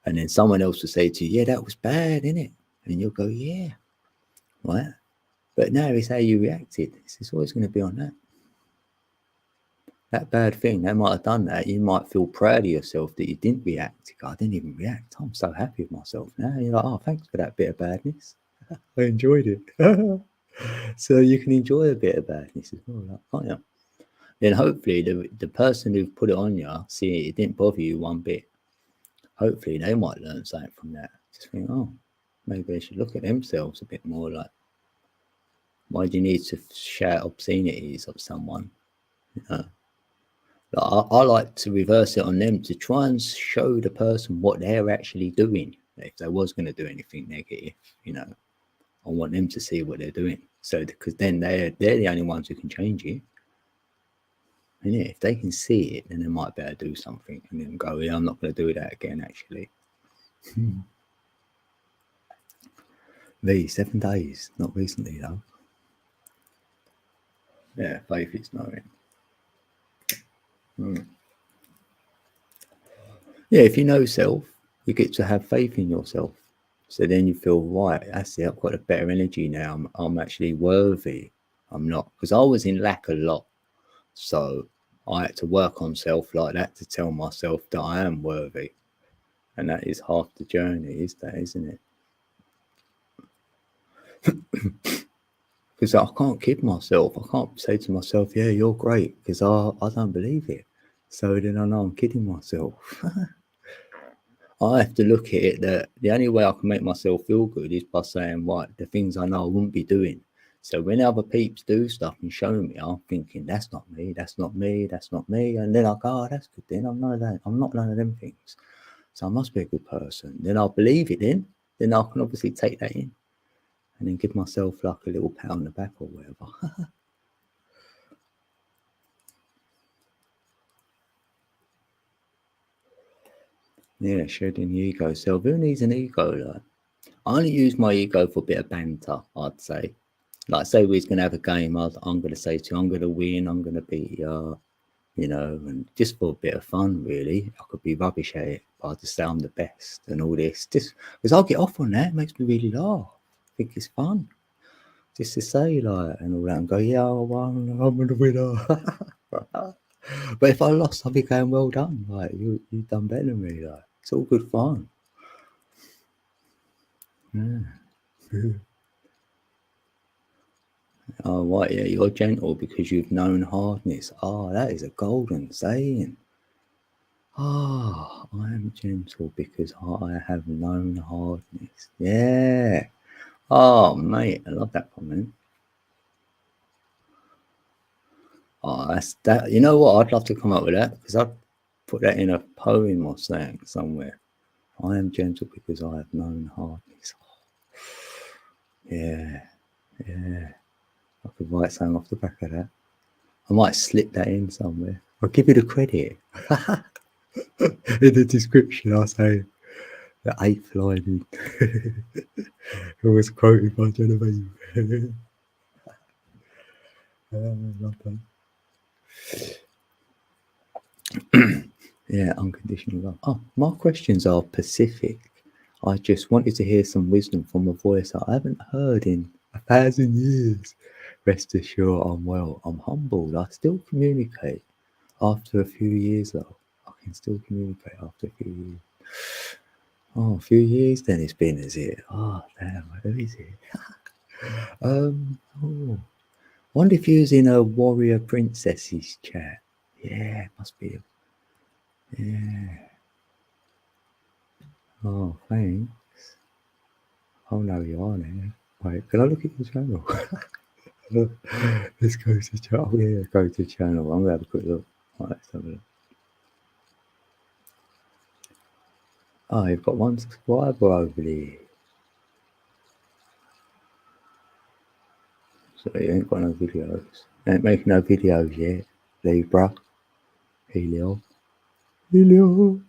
And then someone else would say to you, yeah, that was bad, innit? And you'll go, yeah, right? But now it's how you reacted. It's always going to be on that. That bad thing, they might have done that. You might feel proud of yourself that you didn't react. I didn't even react. I'm so happy with myself now. You're like, oh, thanks for that bit of badness. I enjoyed it. So you can enjoy a bit of badness as well, can't you? Then hopefully the person who put it on you, see, it didn't bother you one bit. hopefully they might learn something from that. Just think, oh, maybe they should look at themselves a bit more. Like, why do you need to shout obscenities at someone? You know? I like to reverse it on them to try and show the person what they're actually doing. If they was going to do anything negative, you know, I want them to see what they're doing. So because then they're the only ones who can change it. And yeah, if they can see it, then they might better do something and then go, yeah, I'm not going to do that again. Actually, V 7 days, not recently though. Yeah, faith is knowing. Yeah, if you know self, you get to have faith in yourself. So then you feel, right, that's it, I've got a better energy now. I'm actually worthy. I'm not, because I was in lack a lot. So I had to work on self like that to tell myself that I am worthy. And that is half the journey, is that, isn't it? Because I can't kid myself. I can't say to myself, yeah, you're great, because I don't believe it. So then I know I'm kidding myself. I have to look at it that the only way I can make myself feel good is by saying, right, the things I know I wouldn't be doing. So when other peeps do stuff and show me, I'm thinking, that's not me, that's not me, that's not me. And then I go, oh, that's good then. I'm none of that. I'm not none of them things. So I must be a good person. Then I'll believe it then. Then I can obviously take that in and then give myself like a little pat on the back or whatever. Yeah, shedding the ego. So who needs an ego? Like, I only use my ego for a bit of banter, I'd say. Like, say we're going to have a game, I'm going to say to you, I'm going to win, I'm going to beat you, you know, and just for a bit of fun, really. I could be rubbish at it, but I just say I'm the best and all this. Just because I'll get off on that, it makes me really laugh. I think it's fun. Just to say, like, and all that, and go, yeah, I won, I'm the winner. But if I lost, I'll be going, well done. Like, you've done better than me. Like, it's all good fun. Yeah. Oh, right, yeah, you're gentle because you've known hardness. Oh, that is a golden saying. Ah, I am gentle because I have known hardness. Yeah. Oh, mate, I love that comment. Oh, that's that. You know what? I'd love to come up with that because I'd put that in a poem or something somewhere. I am gentle because I have known hardness. Yeah, yeah. I could write something off the back of that. I might slip that in somewhere. I'll give you the credit. In the description, I'll say the 8th line in. It was quoted by Genevieve. Love that. Yeah, unconditional love. Oh, my questions are Pacific. I just wanted to hear some wisdom from a voice I haven't heard in 1,000 years. Rest assured, I'm well. I'm humbled. I still communicate after a few years, though. I can still communicate after a few years. Oh, a few years then it's been, is it? Oh, damn, who is it? Oh, wonder if he was in a warrior princesses chat. Yeah, must be. Yeah. Oh, thanks. Oh no, you are there. Wait, can I look at your channel? Let's go to channel. Oh yeah, go to channel. I'm gonna have a quick look. Right, let's have a look. Oh, you've got one subscriber over there. So you ain't got no videos. You ain't making no videos yet, Libra. Helio. Helio.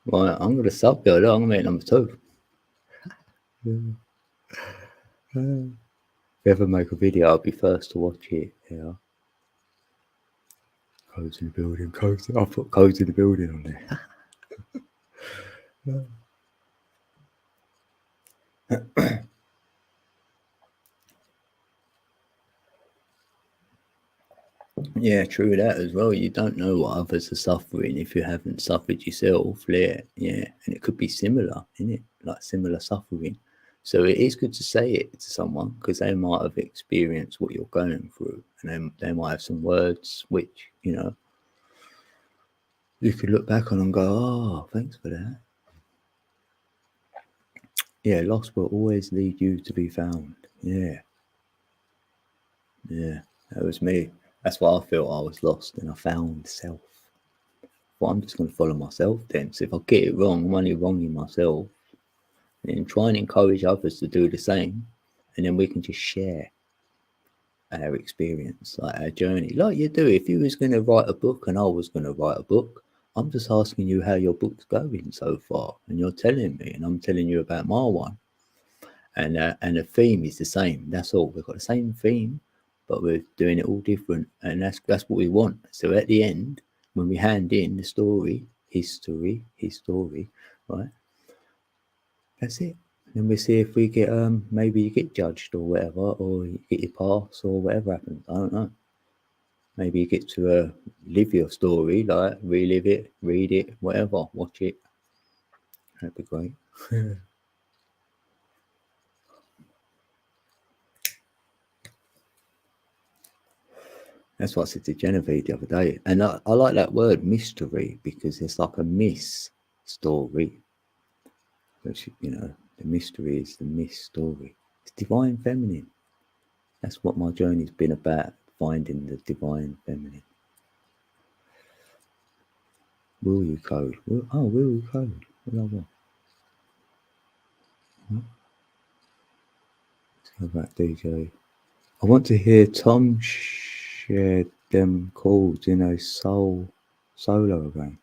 Right, I'm gonna sub you. I'm gonna make number 2. If you ever make a video, I'll be first to watch it. Yeah. Codes in the building. Codes. I'll put codes in the building on there. Yeah, true that as well. You don't know what others are suffering if you haven't suffered yourself. Yeah, yeah, and it could be similar, isn't it? Like similar suffering. So it is good to say it to someone because they might have experienced what you're going through, and then they might have some words which you know you could look back on and go, "Oh, thanks for that." Yeah, lost will always lead you to be found. Yeah. Yeah. That was me. That's why I felt I was lost and I found self. Well, I'm just going to follow myself then. So if I get it wrong, I'm only wronging myself. And then try and encourage others to do the same. And then we can just share our experience, like our journey, like you do. If you was going to write a book and I was going to write a book, I'm just asking you how your book's going so far, and you're telling me, and I'm telling you about my one, and the theme is the same. That's all. We've got the same theme, but we're doing it all different, and that's what we want. So at the end, when we hand in the story, his story, right? That's it. And we see if we get maybe you get judged or whatever, or you get your pass or whatever happens. I don't know. Maybe you get to live your story, like relive it, read it, whatever, watch it. That'd be great. That's what I said to Genevieve the other day. And I like that word mystery because it's like a miss story. Which, the mystery is the miss story. It's divine feminine. That's what my journey's been about, finding the divine feminine. Will you code? Will you code? Will I what? Huh? Let's go back, DJ. I want to hear Tom share them chords in a solo again.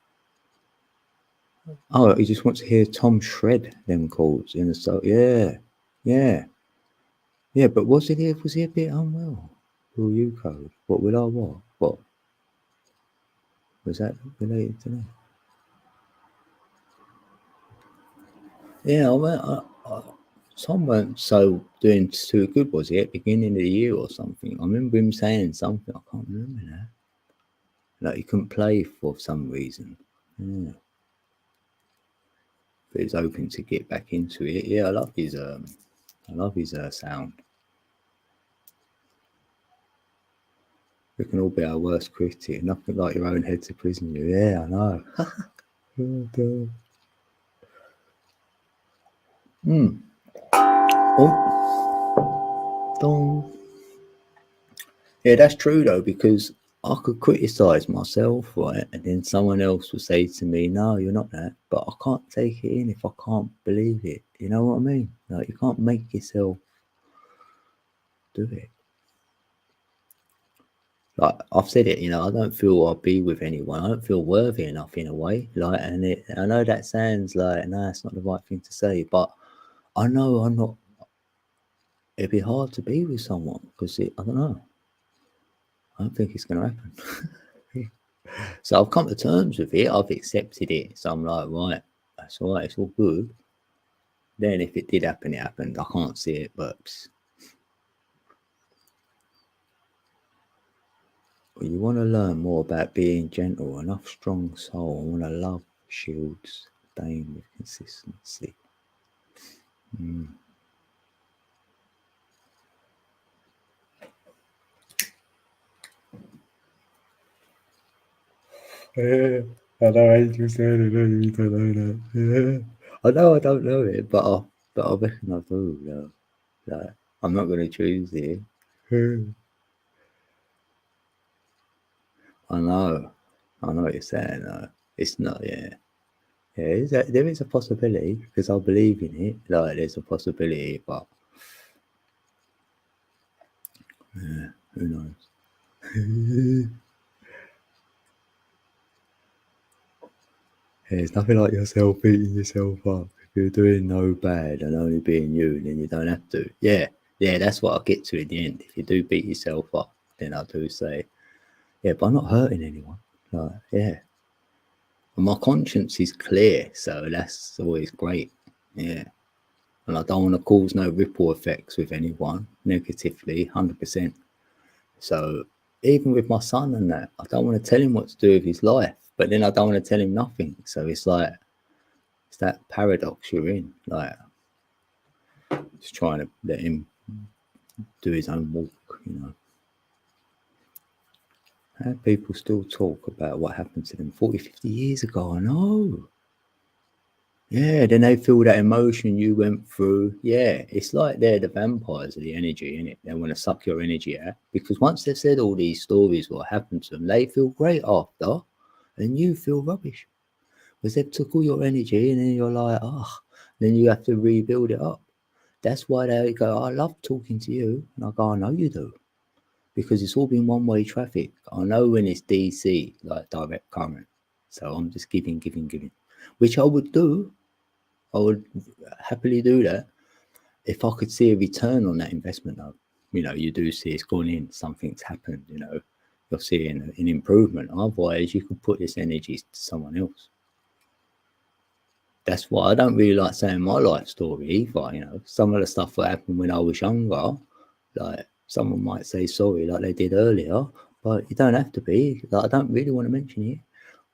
Oh, he just wants to hear Tom shred them chords in a solo. Yeah, yeah, yeah. But was he a bit unwell? Will you code? What will I what? What was that related to that? Yeah, Tom weren't so doing too good, was he, at the beginning of the year or something? I remember him saying something. I can't remember now. Like he couldn't play for some reason. Yeah. But he's hoping to get back into it. Yeah, I love his sound. We can all be our worst critic. Nothing like your own head to prison you. Yeah, I know. Oh, dong. Yeah, that's true though, because I could criticize myself, right? And then someone else will say to me, no, you're not that. But I can't take it in if I can't believe it. You know what I mean? Like, you can't make yourself do it. Like, I've said it, I don't feel I'll be with anyone. I don't feel worthy enough in a way. Like, I know that sounds like, no, it's not the right thing to say, but I know I'm not, it'd be hard to be with someone because I don't know. I don't think it's going to happen. So I've come to terms with it. I've accepted it. So I'm like, right, that's all right. It's all good. Then if it did happen, it happened. I can't see it, but you want to learn more about being gentle. Enough strong soul. I want to love shields, Dane with consistency. Yeah, I know Angel said it. You don't know that. Yeah. I know I don't know it, but I reckon I do. Like, I'm not going to choose it. I know what you're saying. It's not. Yeah, yeah. There is a possibility because I believe in it. Like, there's a possibility, but who knows? Yeah, it's nothing like yourself beating yourself up. If you're doing no bad and only being you, then you don't have to. Yeah, that's what I get to in the end. If you do beat yourself up, then I do say, yeah, but I'm not hurting anyone. Like, yeah. And my conscience is clear, so that's always great. Yeah. And I don't want to cause no ripple effects with anyone negatively, 100%. So even with my son and that, I don't want to tell him what to do with his life, but then I don't want to tell him nothing. So it's like, it's that paradox you're in, like just trying to let him do his own walk. How people still talk about what happened to them 40, 50 years ago. I know. Yeah, then they feel that emotion you went through. Yeah, it's like they're the vampires of the energy, innit? They want to suck your energy out because once they've said all these stories, what happened to them, they feel great after, and you feel rubbish because they've took all your energy, and then you're like, oh, then you have to rebuild it up. That's why they go, I love talking to you, and I go, I know you do because it's all been one-way traffic. I know when it's DC, like direct current, so I'm just giving, giving, giving, which I would do. I would happily do that if I could see a return on that investment. Though, you do see it's gone in, something's happened. You're seeing an improvement. Otherwise, you could put this energy to someone else. That's why I don't really like saying my life story either. Some of the stuff that happened when I was younger, like someone might say sorry, like they did earlier, but you don't have to be. Like I don't really want to mention it,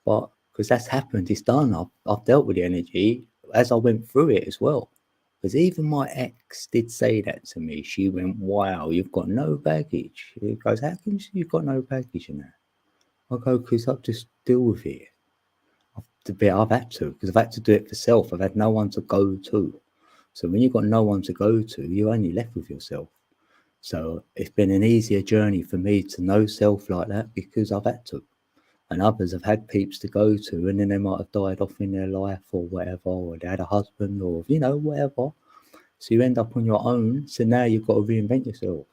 but because that's happened, it's done. I've dealt with the energy as I went through it as well. Because even my ex did say that to me. She went, "Wow, you've got no baggage." He goes, "How come you've got no baggage in that?" I go, "Because I've just deal with it. I've had to, because I've had to do it for self. I've had no one to go to. So when you've got no one to go to, you're only left with yourself. So it's been an easier journey for me to know self like that because I've had to. And others have had peeps to go to, and then they might have died off in their life or whatever, or they had a husband or, whatever. So you end up on your own. So now you've got to reinvent yourself.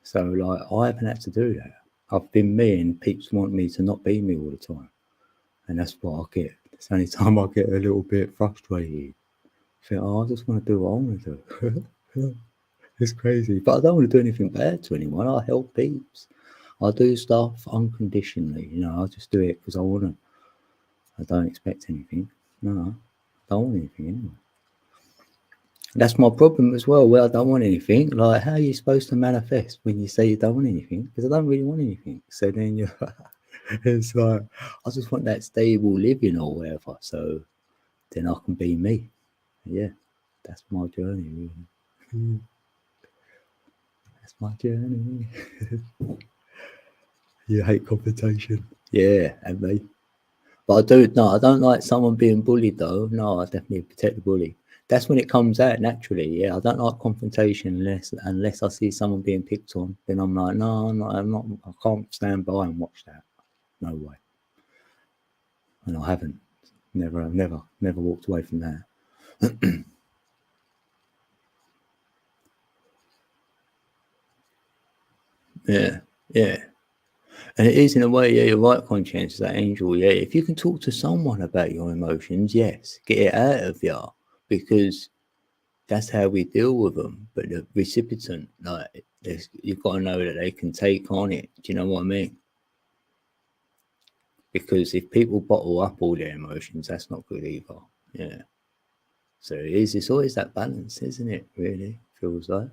So, like, I haven't had to do that. I've been me, and peeps want me to not be me all the time. And that's what I get. It's the only time I get a little bit frustrated. I think, I just want to do what I want to do. It's crazy. But I don't want to do anything bad to anyone. I help peeps. I do stuff unconditionally. I just do it because I want to. I don't expect anything. No, I don't want anything anyway. That's my problem as well, where I don't want anything. Like, how are you supposed to manifest when you say you don't want anything? Because I don't really want anything. So then it's like, I just want that stable living or whatever. So then I can be me. Yeah, that's my journey, really. That's my journey. You hate confrontation. Yeah, and me. But I do, no, I don't like someone being bullied though. No, I definitely protect the bully. That's when it comes out naturally. Yeah, I don't like confrontation unless I see someone being picked on. Then I'm like, no, I'm not. I can't stand by and watch that. No way. And I haven't. Never walked away from that. Yeah, yeah. And it is in a way, yeah, you're right, conscience, that angel. Yeah, if you can talk to someone about your emotions, yes, get it out of you because that's how we deal with them. But the recipient, like, you've got to know that they can take on it. Do you know what I mean? Because if people bottle up all their emotions, that's not good either. Yeah. So it is. It's always that balance, isn't it? Really feels like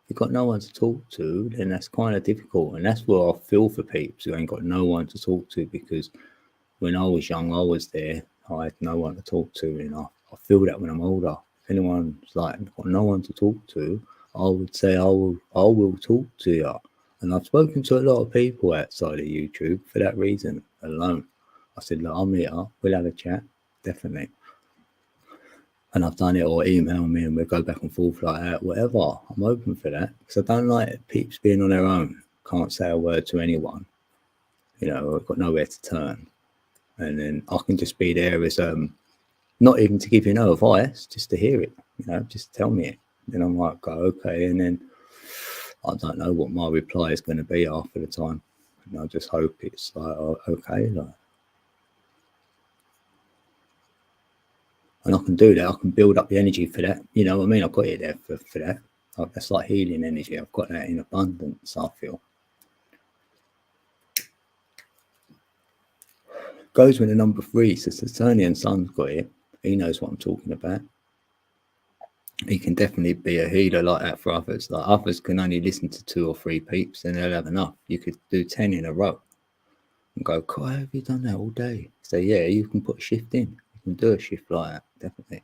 if you've got no one to talk to, then that's kind of difficult, and that's where I feel for peeps who ain't got no one to talk to because when I was young, I was there. I had no one to talk to, and I feel that when I'm older. If anyone's like got no one to talk to, I would say I will talk to you. And I've spoken to a lot of people outside of YouTube for that reason alone. I said, look, I'm here. We'll have a chat, definitely. And I've done it, or email me and we'll go back and forth like that, whatever. I'm open for that because I don't like peeps being on their own. Can't say a word to anyone. I've got nowhere to turn, and then I can just be there as not even to give you no advice, just to hear it. Just tell me it. Then I might go okay, and then I don't know what my reply is going to be after the time, and I just hope it's like, oh, okay, like, and I can do that. I can build up the energy for that. You know what I mean? I've got it there for that. Like, that's like healing energy. I've got that in abundance. I feel goes with the number 3. So Saturnian Sun's got it. He knows what I'm talking about. He can definitely be a healer like that for others. Like others can only listen to 2 or 3 peeps and they'll have enough. You could do 10 in a row and go, "Why have you done that all day?" So yeah, you can put a shift in. You can do a shift like that, definitely.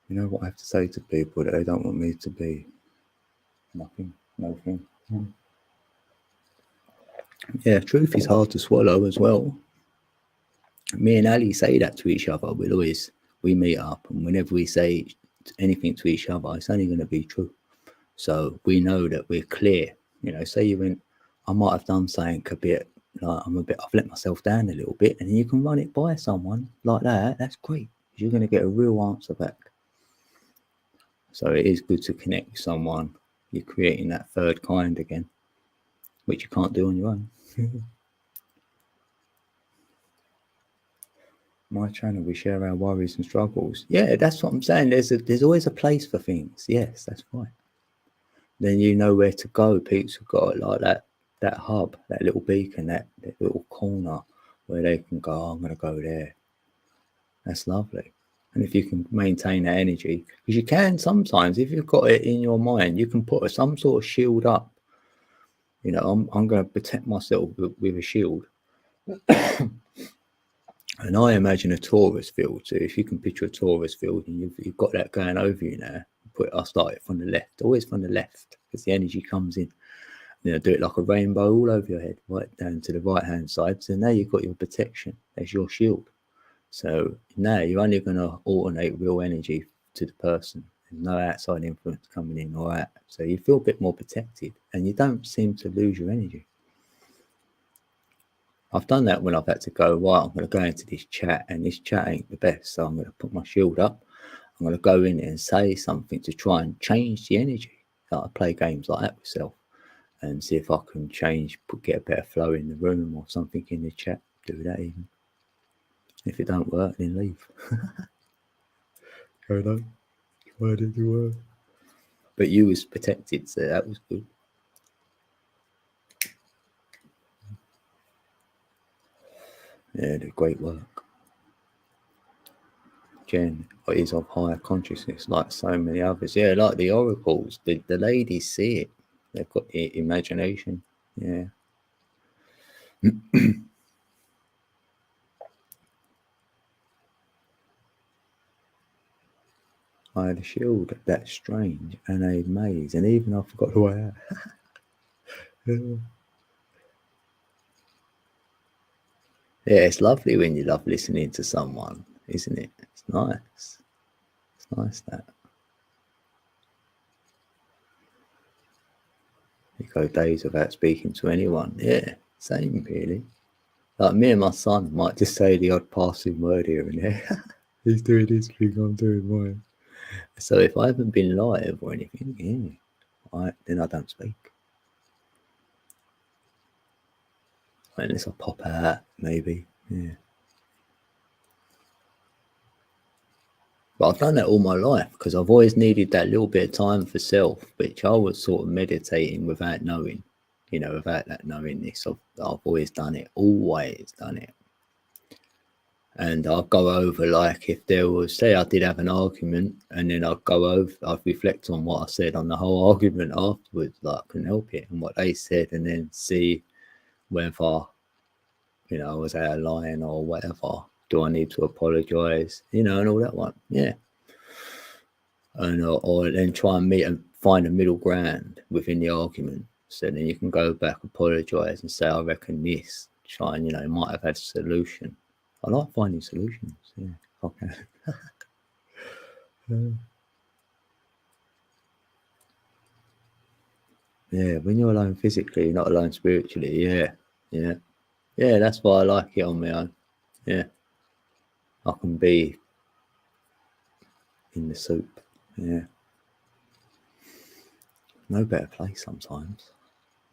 You know what I have to say to people that they don't want me to be? Nothing, no thing. Yeah, truth is hard to swallow as well. Me and Ali say that to each other. We meet up, and whenever we say anything to each other, it's only going to be true. So we know that we're clear. Say you went, I might have done something a bit like I've let myself down a little bit, and you can run it by someone like that. That's great. You're going to get a real answer back. So it is good to connect with someone. You're creating that third kind again, which you can't do on your own. My channel, we share our worries and struggles. Yeah, that's what I'm saying. There's always a place for things. Yes, that's right. Then you know where to go. People have got like that hub, that little beacon, that little corner where they can go, I'm going to go there. That's lovely. And if you can maintain that energy, because you can sometimes, if you've got it in your mind, you can put some sort of shield up. I'm going to protect myself with a shield. And I imagine a torus field. So if you can picture a torus field and you've got that going over you now, I'll start it from the left, always from the left, because the energy comes in. Do it like a rainbow all over your head, right down to the right hand side. So now you've got your protection. That's your shield. So now you're only going to alternate real energy to the person. There's no outside influence coming in or out. So you feel a bit more protected and you don't seem to lose your energy. I've done that when I've had to go, right, I'm going to go into this chat and this chat ain't the best. So I'm going to put my shield up. I'm going to go in and say something to try and change the energy. I play games like that myself and see if I can get a better flow in the room or something in the chat. Do that even. If it don't work, then leave. Go on. Why did you work? But you was protected, so that was good. Yeah, did great work. Jen is of higher consciousness, like so many others. Yeah, like the oracles. The ladies see it. They've got the imagination. Yeah. I had a shield. That's strange. And a maze. And even I forgot who I am. Yeah, it's lovely when you love listening to someone, isn't it? It's nice. It's nice that. You go days without speaking to anyone. Yeah, same really. Like me and my son might just say the odd passing word here and there. He's doing his thing, I'm doing mine. So if I haven't been live or anything, then I don't speak. Unless I pop out, maybe. Yeah. But I've done that all my life because I've always needed that little bit of time for self, which I was sort of meditating without knowing, without that knowingness. I've always done it, always done it. And I'll go over, like, if there was, say I did have an argument, and then I'd reflect on what I said on the whole argument afterwards, like, I couldn't help it, and what they said, and then see whether, I was out of line or whatever. Do I need to apologise? And all that one. Yeah. And or then try and meet and find a middle ground within the argument. So then you can go back, apologise, and say, I reckon this. Try and, might have had a solution. I like finding solutions. Yeah. Okay. Yeah, when you're alone physically, you're not alone spiritually. Yeah. Yeah, that's why I like it on my own. Yeah. I can be in the soup. Yeah. No better place sometimes.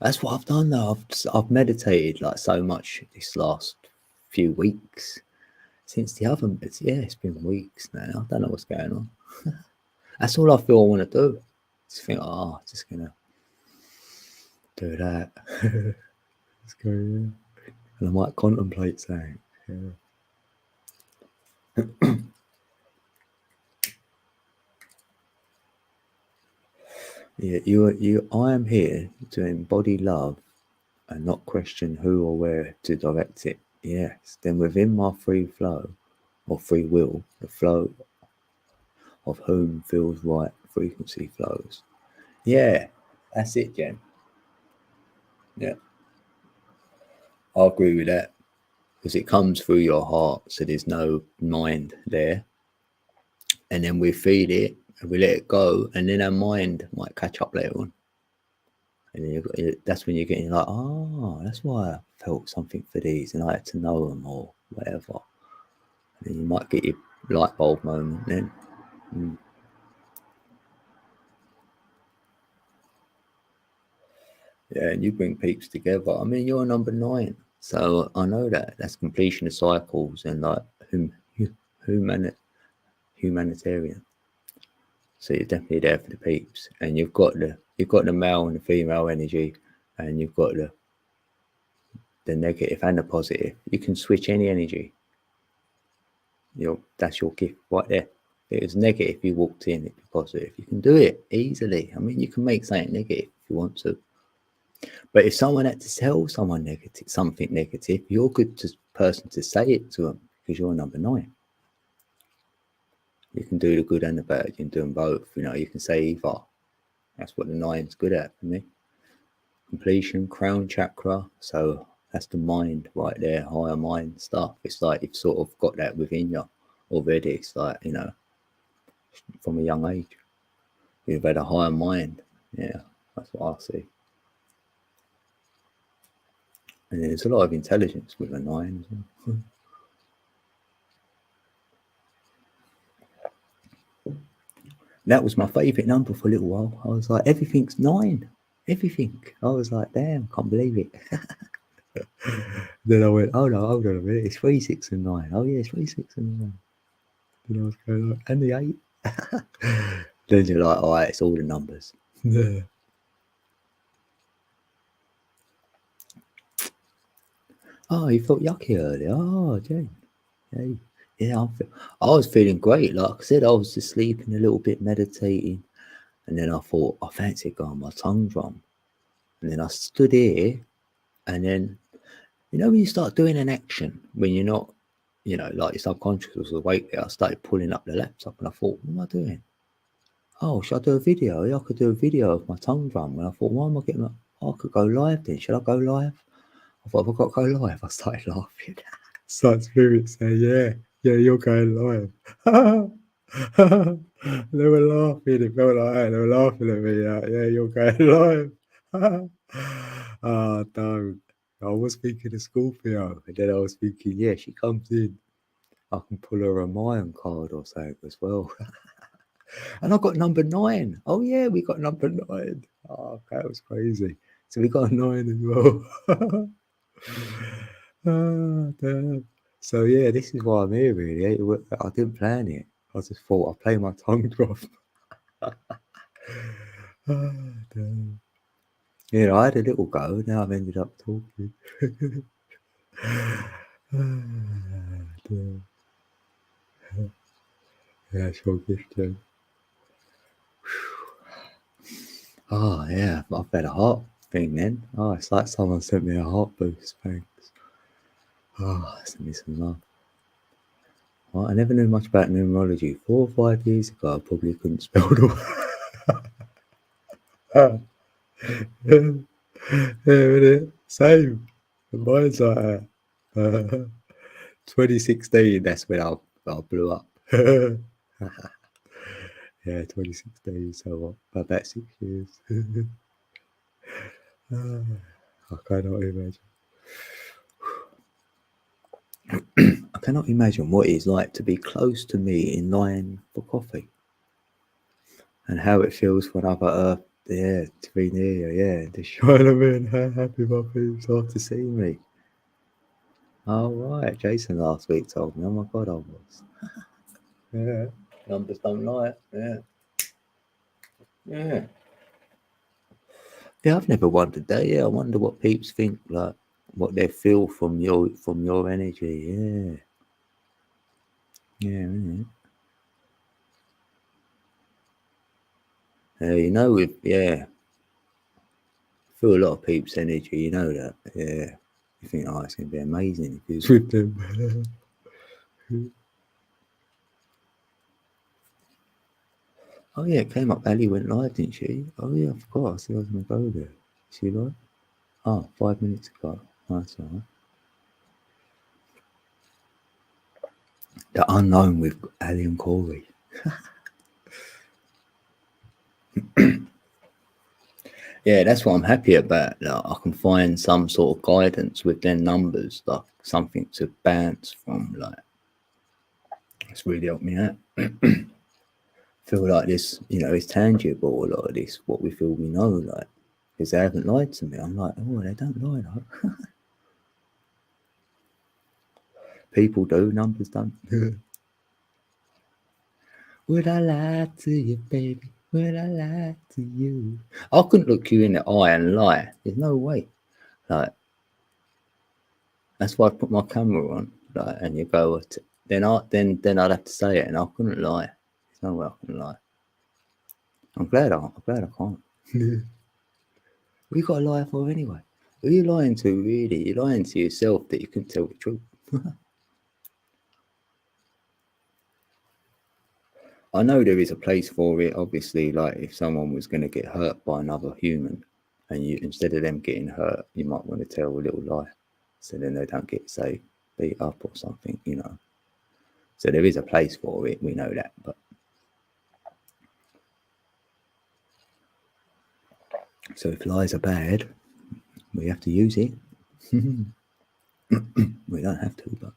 That's what I've done though. I've meditated like so much this last few weeks. Since the oven, it's been weeks now. I don't know what's going on. That's all I feel I want to do. Just think, just gonna do that. Let's go, yeah. And I might contemplate saying, I am here to embody love and not question who or where to direct it. Yes, then within my free flow or free will, the flow of whom feels right frequency flows. Yeah, that's it, Jen. Yeah. I agree with that because it comes through your heart, so there's no mind there. And then we feed it and we let it go, and then our mind might catch up later on. And then that's when you're getting like, oh, that's why I felt something for these, and I had to know them or whatever. And then you might get your light bulb moment then. Yeah, and you bring peeps together. I mean, you're number 9, so I know that that's completion of cycles and like human, humanitarian. So you're definitely there for the peeps, and you've got the male and the female energy, and you've got the negative and the positive. You can switch any energy. That's your gift right there. If it was negative, you walked in, it'd be positive. You can do it easily. I mean, you can make something negative if you want to. But if someone had to tell someone something negative, you're a good person to say it to them because you're number 9. You can do the good and the bad. You can do them both. You can say either. That's what the 9's good at for me. Completion, crown chakra. So that's the mind right there, higher mind stuff. It's like you've sort of got that within you already. It's like, from a young age, you've had a higher mind. Yeah, that's what I see. And there's a lot of intelligence with a 9 as well. That was my favourite number for a little while. I was like, everything's 9. Everything. I was like, damn, can't believe it. Then I went, oh no, hold on a minute. It's 3, 6, and 9. Oh yeah, it's 3, 6, and 9. Then I was going like, and the 8. Then you're like, all right, it's all the numbers. Yeah. Oh, you felt yucky earlier. Oh, Jane. Hey. Yeah, I was feeling great. Like I said, I was just sleeping a little bit, meditating. And then I thought, I fancy going my tongue drum. And then I stood here, and then, when you start doing an action, when you're not, like your subconscious was awake there, I started pulling up the laptop and I thought, what am I doing? Oh, should I do a video? Yeah, I could do a video of my tongue drum. And I thought, why am I getting I could go live then. Should I go live? I thought, have I got to go live? I started laughing. Started spirit saying, yeah, you're going live. They were laughing. It felt like that. They were laughing at me. Yeah, you're going live. Oh, don't. I was thinking of Scorpio, and then I was thinking, yeah, she comes in, I can pull her a Mayan card or something as well. And I got number 9. Oh yeah, we got number 9. Oh, that was crazy. So we got a 9 as well. Oh, damn. So yeah, this is why I'm here really. I didn't plan it. I just thought I'd play my tongue drop. Oh, damn. I had a little go. Now I've ended up talking. Yeah, sure, gift too. Oh yeah, I've had a heart thing then. Oh, it's like someone sent me a heart boost. Thanks. Oh, sent me some love. Well, I never knew much about numerology. 4 or 5 years ago, I probably couldn't spell the word. Yeah, same. Mine's like 2016. That's when I blew up. Yeah, 2016. So about 6 years. I cannot imagine. I cannot imagine what it's like to be close to me in line for coffee, and how it feels for another Earth. Yeah, to be near you. Yeah, to shine them in. How happy my peeps are to see me. Oh right, Jason last week told me. Oh my god, I was. Yeah, numbers don't lie. Yeah, yeah. Yeah, I've never wondered that. Yeah, I wonder what peeps think, like what they feel from your energy. Yeah, yeah, yeah. Yeah, feel a lot of peeps' energy. You know that. Yeah, you think, oh, it's gonna be amazing if it's with them. Oh yeah, it came up. Ali went live, didn't she? Oh yeah, of course. I was gonna go there. Is she live? Oh, 5 minutes ago. That's all right. The unknown with Ali and Corey. Yeah, that's what I'm happy about. Like, I can find some sort of guidance with their numbers, like something to bounce from. Like, it's really helped me out. Feel like this, is tangible. A lot of this, what we feel we know, like, because they haven't lied to me. I'm like, oh, they don't lie, though. People do, numbers don't. Would I lie to you, baby? Would I lie to you? I couldn't look you in the eye and lie. There's no way. Like, that's why I put my camera on. Like, and you go, then I'd have to say it, and I couldn't lie. There's no way I can lie. I'm glad I can't. What you got to lie for anyway? Who are you lying to, really? You're lying to yourself that you couldn't tell the truth. I know there is a place for it, obviously, like if someone was going to get hurt by another human and you, instead of them getting hurt, you might want to tell a little lie so then they don't get, say, beat up or something. So there is a place for it, we know that. But so if lies are bad, we have to use it. We don't have to, but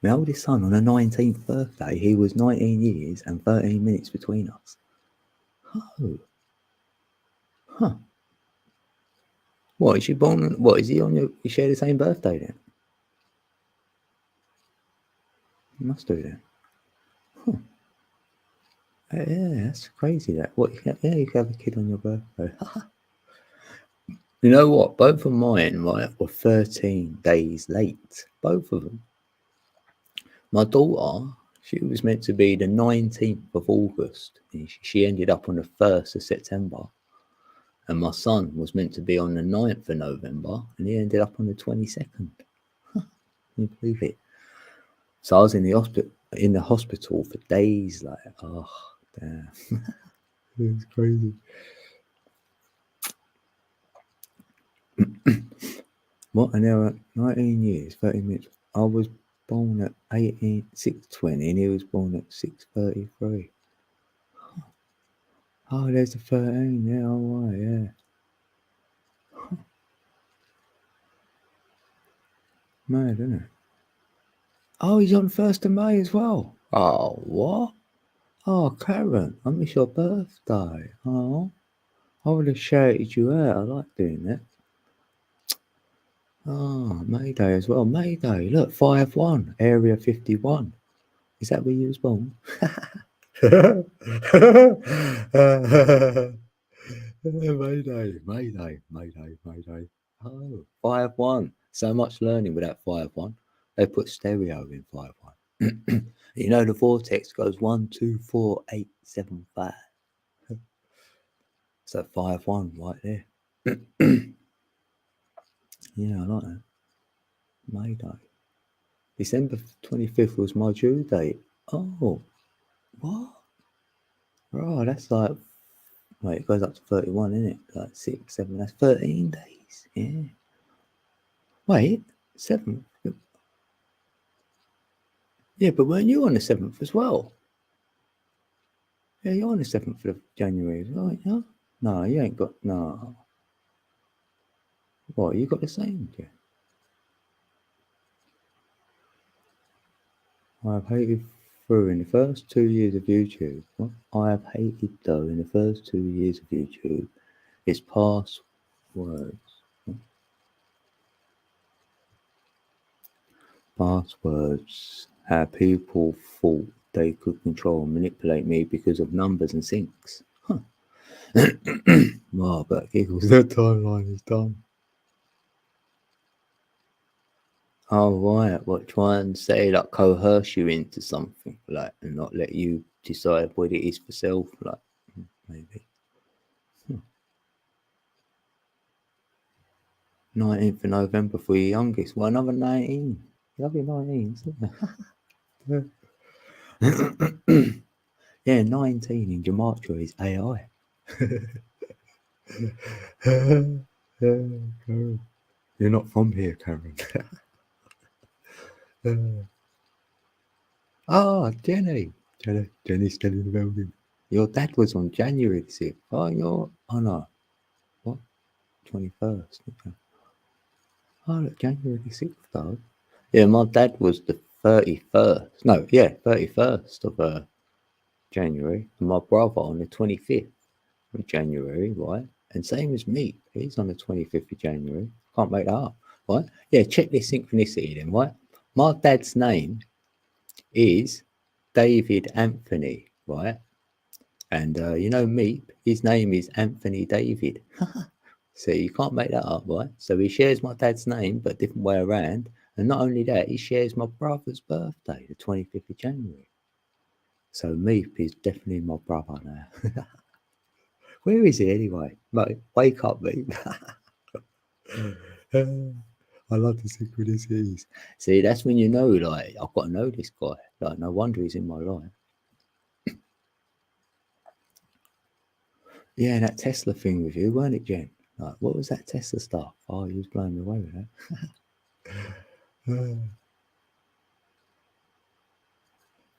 my oldest son on the 19th birthday, he was 19 years and 13 minutes between us. Oh. Huh. What, is she born? What, is he on your, you share the same birthday then? You must do then. Huh. Yeah, that's crazy that. What, you can have a kid on your birthday. You know what? Both of mine, right, were 13 days late. Both of them. My daughter, she was meant to be the 19th of August. And she ended up on the 1st of September. And my son was meant to be on the 9th of November. And he ended up on the 22nd. Can you believe it? So I was in the hospital for days. Like, oh, damn. It's crazy. What an hour, 19 years, 30 minutes. I was born at 6:20 and he was born at 6:33. Oh, there's the 13. Yeah, all right, yeah. Mad, isn't it? Oh, he's on 1st of May as well. Oh, what? Oh, Karen, I miss your birthday. Oh, I would have shouted you out. I like doing that. Oh, Mayday as well. Mayday, look, 5-1, Area 51. Is that where you was born? Mayday. Oh, 5-1. So much learning with that 5-1. They put stereo in 5-1. You know the vortex goes 1, 2, 4, 8, 7, 5. So 5-1 right there. Yeah, I like that. Mayday. December 25th was my due date. Oh, what? Oh, that's like, wait, it goes up to 31, isn't it? Like 6, 7, that's 13 days. Yeah. Wait, 7th? Yeah, but weren't you on the 7th as well? Yeah, you're on the 7th of January as well, yeah? No, you ain't got, no. What, you got the same, yeah? I have hated through in the first 2 years of YouTube. What I have hated though in the first 2 years of YouTube is passwords. Passwords. How people thought they could control and manipulate me because of numbers and syncs. Huh. Wow, but giggles. That timeline is done. Oh right, what try and say like coerce you into something like and not let you decide what it is for self, like maybe. 19th of November for your youngest. Well, another 19. You'll be 19, isn't it? Yeah, 19 in Gematria is AI. You're not from here, Karen. Jenny's still in the building. Your dad was on January 6th. Oh no. What? 21st. Okay. Oh, look, January 6th, though. Yeah, my dad was the 31st. No, yeah, 31st of January. And my brother on the 25th of January, right? And same as me. He's on the 25th of January. Can't make that up, right? Yeah, check this synchronicity then, right? My dad's name is David Anthony, right? And you know Meep, his name is Anthony David. So you can't make that up, right? So he shares my dad's name, but different way around. And not only that, he shares my brother's birthday, the 25th of January. So Meep is definitely my brother now. Where is he anyway? Mate, wake up, Meep. I love the synchronicities. See, that's when you know, like, I've got to know this guy. Like, no wonder he's in my life. Yeah, that Tesla thing with you, weren't it, Jen? Like, what was that Tesla stuff? Oh, you was blowing me away with that.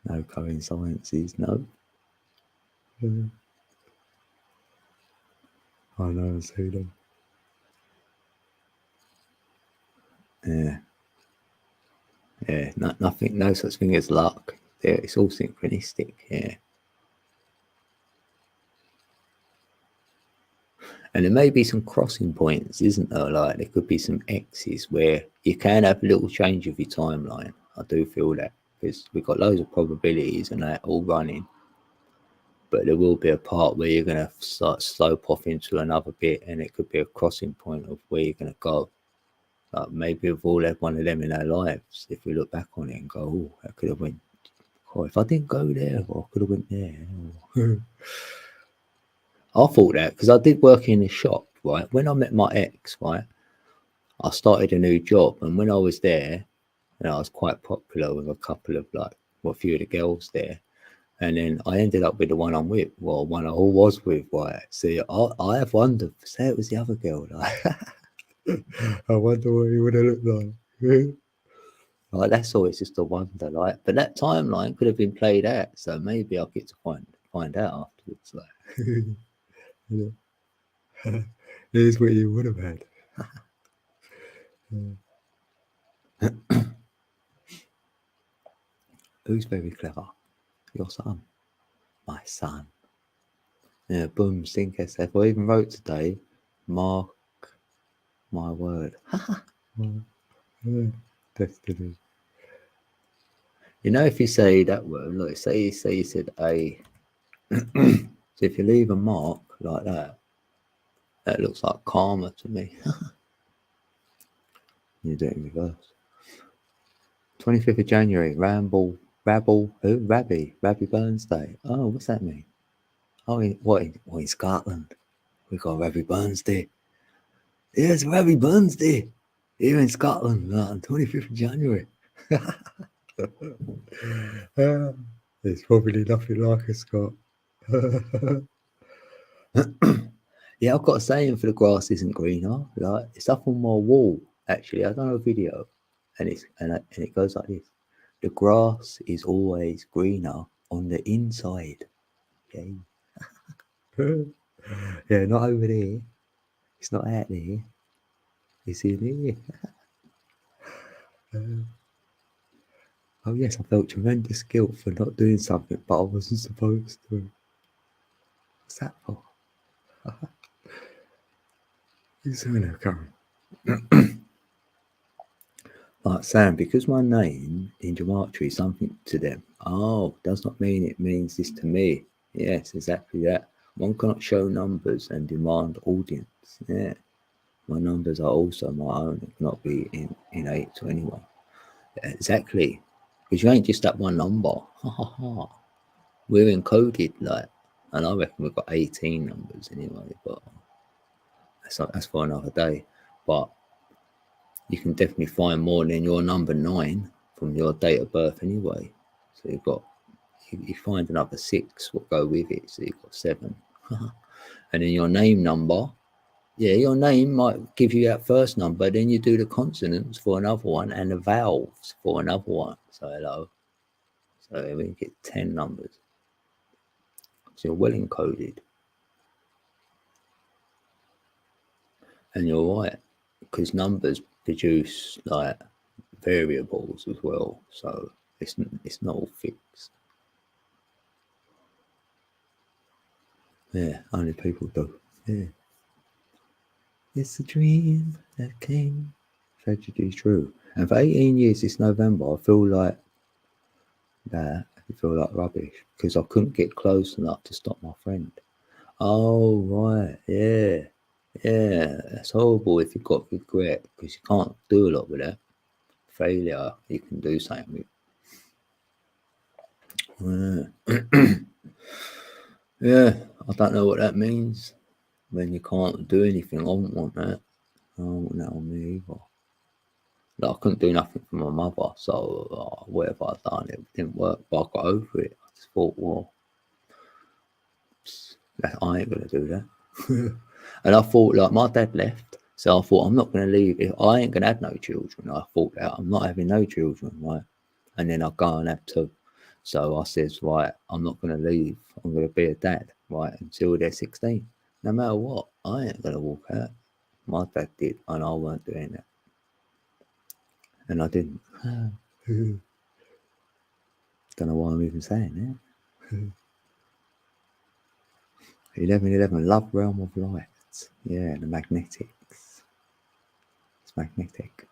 No coincidences, no. I know, I see them. Yeah. Yeah, nothing, no such thing as luck. Yeah, it's all synchronistic, yeah. And there may be some crossing points, isn't there? Like, there could be some X's where you can have a little change of your timeline. I do feel that, because we've got loads of probabilities and that all running. But there will be a part where you're going to start slope off into another bit, and it could be a crossing point of where you're going to go. Like, maybe we've all had one of them in our lives. If we look back on it and go, oh, that could have went. Oh, if I didn't go there, well, I could have went there. I thought that because I did work in the shop, right? When I met my ex, right, I started a new job, and when I was there, I was quite popular with a couple of a few of the girls there. And then I ended up with the one I'm with, well, one I was with, right? See, I have wondered, say it was the other girl, like, I wonder what he would have looked like. Like, that's always just a wonder, like, but that timeline could have been played out, so maybe I'll get to find out afterwards, like. Here's what you would have had. Who's very clever? Your son. My son. Yeah, boom, sink SF. I even wrote today, mark my word. Destiny. You know, if you say that word, look, say you said a. So if you leave a mark like that, that looks like karma to me. You do it in reverse. 25th of January, Rabby Burns Day. Oh, what's that mean? Oh, in Scotland, we got Rabby Burns Day. Yeah, it's Rabby Burns Day here in Scotland on 25th of January. It's probably nothing like a Scot. Yeah, I've got a saying for the grass isn't greener. Like, it's up on my wall. Actually, I done a video, and it goes like this: the grass is always greener on the inside. Okay. Yeah, not over there. It's not out there. It's in here. Oh yes, I felt tremendous guilt for not doing something, but I wasn't supposed to. What's that for? Who's doing that, Karen? Like, Sam, because my name in gematria is something to them. Oh, does not mean it means this to me. Yes, exactly that. One cannot show numbers and demand audience. Yeah. My numbers are also my own. It cannot be innate to anyone. Yeah, exactly. Because you ain't just that one number. Ha ha ha. We're encoded, like, and I reckon we've got 18 numbers anyway, but that's for another day. But you can definitely find more than your number 9 from your date of birth anyway. So you find another 6 will go with it, so you've got 7. And then your name number Yeah, your name might give you that first number, then you do the consonants for another one and the vowels for another one. So hello. So we get 10 numbers. So you're well encoded. And you're right, because numbers produce like variables as well. So it's not all fixed. Yeah, only people do. Yeah. It's a dream that came. Tragedy is true. And for 18 years this November, I feel like that. I feel like rubbish because I couldn't get close enough to stop my friend. Oh, right. Yeah. Yeah. That's horrible if you've got regret because you can't do a lot with that. Failure, you can do something with. Yeah. I don't know what that means when you can't do anything. I wouldn't want that. I don't want that on me either. Like, I couldn't do nothing for my mother, so whatever I'd done, it didn't work. But I got over it. I just thought, well, I ain't gonna do that. And I thought, like, my dad left, so I thought I'm not gonna leave. If I ain't gonna have no children, I thought that I'm not having no children, right? And then I go and have two. So I says, right, I'm not gonna leave. I'm gonna be a dad, right, until they're 16. No matter what, I ain't gonna walk out. My dad did, and I weren't doing that, and I didn't. Don't know why I'm even saying that. 1111, love realm of light. Yeah, the magnetics. It's magnetic.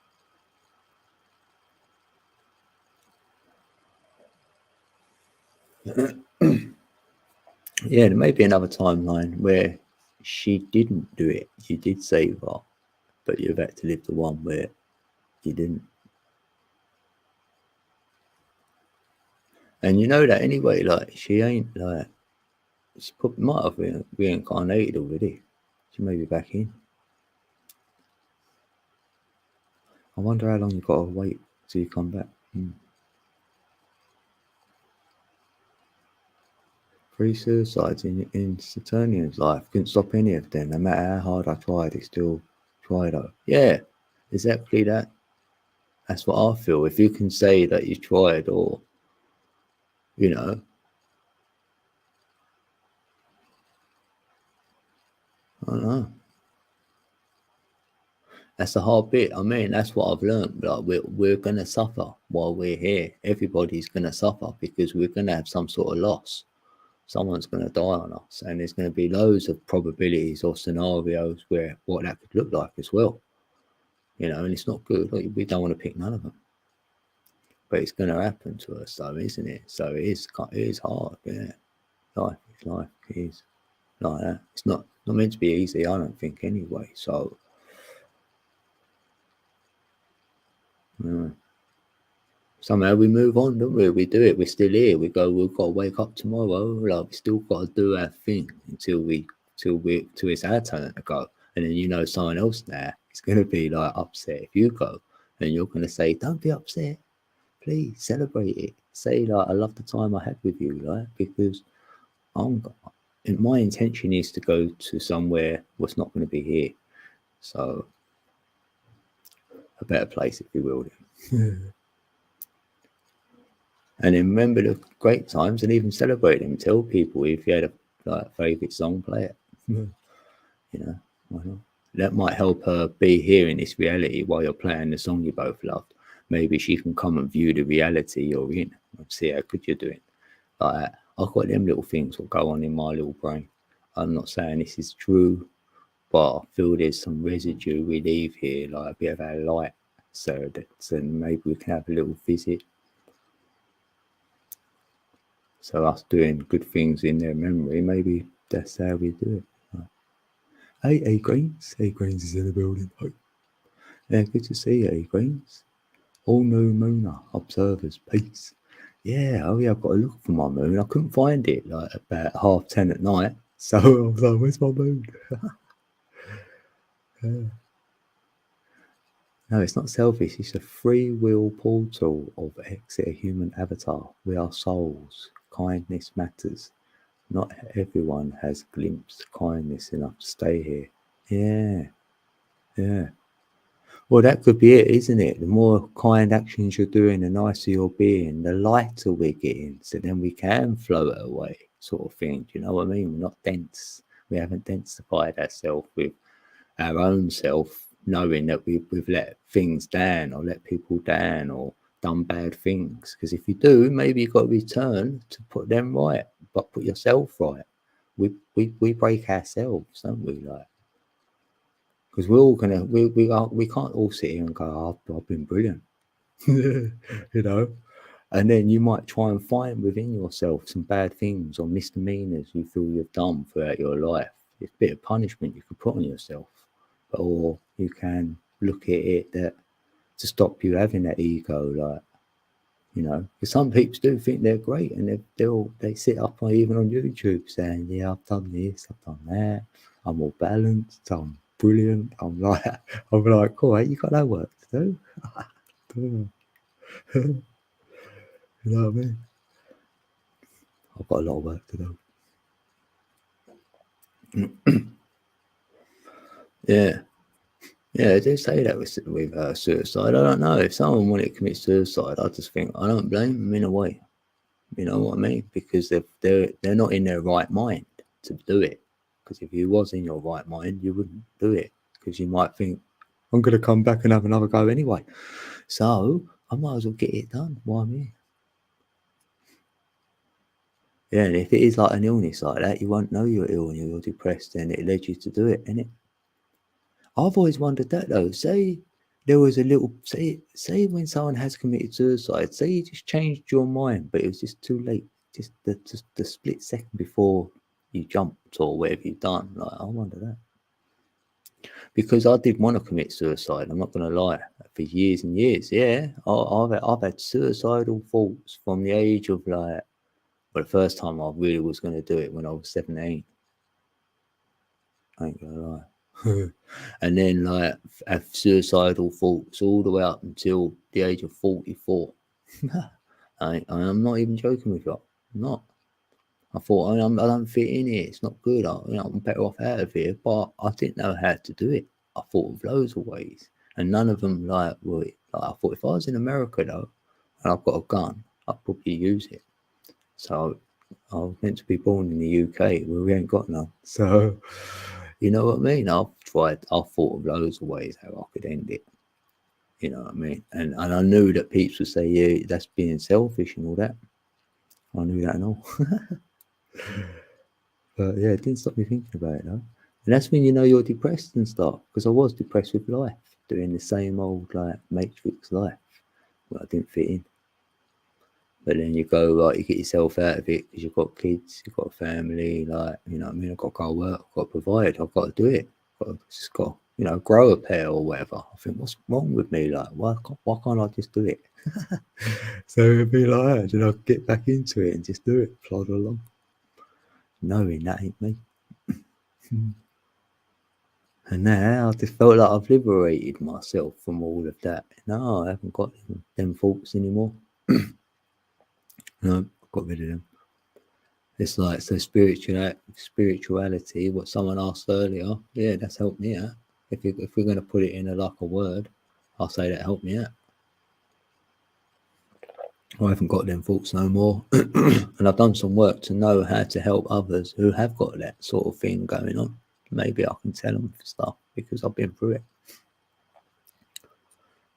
Yeah, there may be another timeline where she didn't do it. You did save her, but you've had to live the one where you didn't. And you know that anyway, like, she ain't like, she probably might have been reincarnated already. She may be back in. I wonder how long you got to wait till you come back. 3 suicides in Saturnian's life. Couldn't stop any of them. No matter how hard I tried, it still tried though. Yeah, exactly that. That's what I feel. If you can say that you tried, or, you know, I don't know. That's the hard bit. I mean, that's what I've learned. Like, we're gonna suffer while we're here. Everybody's gonna suffer because we're gonna have some sort of loss. Someone's gonna die on us, and there's gonna be loads of probabilities or scenarios where what that could look like as well. You know, and it's not good. Like, we don't want to pick none of them, but it's gonna happen to us, though, isn't it? So it is hard. Yeah, life is like that. It's not meant to be easy. I don't think anyway. So. Yeah. Somehow we move on, don't we? We do it. We're still here. We go. We've got to wake up tomorrow. Like, we still got to do our thing till it's our turn to go. And then, you know, someone else now is going to be like upset if you go, and you're going to say, "Don't be upset. Please celebrate it. Say, like, I love the time I had with you, like, because my intention is to go to somewhere what's not going to be here. So a better place, if you will." And then remember the great times and even celebrate them. Tell people if you had a favourite song, play it. You know, why not? That might help her be here in this reality while you're playing the song you both loved. Maybe she can come and view the reality you're in and see how good you're doing. Like, I've got them little things that go on in my little brain. I'm not saying this is true, but I feel there's some residue we leave here, like a bit of our light. So maybe we can have a little visit. So us doing good things in their memory, maybe that's how we do it. Hey, A-Greens. A-Greens is in the building. Oh. Yeah, good to see you, A-Greens. All new mooner, observers, peace. Yeah, oh yeah, I've got to look for my moon. I couldn't find it, like, about 10:30 at night. So I was like, where's my moon? Yeah. No, it's not selfish. It's a free will portal of exit a human avatar. We are souls. Kindness matters. Not everyone has glimpsed kindness enough to stay here. Yeah, yeah. Well, that could be it, isn't it? The more kind actions you're doing, the nicer you're being, the lighter we're getting. So then we can float away, sort of thing. Do you know what I mean? We're not dense. We haven't densified ourselves with our own self, knowing that we've let things down or let people down or done bad things. Because if you do, maybe you've got to return to put them right, but put yourself right. We break ourselves, don't we? Like, because we're all gonna we can't all sit here and go, I've been brilliant, you know. And then you might try and find within yourself some bad things or misdemeanors you feel you've done throughout your life. It's a bit of punishment you could put on yourself, or you can look at it that to stop you having that ego, like, you know, because some people do think they're great and they sit up on, even on YouTube saying, yeah, I've done this, I've done that, I'm all balanced, I'm brilliant. I'm like, cool, you got no work to do. You know what I mean? I've got a lot of work to do. Yeah. Yeah, they do say that with suicide. I don't know. If someone wanted to commit suicide, I just think I don't blame them in a way. You know what I mean? Because they're not in their right mind to do it. Because if you was in your right mind, you wouldn't do it. Because you might think, I'm going to come back and have another go anyway. So I might as well get it done while I'm here. Yeah, and if it is like an illness like that, you won't know you're ill and you're depressed, and it led you to do it, innit? I've always wondered that though. Say there was a little say when someone has committed suicide, say you just changed your mind, but it was just too late. Just the split second before you jumped or whatever you've done. Like, I wonder that. Because I did want to commit suicide, I'm not gonna lie, for years and years. Yeah. I've had suicidal thoughts from the age of like, well, the first time I really was gonna do it when I was 17. I ain't gonna lie. And then like have suicidal thoughts all the way up until the age of 44. I'm not even joking with you. I'm not. I thought I don't fit in here. It's not good. I'm better off out of here. But I didn't know how to do it. I thought of loads of ways, and none of them like I thought if I was in America though, and I've got a gun, I'd probably use it. So I was meant to be born in the UK where we ain't got none. So you know what I mean? I've thought of loads of ways how I could end it. You know what I mean? And I knew that peeps would say, yeah, that's being selfish and all that. I knew that and all. But yeah, it didn't stop me thinking about it though. And that's when you know you're depressed and stuff. Because I was depressed with life, doing the same old like Matrix life where I didn't fit in. But then you go, like, you get yourself out of it because you've got kids, you've got a family, like, you know what I mean? I've got to go work, I've got to provide, I've got to do it. Just got to, you know, grow a pair or whatever. I think, what's wrong with me? Like, why can't I just do it? So it'd be like that, and I'll get back into it and just do it, plod along, knowing that ain't me. And now I just felt like I've liberated myself from all of that. No, I haven't got them thoughts anymore. No, I've got rid of them. It's like, so spirituality, what someone asked earlier, yeah, that's helped me out. If we're going to put it in a word, I'll say that helped me out. I haven't got them thoughts no more. And I've done some work to know how to help others who have got that sort of thing going on. Maybe I can tell them stuff because I've been through it.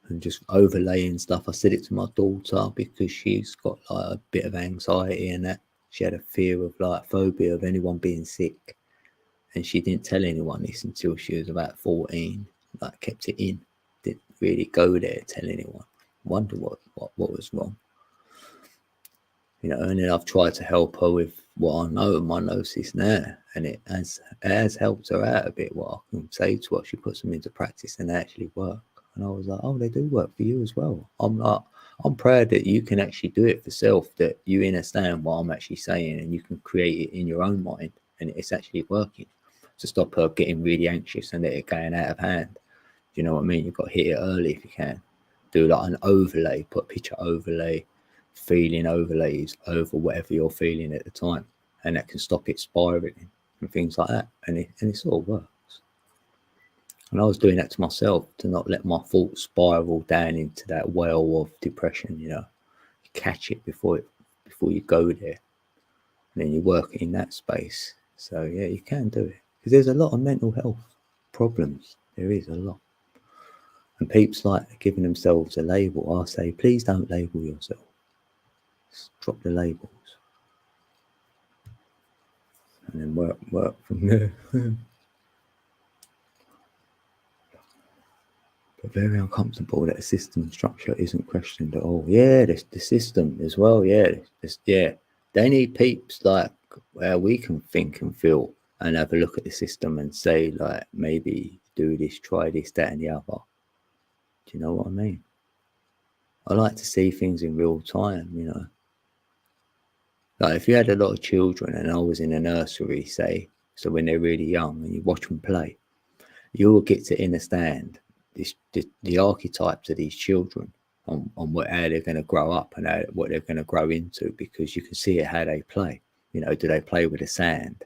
And just overlaying stuff. I said it to my daughter because she's got like a bit of anxiety and that. She had a fear of like phobia of anyone being sick. And she didn't tell anyone this until she was about 14. Like, kept it in. Didn't really go there, tell anyone. Wonder what was wrong. You know, and then I've tried to help her with what I know of my gnosis now, and it has helped her out a bit. What I can say to her, she puts them into practice and they actually work. And I was like, oh, they do work for you as well. I'm proud that you can actually do it for self, that you understand what I'm actually saying and you can create it in your own mind and it's actually working to stop her getting really anxious and it going out of hand. Do you know what I mean? You've got to hit it early if you can. Do like an overlay, put a picture overlay, feeling overlays over whatever you're feeling at the time. And that can stop it spiraling and things like that. And it sort of works. And I was doing that to myself to not let my thoughts spiral down into that well of depression. Catch it before you go there, and then you work in that space. So yeah, you can do it because there's a lot of mental health problems. There is a lot, and peeps like giving themselves a label. I say, please don't label yourself. Just drop the labels, and then work from there. But very uncomfortable that the system structure isn't questioned at all. Yeah, the system as well. Yeah, yeah. They need peeps like where we can think and feel and have a look at the system and say like maybe do this, try this, that, and the other. Do you know what I mean? I like to see things in real time. Like if you had a lot of children and I was in a nursery, say, so when they're really young and you watch them play, you will get to understand the archetypes of these children on how they're going to grow up and what they're going to grow into, because you can see it how they play. Do they play with the sand?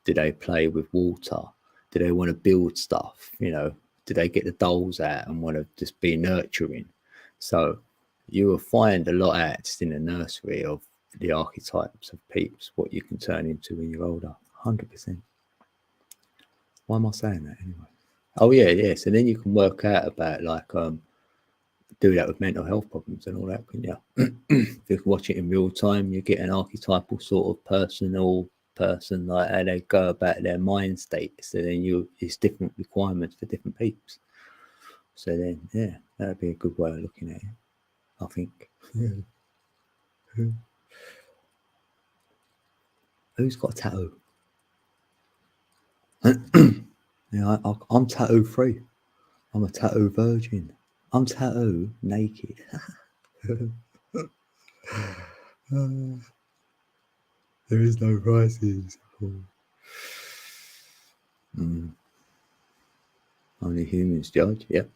Do they play with water? Do they want to build stuff? Do they get the dolls out and want to just be nurturing? So you will find a lot out just in the nursery of the archetypes of peeps, what you can turn into when you're older. 100%. Why am I saying that anyway? Oh yeah. So then you can work out about like do that with mental health problems and all that, can you? If you can watch it in real time, you get an archetypal sort of person, like how they go about their mind state. So then it's different requirements for different peeps. So then yeah, that'd be a good way of looking at it, I think. Who's got a tattoo? Yeah, I'm tattoo free. I'm a tattoo virgin. I'm tattoo naked. There is no prices. Only humans judge. Yep.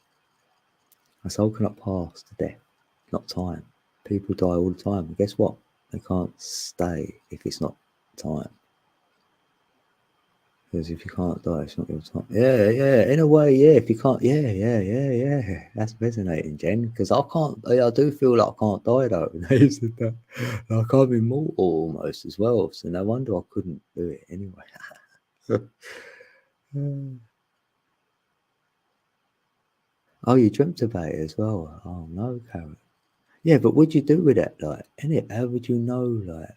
A soul cannot pass to death, not time. People die all the time. And guess what? They can't stay if it's not time. Because if you can't die, it's not your time. Yeah. In a way, yeah. If you can't, yeah. That's resonating, Jen. Because I can't. I do feel like I can't die though. You said that. Like I'm immortal almost as well. So no wonder I couldn't do it anyway. Oh, you dreamt about it as well. Oh no, Karen. Yeah, but what'd you do with that? Like, innit? How would you know? Like,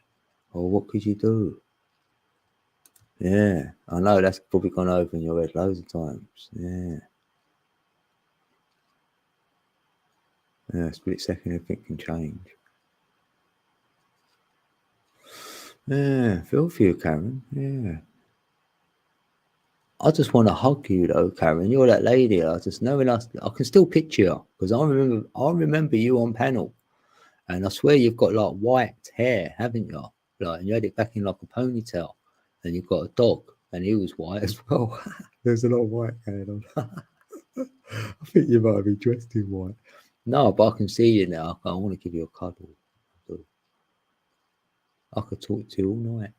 or what could you do? Yeah, I know that's probably gone over in your head loads of times. Yeah. Split second, everything can change. Yeah, feel for you, Karen. Yeah. I just want to hug you though, Karen. You're that lady. I just knowing us. I can still picture you because I remember you on panel, and I swear you've got like white hair, haven't you? Like, and you had it back in like a ponytail, and you've got a dog, and he was white as well. There's a lot of white going on. I think you might be dressed in white. No, but I can see you now. I want to give you a cuddle. I could talk to you all night.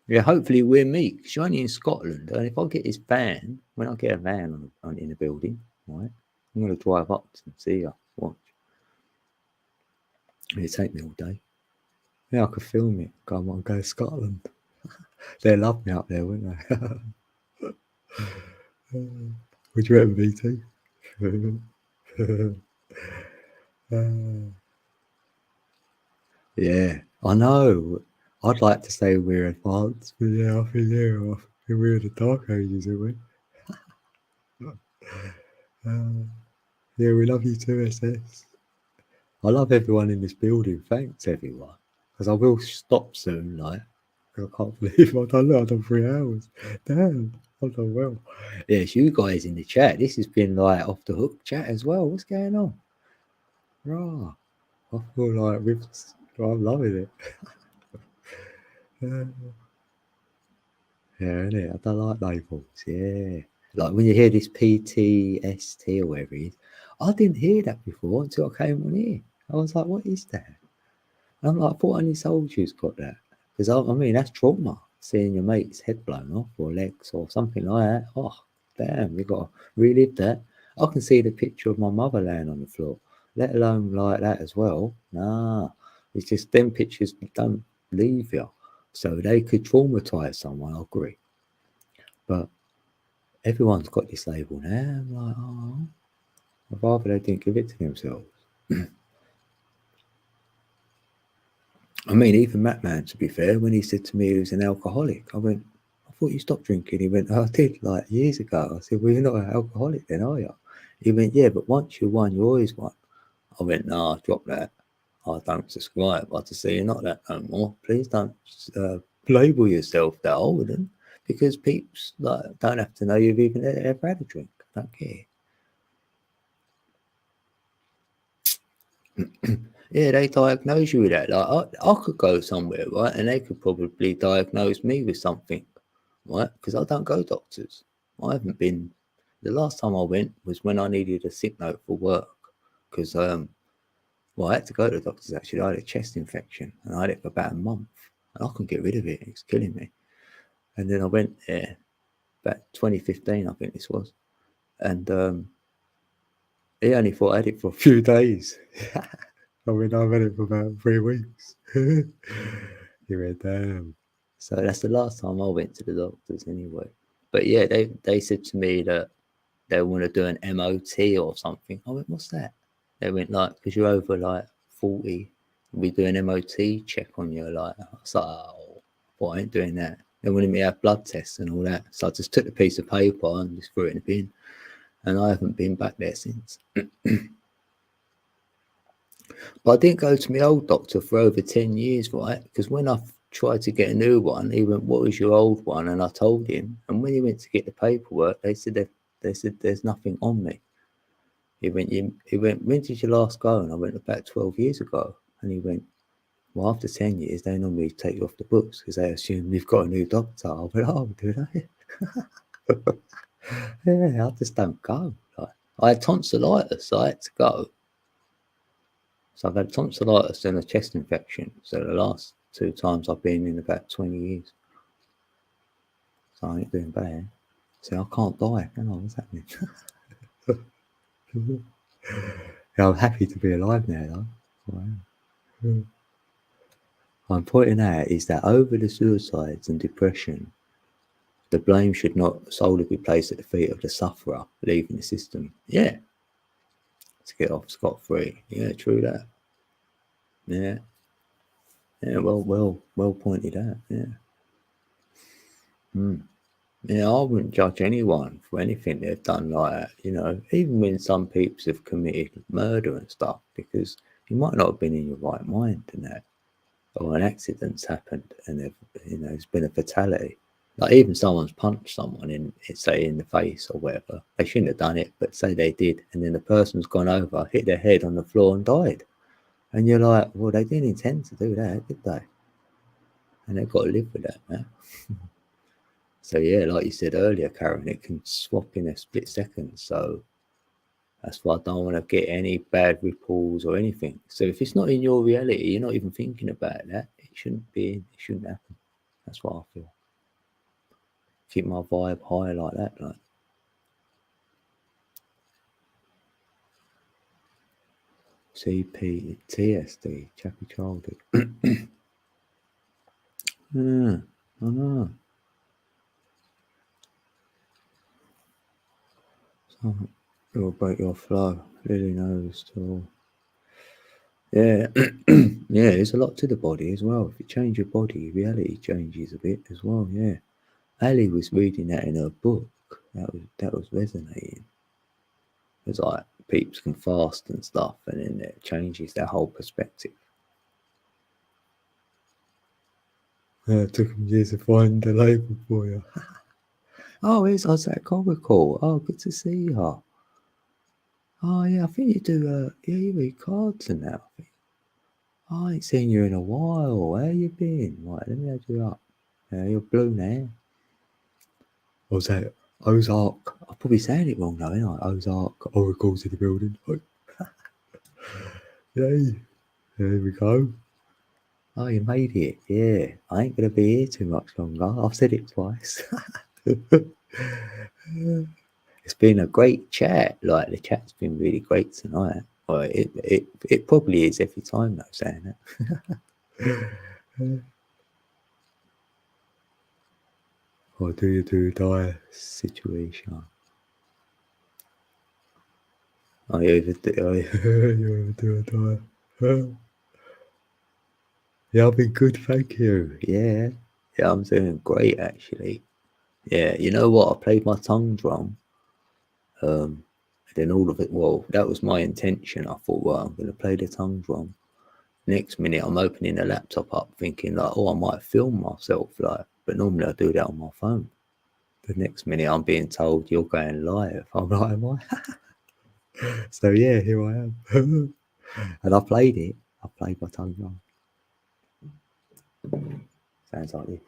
Yeah, hopefully we'll meet because you're only in Scotland. And if I get this van, when I get a van in a building, right, I'm going to drive up and see you. Watch. It'll take me all day. Yeah, I could film it. Go to Scotland. They'll love me up there, wouldn't they? Would you reckon, BT? Yeah, I know. I'd like to say we're advanced, but yeah, I think we're in the dark ages, aren't we? Yeah, we love you too, SS. I love everyone in this building. Thanks, everyone. Because I will stop soon, like. I can't believe I've done 3 hours. Damn, I've done well. Yeah, it's you guys in the chat. This has been like off the hook chat as well. What's going on? Rah. I feel like I'm loving it. Yeah, innit? I don't like labels. Yeah. Like when you hear this PTST or whatever it is, I didn't hear that before until I came on here. I was like, what is that? And I'm like, I thought only soldiers got that. Because I mean, that's trauma. Seeing your mate's head blown off or legs or something like that. Oh, damn, you got to relive that. I can see the picture of my mother laying on the floor, let alone like that as well. Nah, it's just them pictures don't leave you. So they could traumatize someone, I agree. But everyone's got this label now. I'm like, oh, I'd rather they didn't give it to themselves. I mean, even Matt Man, to be fair, when he said to me he was an alcoholic, I went, I thought you stopped drinking. He went, oh, I did, like years ago. I said, well, you're not an alcoholic then, are you? He went, yeah, but once you won, you always won. I went, nah, drop that. I don't subscribe. I just say you're not that no more. Please don't label yourself that. I wouldn't, because people like don't have to know you've even ever had a drink. I don't care. Yeah, they diagnose you with that. Like I could go somewhere, right, and they could probably diagnose me with something, right? Because I don't go doctors. I haven't been. The last time I went was when I needed a sick note for work, because well, I had to go to the doctors actually. I had a chest infection, and I had it for about a month, and I couldn't get rid of it. It was killing me. And then I went there about 2015, I think this was, and he only thought I had it for a few days. I mean, I've had it for about 3 weeks. He went, damn. So that's the last time I went to the doctors anyway. But yeah, they said to me that they want to do an MOT or something. I went, what's that? They went, like, because you're over like 40, we do an MOT check on you. Like, I was like, oh, well, I ain't doing that. They wanted me to have blood tests and all that. So I just took the piece of paper and just threw it in the bin. And I haven't been back there since. But I didn't go to my old doctor for over 10 years, right? Because when I tried to get a new one, he went, what was your old one? And I told him. And when he went to get the paperwork, they said there's nothing on me. He went, when did you last go? And I went, about 12 years ago. And he went, well, after 10 years, they normally take you off the books because they assume you've got a new doctor. I went, oh, do they? Yeah, I just don't go. Like, I had tonsillitis, so I had to go. So I've had tonsillitis and a chest infection. So the last 2 times I've been in about 20 years. So I ain't doing bad. So I can't die, can I? What's happening? Yeah, I'm happy to be alive now, though. Wow. I'm pointing out is that over the suicides and depression, the blame should not solely be placed at the feet of the sufferer leaving the system. Yeah. To get off scot-free. Yeah, true that. Yeah. Yeah, well pointed out. Yeah. Yeah, I wouldn't judge anyone for anything they've done like that, you know, even when some peeps have committed murder and stuff, because you might not have been in your right mind and that, or an accident's happened and there's been a fatality. Like even someone's punched someone say in the face or whatever. They shouldn't have done it, but say they did, and then the person's gone over, hit their head on the floor and died. And you're like, well, they didn't intend to do that, did they? And they've got to live with that, man. So yeah, like you said earlier, Karen, it can swap in a split second. So that's why I don't want to get any bad ripples or anything. So if it's not in your reality, you're not even thinking about that. It shouldn't be. It shouldn't happen. That's what I feel. Keep my vibe high like that, like. CPTSD, chappy childhood. Yeah, I know. So it'll break your flow. Really knows to. Yeah, yeah. There's a lot to the body as well. If you change your body, reality changes a bit as well. Yeah. Ali was reading that in her book. That was resonating. It's like peeps can fast and stuff, and then it changes their whole perspective. It took them years to find the label for you. Oh, it's that comical. Oh, good to see you. Oh yeah, I think you do. Yeah, you read cards and that. Oh, I ain't seen you in a while. Where you been? Right, let me add you up. Yeah, you're blue now. What was that? Ozark. I'm probably saying it wrong though, ain't I? Ozark. Oracles in the building. Yay. There we go. Oh, you made it. Yeah. I ain't going to be here too much longer. I've said it twice. been a great chat. Like the chat's been really great tonight. Well, it probably is every time though, saying that. Or do you do die situation? I ever do, you ever do a die? Yeah, I've been good, thank you. Yeah, I'm doing great actually. Yeah, you know what? I played my tongue drum. Then all of it. Well, that was my intention. I thought, well, I'm going to play the tongue drum. Next minute, I'm opening the laptop up, thinking like, oh, I might film myself, like. But normally I do that on my phone. The next minute, I'm being told you're going live. I'm like, am I? So yeah, here I am. And I played it. I played my tongue drum. Sounds like this.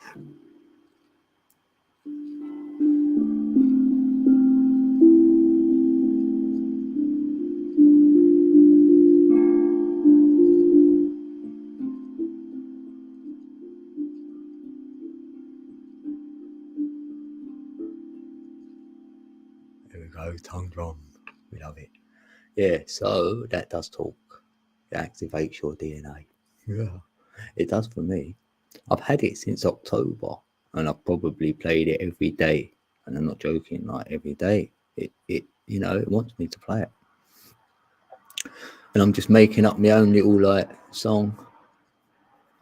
There we go, tongue drum. We love it. Yeah, so that does talk. It activates your DNA. Yeah, it does for me. I've had it since October, and I've probably played it every day. And I'm not joking, like every day. It it wants me to play it. And I'm just making up my own little like song.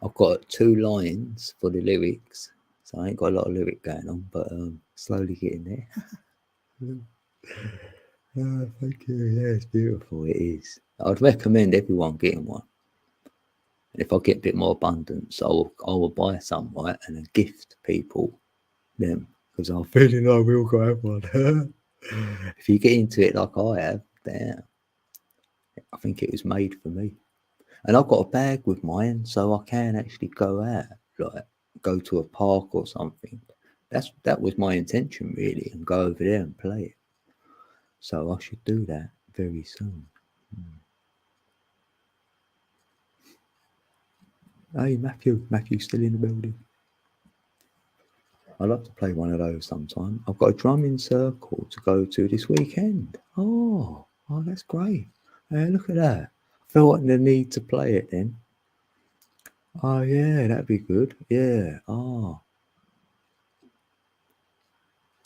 I've got 2 lines for the lyrics, so I ain't got a lot of lyric going on, but slowly getting there. Thank you. Yeah, it's beautiful. It is. I'd recommend everyone getting one. And if I get a bit more abundance, I will buy some, right, and then gift people them, because I'm feeling like we all got to have one. If you get into it like I have, then I think it was made for me. And I've got a bag with mine, so I can actually go out, like go to a park or something. That was my intention really, and go over there and play it. So I should do that very soon. Hey Matthew's still in the building. I'd like to play one of those sometime. I've got a drumming circle to go to this weekend. Oh, that's great. Hey, look at that. I felt the need to play it then. Oh yeah, that'd be good. Yeah. Oh,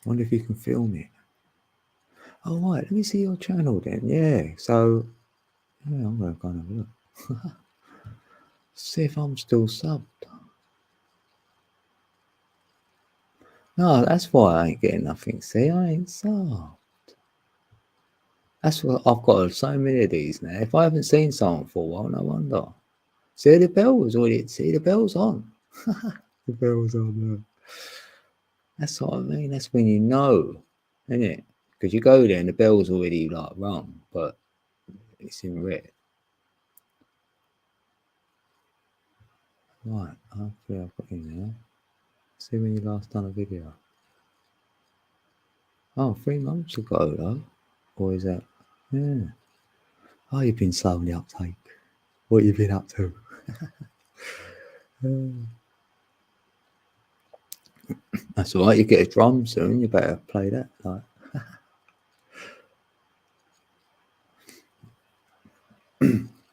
wonder if you can film it. Oh right, let me see your channel then. Yeah. So yeah, I'm gonna kind of look. See if I'm still subbed. No, that's why I ain't getting nothing. See, I ain't subbed. That's what I've got so many of these now. If I haven't seen someone for a while, no wonder. See, the bell was already. See, the bell's on. The bell's on. That's what I mean. That's when you know, isn't it? Because you go there and the bell's already like rung, but it's in red. Right, hopefully I've got in there. See when you last done a video. Oh, 3 months ago though. Or is that? Yeah. Oh, you've been slowly uptake. What you been up to? That's all right. You get a drum soon. You better play that. Like.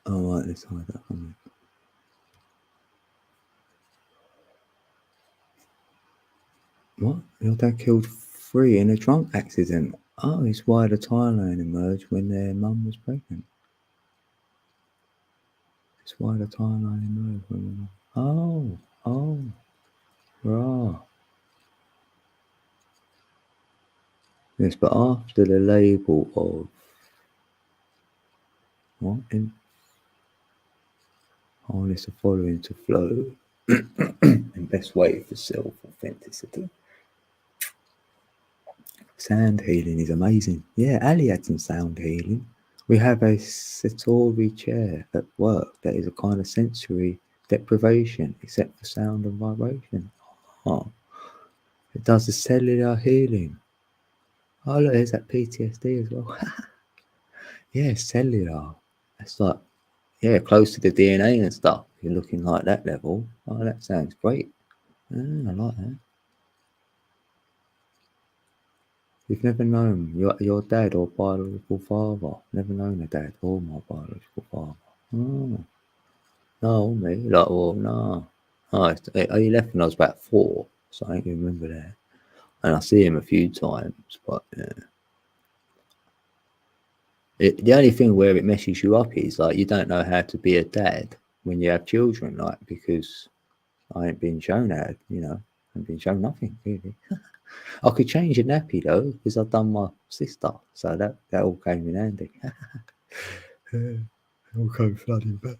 All right, let's hide that one. What? Your dad killed 3 in a drunk accident. Oh, it's why the timeline emerged when their mum was pregnant. It's why the timeline emerged when their mum. Oh, right. Yes, but after the label of what in harness the following to flow and best way for self authenticity. Sound healing is amazing. Yeah, Ali had some sound healing. We have a Satori chair at work that is a kind of sensory deprivation, except for sound and vibration. Oh, it does the cellular healing. Oh, look, there's that PTSD as well. Yeah, cellular. That's like, yeah, close to the DNA and stuff. You're looking like that level. Oh, that sounds great. I like that. You've never known your dad or biological father. Never known a dad or my biological father. Oh, no, me. Like, well, no. Oh, he left when I was about 4, so I ain't remember that. And I see him a few times, but the only thing where it messes you up is like you don't know how to be a dad when you have children, like because I ain't been shown how, I ain't been shown nothing really. I could change a nappy though because I've done my sister, so that all came in handy. It all came flooding back.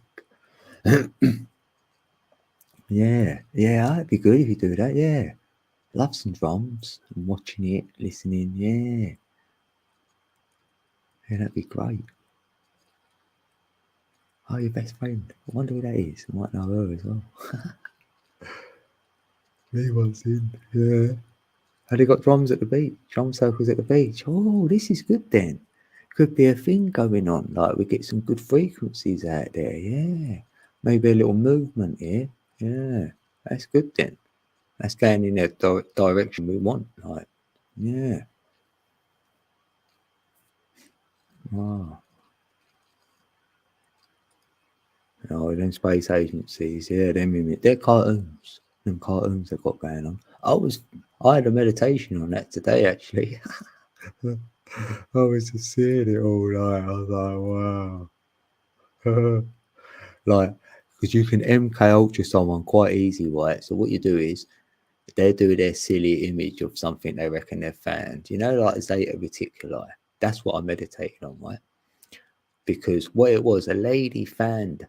Yeah, that'd be good if you do that. Yeah, love some drums and watching it, listening. Yeah, that'd be great. Oh, your best friend. I wonder who that is. I might know her as well. Me once in. Yeah. Have they got drums at the beach? Drum circles at the beach. Oh, this is good then. Could be a thing going on. Like we get some good frequencies out there. Yeah. Maybe a little movement here. Yeah. That's good then. That's going in the direction we want. Like, yeah. Oh. Oh, them space agencies. Yeah, they're cartoons. Them cartoons they've got going on. I had a meditation on that today actually. I was just seeing it all night. I was like, wow. Like, because you can MK Ultra someone quite easy, right? So what you do is they do their silly image of something they reckon they're found. Like Zeta Reticuli. That's what I meditated on, right? Because what it was, a lady found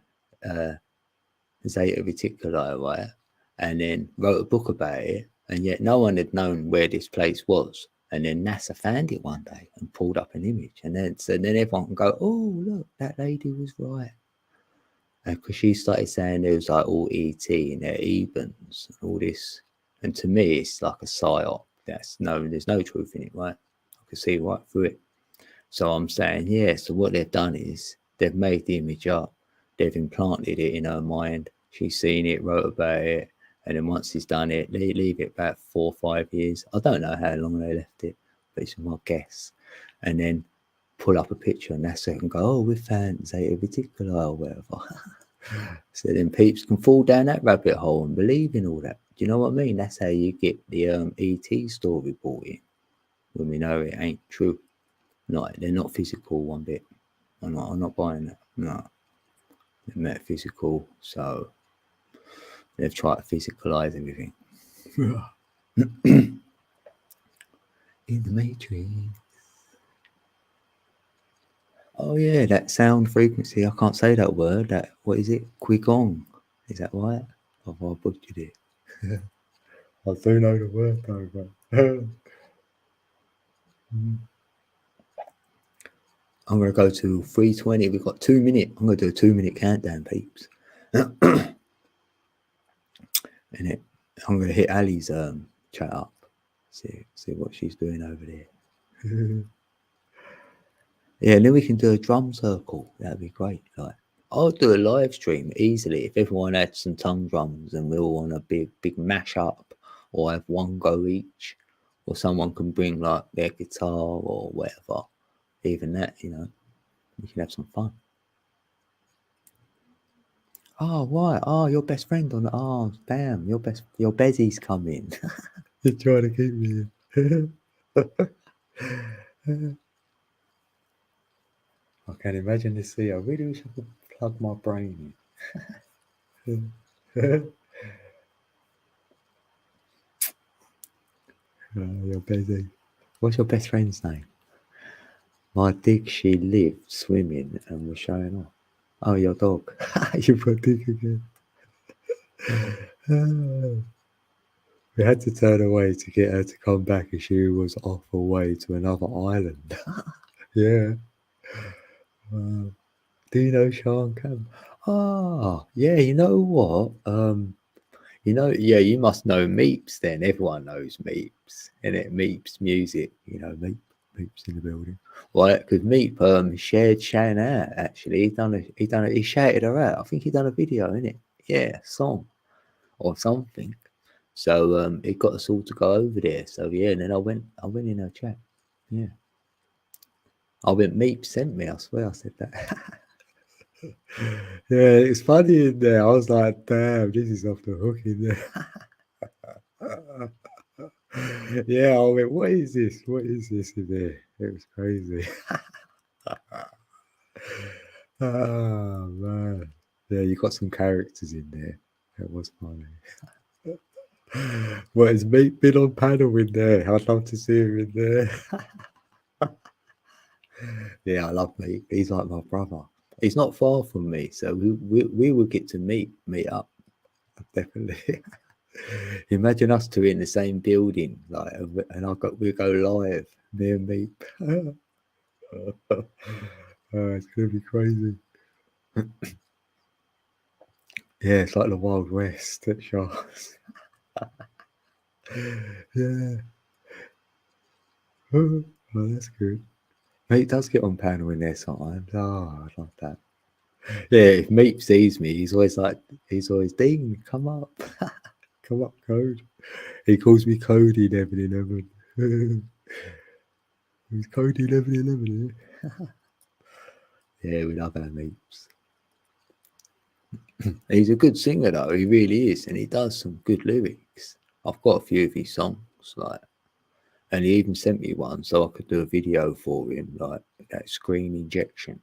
uh, Zeta Reticuli, right? And then wrote a book about it, and yet no one had known where this place was. And then NASA found it one day and pulled up an image, and then everyone can go, "Oh, look, that lady was right." Because she started saying there was like all ET and their Ebens and all this, and to me, it's like a psyop. There's no truth in it, right? I can see right through it. So I'm saying, yeah. So what they've done is they've made the image up, they've implanted it in her mind. She's seen it, wrote about it, and then once he's done it, they leave it about 4 or 5 years. I don't know how long they left it, but it's my guess. And then pull up a picture, and that's it, and go, "Oh, we found Zeta Reticuli or whatever." So then peeps can fall down that rabbit hole and believe in all that. Do you know what I mean? That's how you get the ET story brought in when we know it ain't true. Like they're not physical one bit. I'm not buying that. No, they're metaphysical. So they've tried to physicalize everything. In the Matrix. Oh yeah, that sound frequency. I can't say that word. That what is it? Qigong. Is that right? Have I butchered it? I do know the word though, but I'm gonna go to 3:20. We've got 2 minutes. I'm gonna do a 2 minute countdown, peeps. And it, I'm gonna hit Ali's chat up. See what she's doing over there. Yeah, and then we can do a drum circle. That'd be great. Like I'll do a live stream easily if everyone had some tongue drums and we're all on a big mash up, or have one go each, or someone can bring like their guitar or whatever. Even that, we can have some fun. Oh, right. Oh, your best friend on the. Oh, damn. Your Bezzy's coming. You're trying to keep me in. I can imagine this scene. I really wish I could plug my brain in. You're busy. What's your best friend's name? My Dick, she lived swimming and was showing off. Oh, your dog. You put Dick again. We had to turn away to get her to come back as she was off away to another island. Yeah. Do you know Sean Cam? Ah, yeah, you know what? Yeah, you must know Meeps then. Everyone knows Meeps. And it Meeps music, Meeps in the building. Right, because Meep shared Shan out actually. He shouted her out. I think he done a video, innit? Yeah, song or something. So it got us all to go over there. So yeah, and then I went in her chat. Yeah. I went, Meep sent me. I swear I said that. Yeah, it's funny in there. I was like, damn, this is off the hook in there. Yeah, I went, what is this? What is this in there? It was crazy. Oh, man. Yeah, you got some characters in there. It was funny. Well, has Meep been on panel in there? I'd love to see him in there. Yeah, I love Meep. He's like my brother. He's not far from me, so we will get to meet up. Definitely. Imagine us two in the same building, like, and we go live, me and Meep. It's gonna be crazy. Yeah, it's like the Wild West at Sharks. Yeah. Oh, that's good. Meep does get on panel in there sometimes. Oh, I love that. Yeah, if Meep sees me, he's always, Dean, come up. Come up, Code. He calls me Cody 1111. He's Cody 1111. Yeah, we love our Meeps. He's a good singer though, he really is, and he does some good lyrics. I've got a few of his songs, and he even sent me one so I could do a video for him, like that screen injection.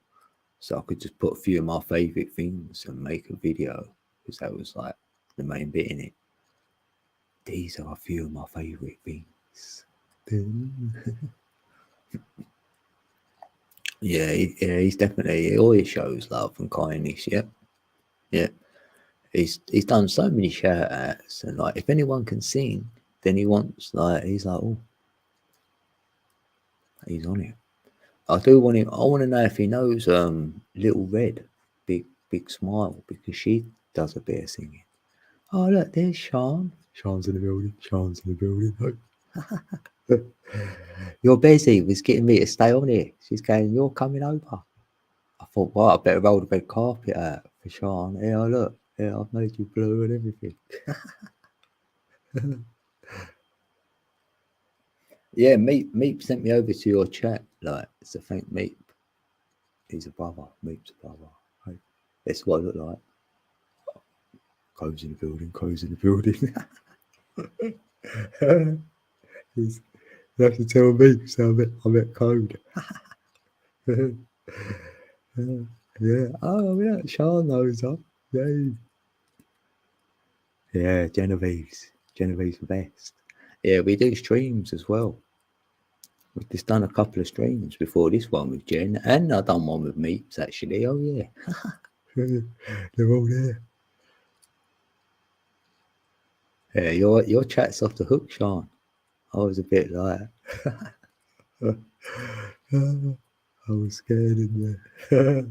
So I could just put a few of my favourite things and make a video, because that was like the main bit in it. These are a few of my favourite things. Yeah, he's definitely, he always shows love and kindness. Yep. Yeah. He's done so many shout outs, and like if anyone can sing, then he's like, oh, he's on it. I do want him. I want to know if he knows Little Red, big smile, because she does a bit of singing. Oh look, there's Sean. Sean's in the building. Sean's in the building. Your Bezzy was getting me to stay on here. She's going, you're coming over. I thought, well, I better roll the red carpet out for Sean. Yeah, look, yeah, I've made you blue and everything. Yeah, Meep sent me over to your chat. Like, it's a thank Meep. He's a brother. Meep's a brother. Right. That's what I look like. Co's in the building. Co's in the building. You have to tell me. So I met Code. Yeah. Oh, yeah. Sean knows her. Yay. Yeah, Genevieve's the best. Yeah, we do streams as well. We've just done a couple of streams before this one with Jen, and I done one with Meeps actually. Oh yeah, they're all there. Yeah, your chat's off the hook, Sean. I was a bit like, I was scared in there.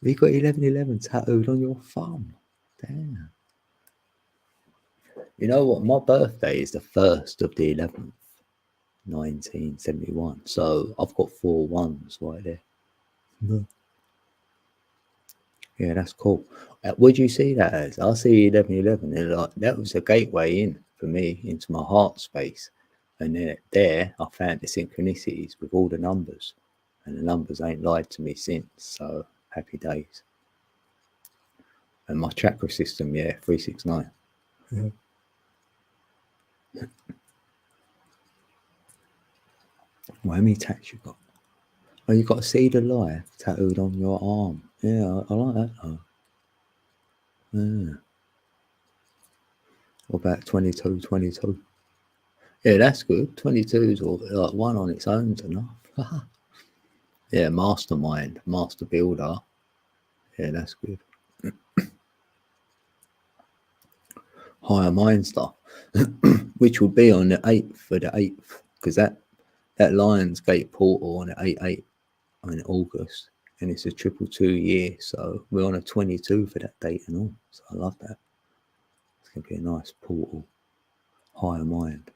You got 1111 tattooed on your thumb. Damn. You know what? My birthday is the 1st of the 11th, 1971. So I've got 4 ones right there. Yeah, that's cool. Would you see that as? I see 1111, and like that was a gateway in for me into my heart space. And then there, I found the synchronicities with all the numbers, and the numbers ain't lied to me since. So happy days. And my chakra system, yeah, 369. Yeah. Well, how many tats you got? Oh, you got a seed of life tattooed on your arm. Yeah, I like that though. Yeah. What about 22, 22? Yeah, that's good. 22's or like one on its own's enough. Yeah, mastermind, master builder. Yeah, that's good. Higher mind stuff, which will be on the 8th for the 8th, because that Lionsgate portal on the 8/8 in August, and it's a 222 year, so we're on a 22 for that date and all. So I love that. It's gonna be a nice portal. Higher mind.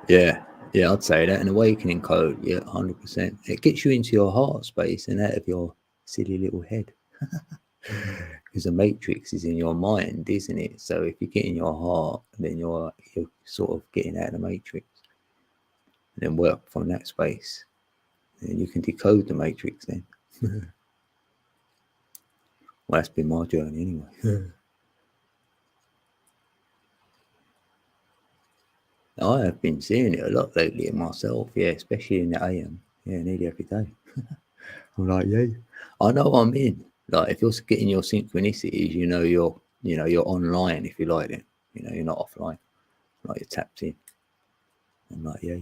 Yeah, I'd say that. An awakening code, yeah, 100%. It gets you into your heart space and out of your silly little head. because the matrix is in your mind, isn't it? So if you get in your heart, then you're sort of getting out of the matrix, and then work from that space, and you can decode the matrix then. Well, that's been my journey anyway. I have been seeing it a lot lately in myself, yeah, especially in the AM, yeah, nearly every day. I'm like, yeah, I know I'm in. Like, if you're getting your synchronicities, you're online, if you like it. You're not offline. Like, you're tapped in. I'm like, yeah.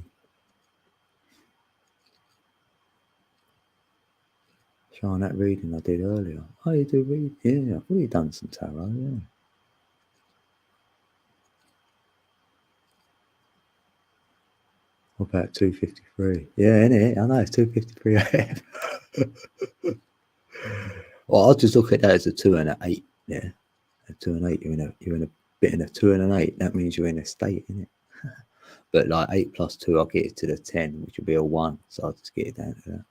Sean, that reading I did earlier. Oh, you do read? Yeah, I've already done some tarot, yeah. What about 2:53? Yeah, innit? I know, it's 2:53 AM. Well, I'll just look at that as a 2 and an 8, yeah. A 2 and 8, you're in a bit in a 2 and an 8. That means you're in a state, innit? But like 8 plus 2, I'll get it to the 10, which will be a 1. So I'll just get it down to that.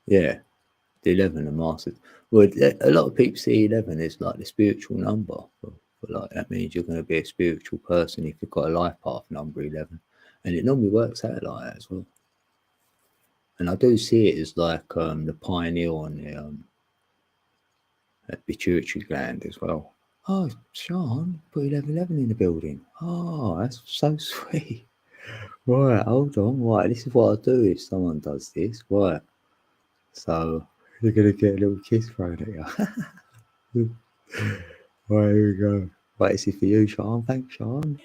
Yeah, the 11, the masters. Well, a lot of people see 11 as like the spiritual number. But like, that means you're going to be a spiritual person if you've got a life path number 11. And it normally works out like that as well. And I do see it as like the pioneer on the pituitary gland as well. Oh, Sean, put 1111 in the building. Oh, that's so sweet. Right, hold on. Right, this is what I do if someone does this. Right. So you're going to get a little kiss thrown at you. Right, here we go. Right, this is for you, Sean. Thanks, Sean.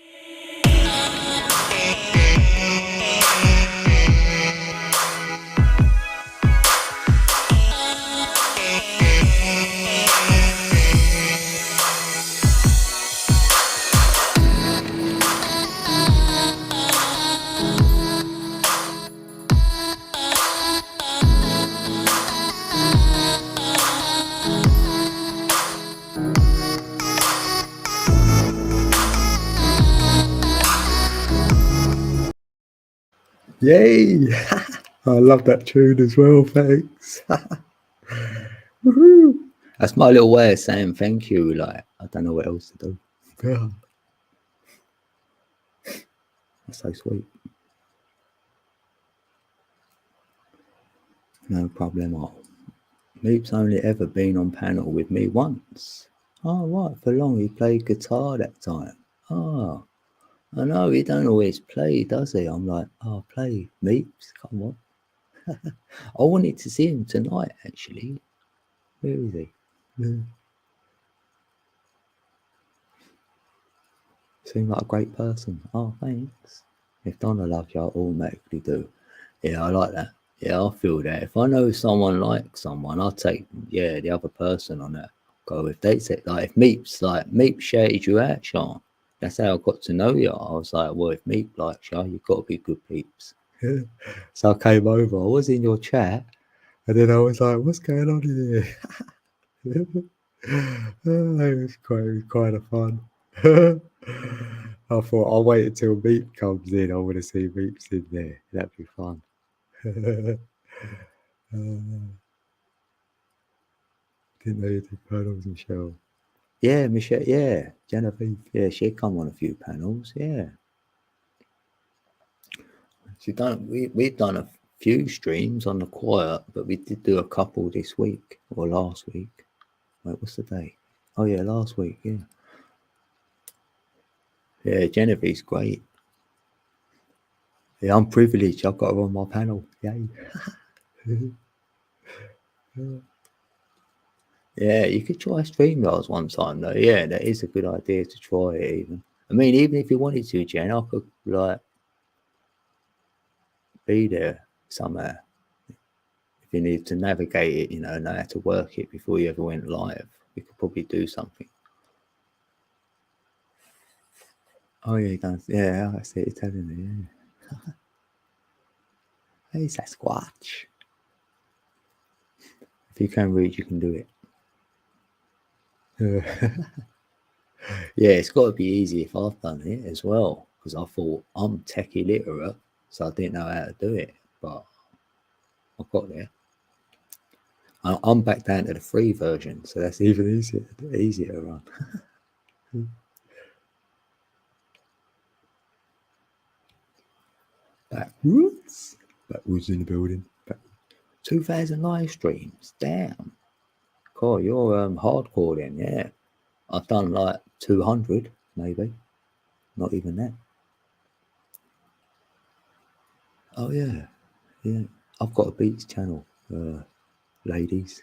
Yay! I love that tune as well, thanks. Woohoo! That's my little way of saying thank you. Like, I don't know what else to do. Yeah. That's so sweet. No problemo. Meep's only ever been on panel with me once. Oh, right, for long he played guitar that time. Oh, I know he don't always play, does he? I'm like, oh, play, Meeps, come on. I wanted to see him tonight, actually. Where is he? Yeah. Seemed like a great person. Oh, thanks. If Donna loves you, I automatically do. Yeah, I like that. Yeah, I feel that. If I know someone likes someone, I'll take, the other person on that. Go if they say, like, if Meep shouted you out, Sean, that's how I got to know you. I was like, well, if Meep likes you, you've got to be good peeps. So I came over, I was in your chat, and then I was like, what's going on in here? It was quite a fun. I thought I'll wait until Meep comes in. I want to see Meeps in there. That'd be fun. Didn't know you did panels, Michelle. Yeah, Michelle. Yeah, Genevieve. Yeah, she'd come on a few panels. Yeah, we've done a few streams on the quiet, but we did do a couple this week or last week. Wait, what's the day? Oh yeah, last week. Yeah. Yeah, Genevieve's great. Yeah, I'm privileged. I've got her on my panel. Yay. Yeah, you could try StreamYards one time though. Yeah, that is a good idea to try it even. I mean, even if you wanted to, Jen, I could like be there somehow. If you need to navigate it, know how to work it before you ever went live, we could probably do something. Oh yeah, yeah, I see it telling me, yeah. Hey Sasquatch. If you can read, you can do it. Yeah, it's got to be easy if I've done it as well, because I thought I'm techie literate, so I didn't know how to do it. but I got there. I'm back down to the free version, so that's even easier to run. Backwards in the building. 2,000 live streams. Damn. Cool, you're hardcore then, yeah. I've done like 200, maybe. Not even that. Oh yeah. I've got a beats channel, ladies.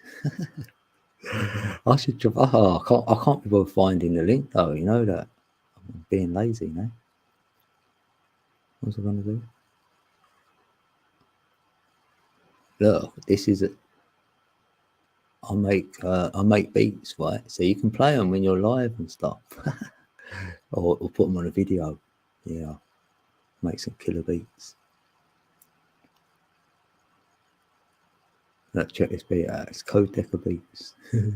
I should. I can't be bothered finding the link though. You know that. I'm being lazy now. What's I gonna do? Look, this is it. I make beats, right? So you can play them when you're live and stuff, or put them on a video. Yeah, make some killer beats. Look, check this beat out. It's Code Decker Beats. Let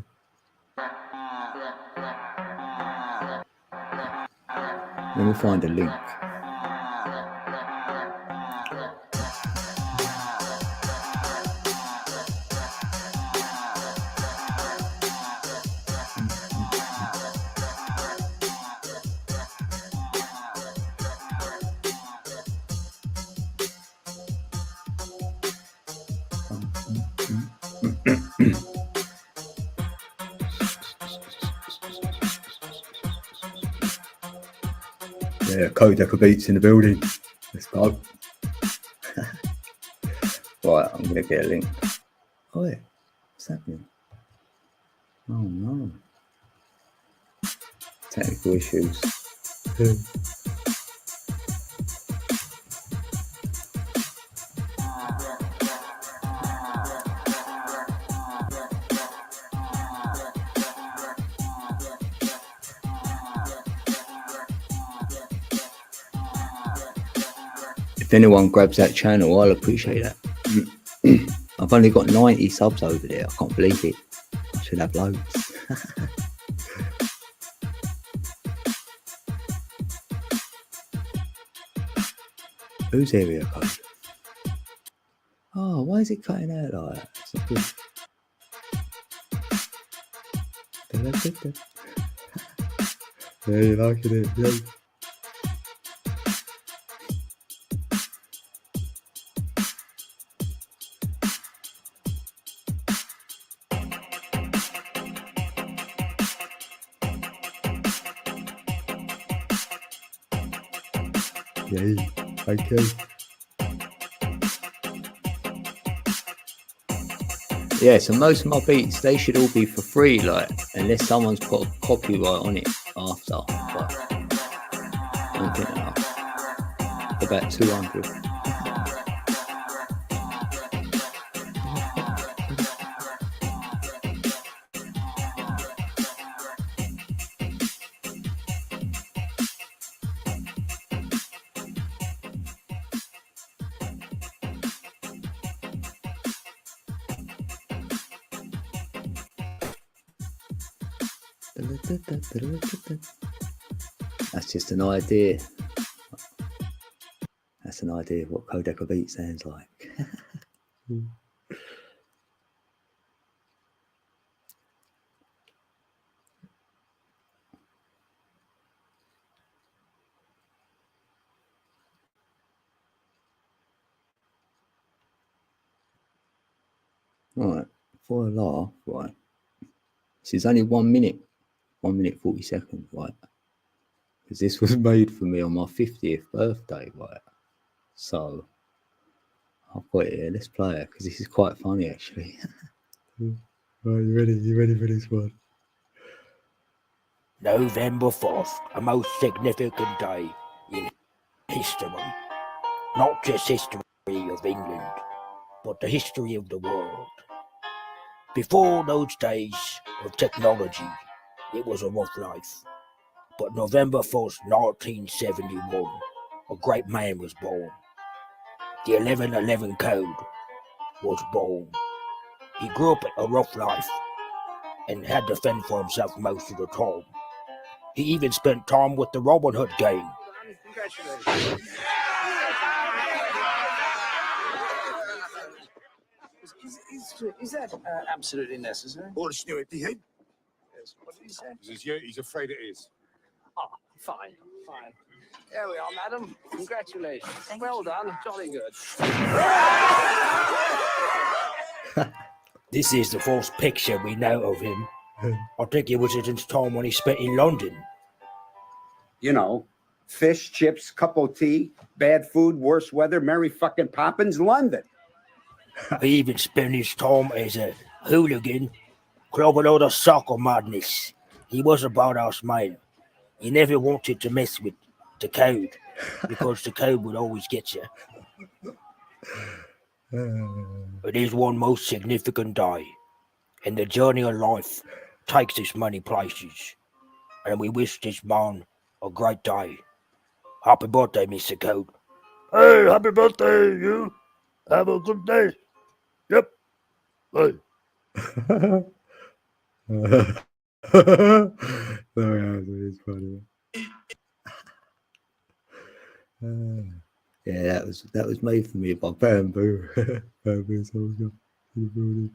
me find a link. Yeah, Code Decker Beats in the building. Let's go. Right, I'm gonna get a link. Oh yeah, what's happening? Oh no. Technical issues. If anyone grabs that channel, I'll appreciate that. I've only got 90 subs over there. I can't believe it. I should have loads. Whose area code? Oh, why is it cutting out like that? It's not good. Yeah, you liking it? Yeah. Yay, okay. Yeah, so most of my beats, they should all be for free, like, unless someone's put a copyright on it after. But I don't think enough. About 200. That's just an idea. That's an idea of what Code Decker Beat sounds like. Right, for a laugh, right. This is only 1 minute, 1 minute 40 seconds, right? Because this was made for me on my 50th birthday, right? So I've got it here. Let's play it because this is quite funny, actually. Right, you ready? You ready for this one? November 4th, a most significant day in history. Not just history of England, but the history of the world. Before those days of technology, it was a rough life. But November 1st, 1971, a great man was born. The 1111 Code was born. He grew up a rough life and had to fend for himself most of the time. He even spent time with the Robin Hood gang. Is that absolutely necessary? Orders knew it, did he? Yes. What did he say? He's afraid it is. Oh, fine. There we are, madam. Congratulations. Well done. Jolly good. This is the first picture we know of him. I think it was at the time when he spent in London. You know, fish, chips, cup of tea, bad food, worse weather, Merry fucking Poppins, London. He even spent his time as a hooligan, clubbing all the soccer madness. He was a badass man. He never wanted to mess with the code, because the code would always get you. It is one most significant day, and the journey of life takes us many places, and we wish this man a great day. Happy birthday, Mr. Code. Hey, happy birthday, you. Have a good day. Yep. Hey. It's funny. Yeah, that was made for me by Bamboo. Bamboo's also in the building.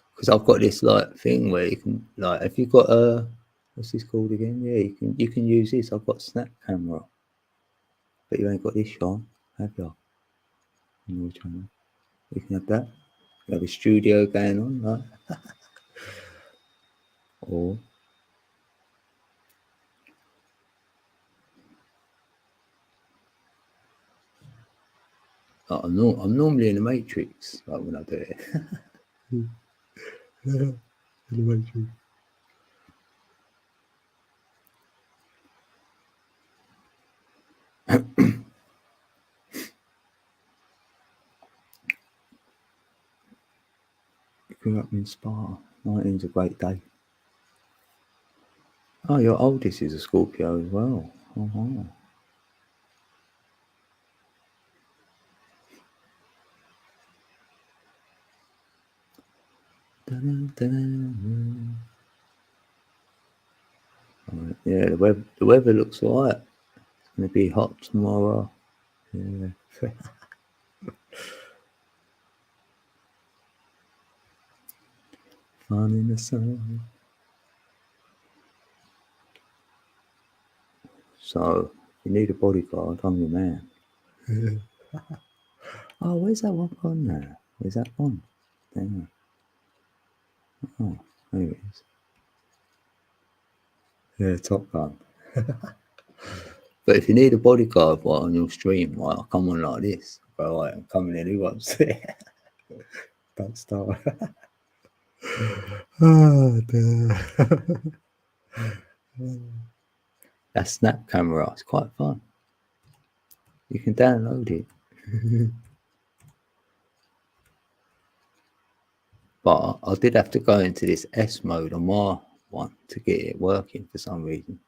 Because I've got this like thing where you can like, if you've got a, what's this called again? Yeah, you can use this. I've got snap camera, but you ain't got this, Sean, have you? On your channel, you can have that. You have a studio going on, right? Or I'm normally in the Matrix, like when I do it. In the Matrix. Grew up in Spa. 19's a great day. Oh, your oldest is a Scorpio as well. Uh-huh. Right, yeah, the weather looks alright. It's going to be hot tomorrow. Yeah. Fun in the sun. So, if you need a bodyguard, I'm your man. Oh, where's that one gone now? Where's that one? There. Oh, there it is. Yeah, Top Gun. But if you need a bodyguard while on your stream, right, I'll come on like this. Go, right, I'm coming in. Who wants it? Don't start. Oh, dear. That snap camera, it's quite fun. You can download it. But I did have to go into this S mode on my one to get it working for some reason.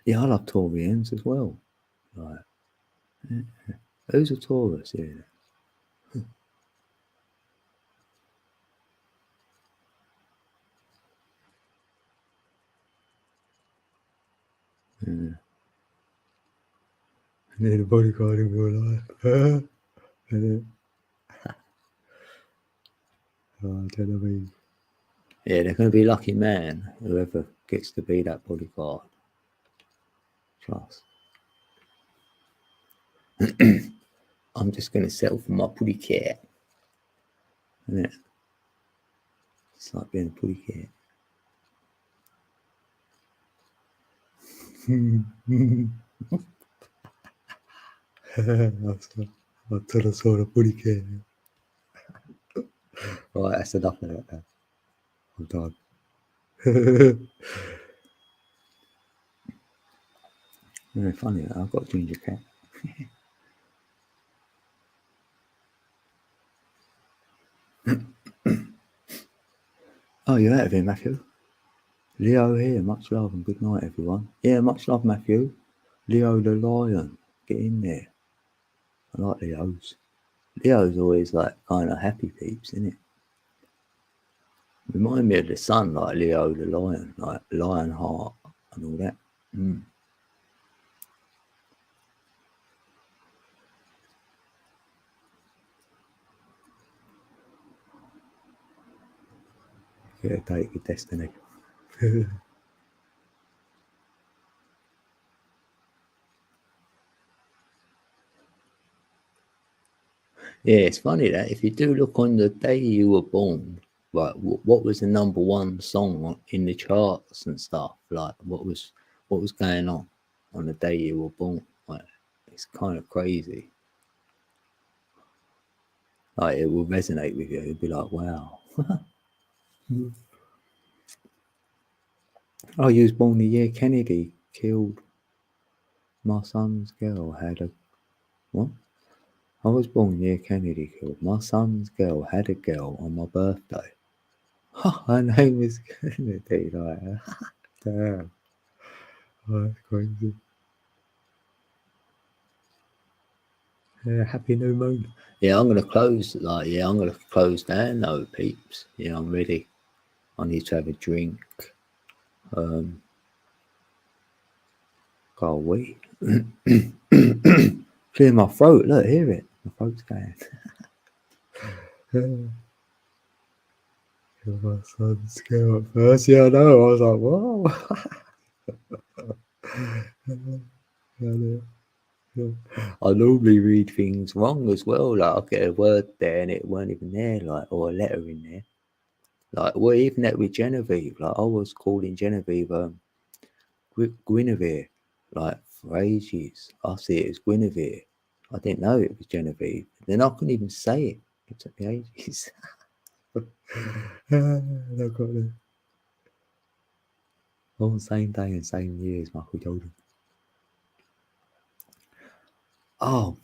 Yeah, I love Taurians as well. Right. Yeah. Who's a Taurus here? Yeah. I need a bodyguard in real life. Oh, yeah, they're going to be lucky man, whoever gets to be that bodyguard. Trust. I'm just going to settle for my putty cat. Isn't it? It's like being a putty cat. I tell us all the putty cat. Right, that's enough of that now. I'm done. Very funny. I've got a ginger cat. Oh, you're out of here, Matthew. Leo here. Much love and good night, everyone. Yeah, much love, Matthew. Leo the lion. Get in there. I like Leos. Leo's always like kind of happy peeps, isn't it? Remind me of the sun, like Leo the lion, like lion heart and all that. Get a date with destiny. Yeah, it's funny that if you do look on the day you were born, like what was the number one song in the charts and stuff, like what was going on the day you were born, like it's kind of crazy. Like it will resonate with you. It'll be like, wow. Oh, you was born the year Kennedy killed my son's girl. Had a what? I was born the year Kennedy killed my son's girl. Had a girl on my birthday. Her name was Kennedy. Like, damn. Oh, that's crazy. Yeah, happy new moon. Yeah, I'm gonna close. Like, yeah, I'm gonna close down. No, peeps. Yeah, I'm ready. I need to have a drink. Go away. Clear my throat. Look, hear it. My throat's going. My son's girl at first. Yeah, I know. I was like, whoa. I normally read things wrong as well. Like I get a word there and it weren't even there, like, or a letter in there. Like, well, even that with Genevieve, like I was calling Genevieve Guinevere, like for ages. I see it as Guinevere. I didn't know it was Genevieve. Then I couldn't even say it. It took me ages. I got it. On the same day and same year as Michael Jordan. Oh,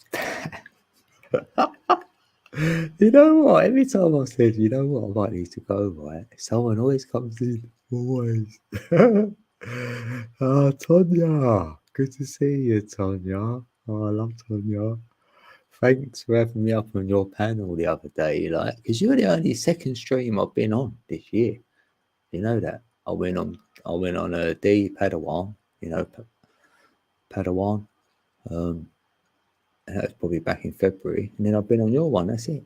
you know what? Every time I said, you know what, I might need to go, right? Someone always comes in. Always. Oh, Tonya. Good to see you, Tonya. Oh, I love Tonya. Thanks for having me up on your panel the other day, like, because you're the only second stream I've been on this year. You know that? I went on a D Padawan, you know, Padawan. And that was probably back in February. And then I've been on your one, that's it.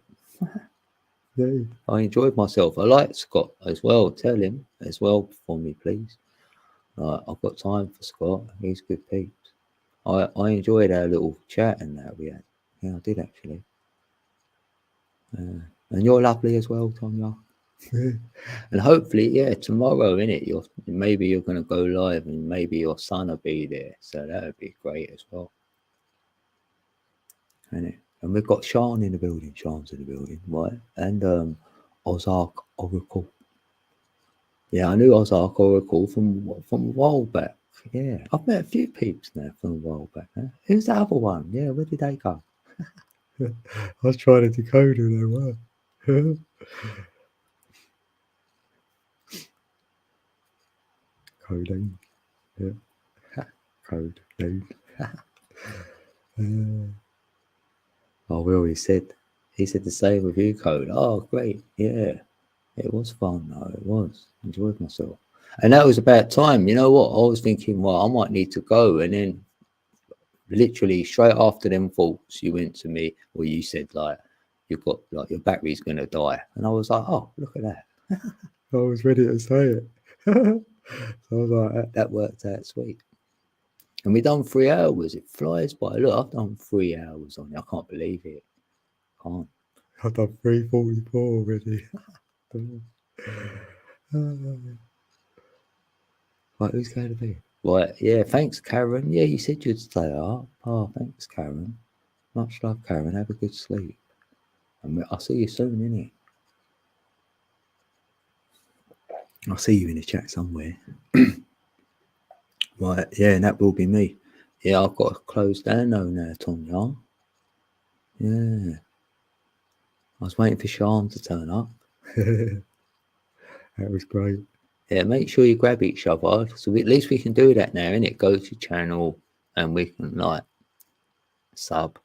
Yeah, I enjoyed myself. I like Scott as well. Tell him as well for me, please. I've got time for Scott. He's good peeps. I enjoyed our little chat and that we had. Yeah, I did actually. And you're lovely as well, Tonya. And hopefully, yeah, tomorrow, innit, maybe you're going to go live and maybe your son will be there. So that would be great as well. Innit? And we've got Sean in the building. Sean's in the building, right? And Ozark Oracle. Yeah, I knew Ozark Oracle from a while back. Yeah, I've met a few peeps now from a while back. Huh? Who's the other one? Yeah, where did they go? I was trying to decode who they were. Codeine. Yeah. Codeine. Oh, Will, he said the same with you, Code. Oh, great. Yeah. It was fun, though. It was. Enjoyed myself. And that was about time. You know what? I was thinking, well, I might need to go. And then literally straight after them thoughts, you went to me, or you said, like, you've got, like, your battery's going to die. And I was like, oh, look at that. I was ready to say it. So I was like, that worked out sweet. And we done 3 hours. It flies by. Look, I've done 3 hours on it. I can't believe it. Can't. I've done 3:44 already. Right, who's going to be? Right, yeah, thanks, Karen. Yeah, you said you'd stay up. Oh, thanks, Karen. Much love, Karen. Have a good sleep. And I'll see you soon, innit? I'll see you in the chat somewhere. Right, yeah, and that will be me. Yeah, I've got to close down though now, Tonya. Yeah. I was waiting for Sean to turn up. That was great. Yeah, make sure you grab each other. So at least we can do that now, innit? Go to channel and we can, like, sub.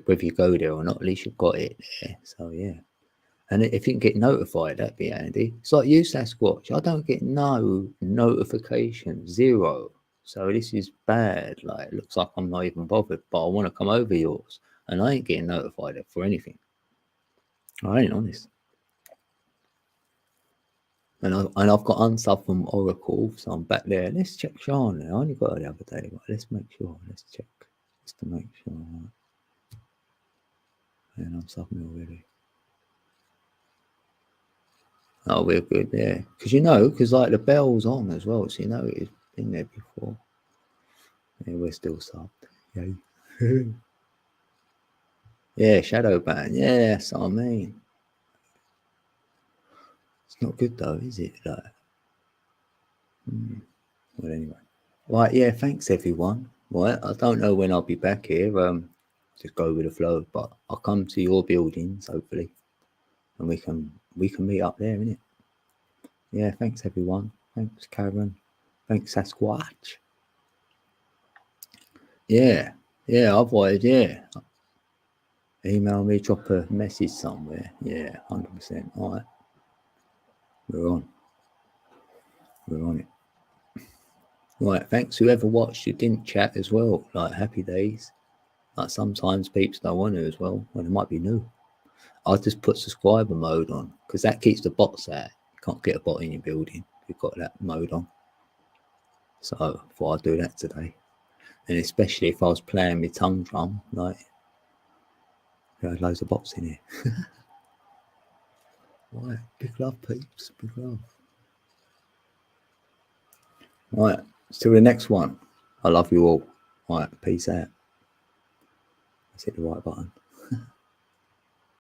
Whether you go there or not, at least you've got it there. So, yeah. And if you can get notified, that'd be handy. It's like you, Sasquatch. I don't get no notification. Zero. So this is bad. Like, it looks like I'm not even bothered, but I want to come over yours. And I ain't getting notified for anything. I ain't honest. And I've got unsub from Oracle, so I'm back there. Let's check Sean. I only got her the other day. But let's make sure. Let's check just to make sure. And I'm subbing already. Oh, we're good there. Because like the bell's on as well, so it's been there before. Yeah, we're still subbed. Yay. Yeah, shadow ban. Yeah, that's what I mean. It's not good though, is it? Like, well, anyway. Right, yeah, thanks everyone. Right, I don't know when I'll be back here. Just go with the flow, but I'll come to your buildings hopefully, and we can meet up there, innit? Yeah, thanks everyone. Thanks Karen. Thanks Sasquatch. Yeah, otherwise, yeah. Email me, drop a message somewhere. Yeah, 100%. All right, we're on it. Right, thanks whoever watched who didn't chat as well. Like happy days. Like sometimes peeps don't want to as well. Well, it might be new. I'll just put subscriber mode on because that keeps the bots out. You can't get a bot in your building. You've got that mode on. So I thought I'd do that today. And especially if I was playing my tongue drum, like there had loads of bots in here. Right, big love peeps, big love. Right, till the next one. I love you all. Right, peace out. Let's hit the right button.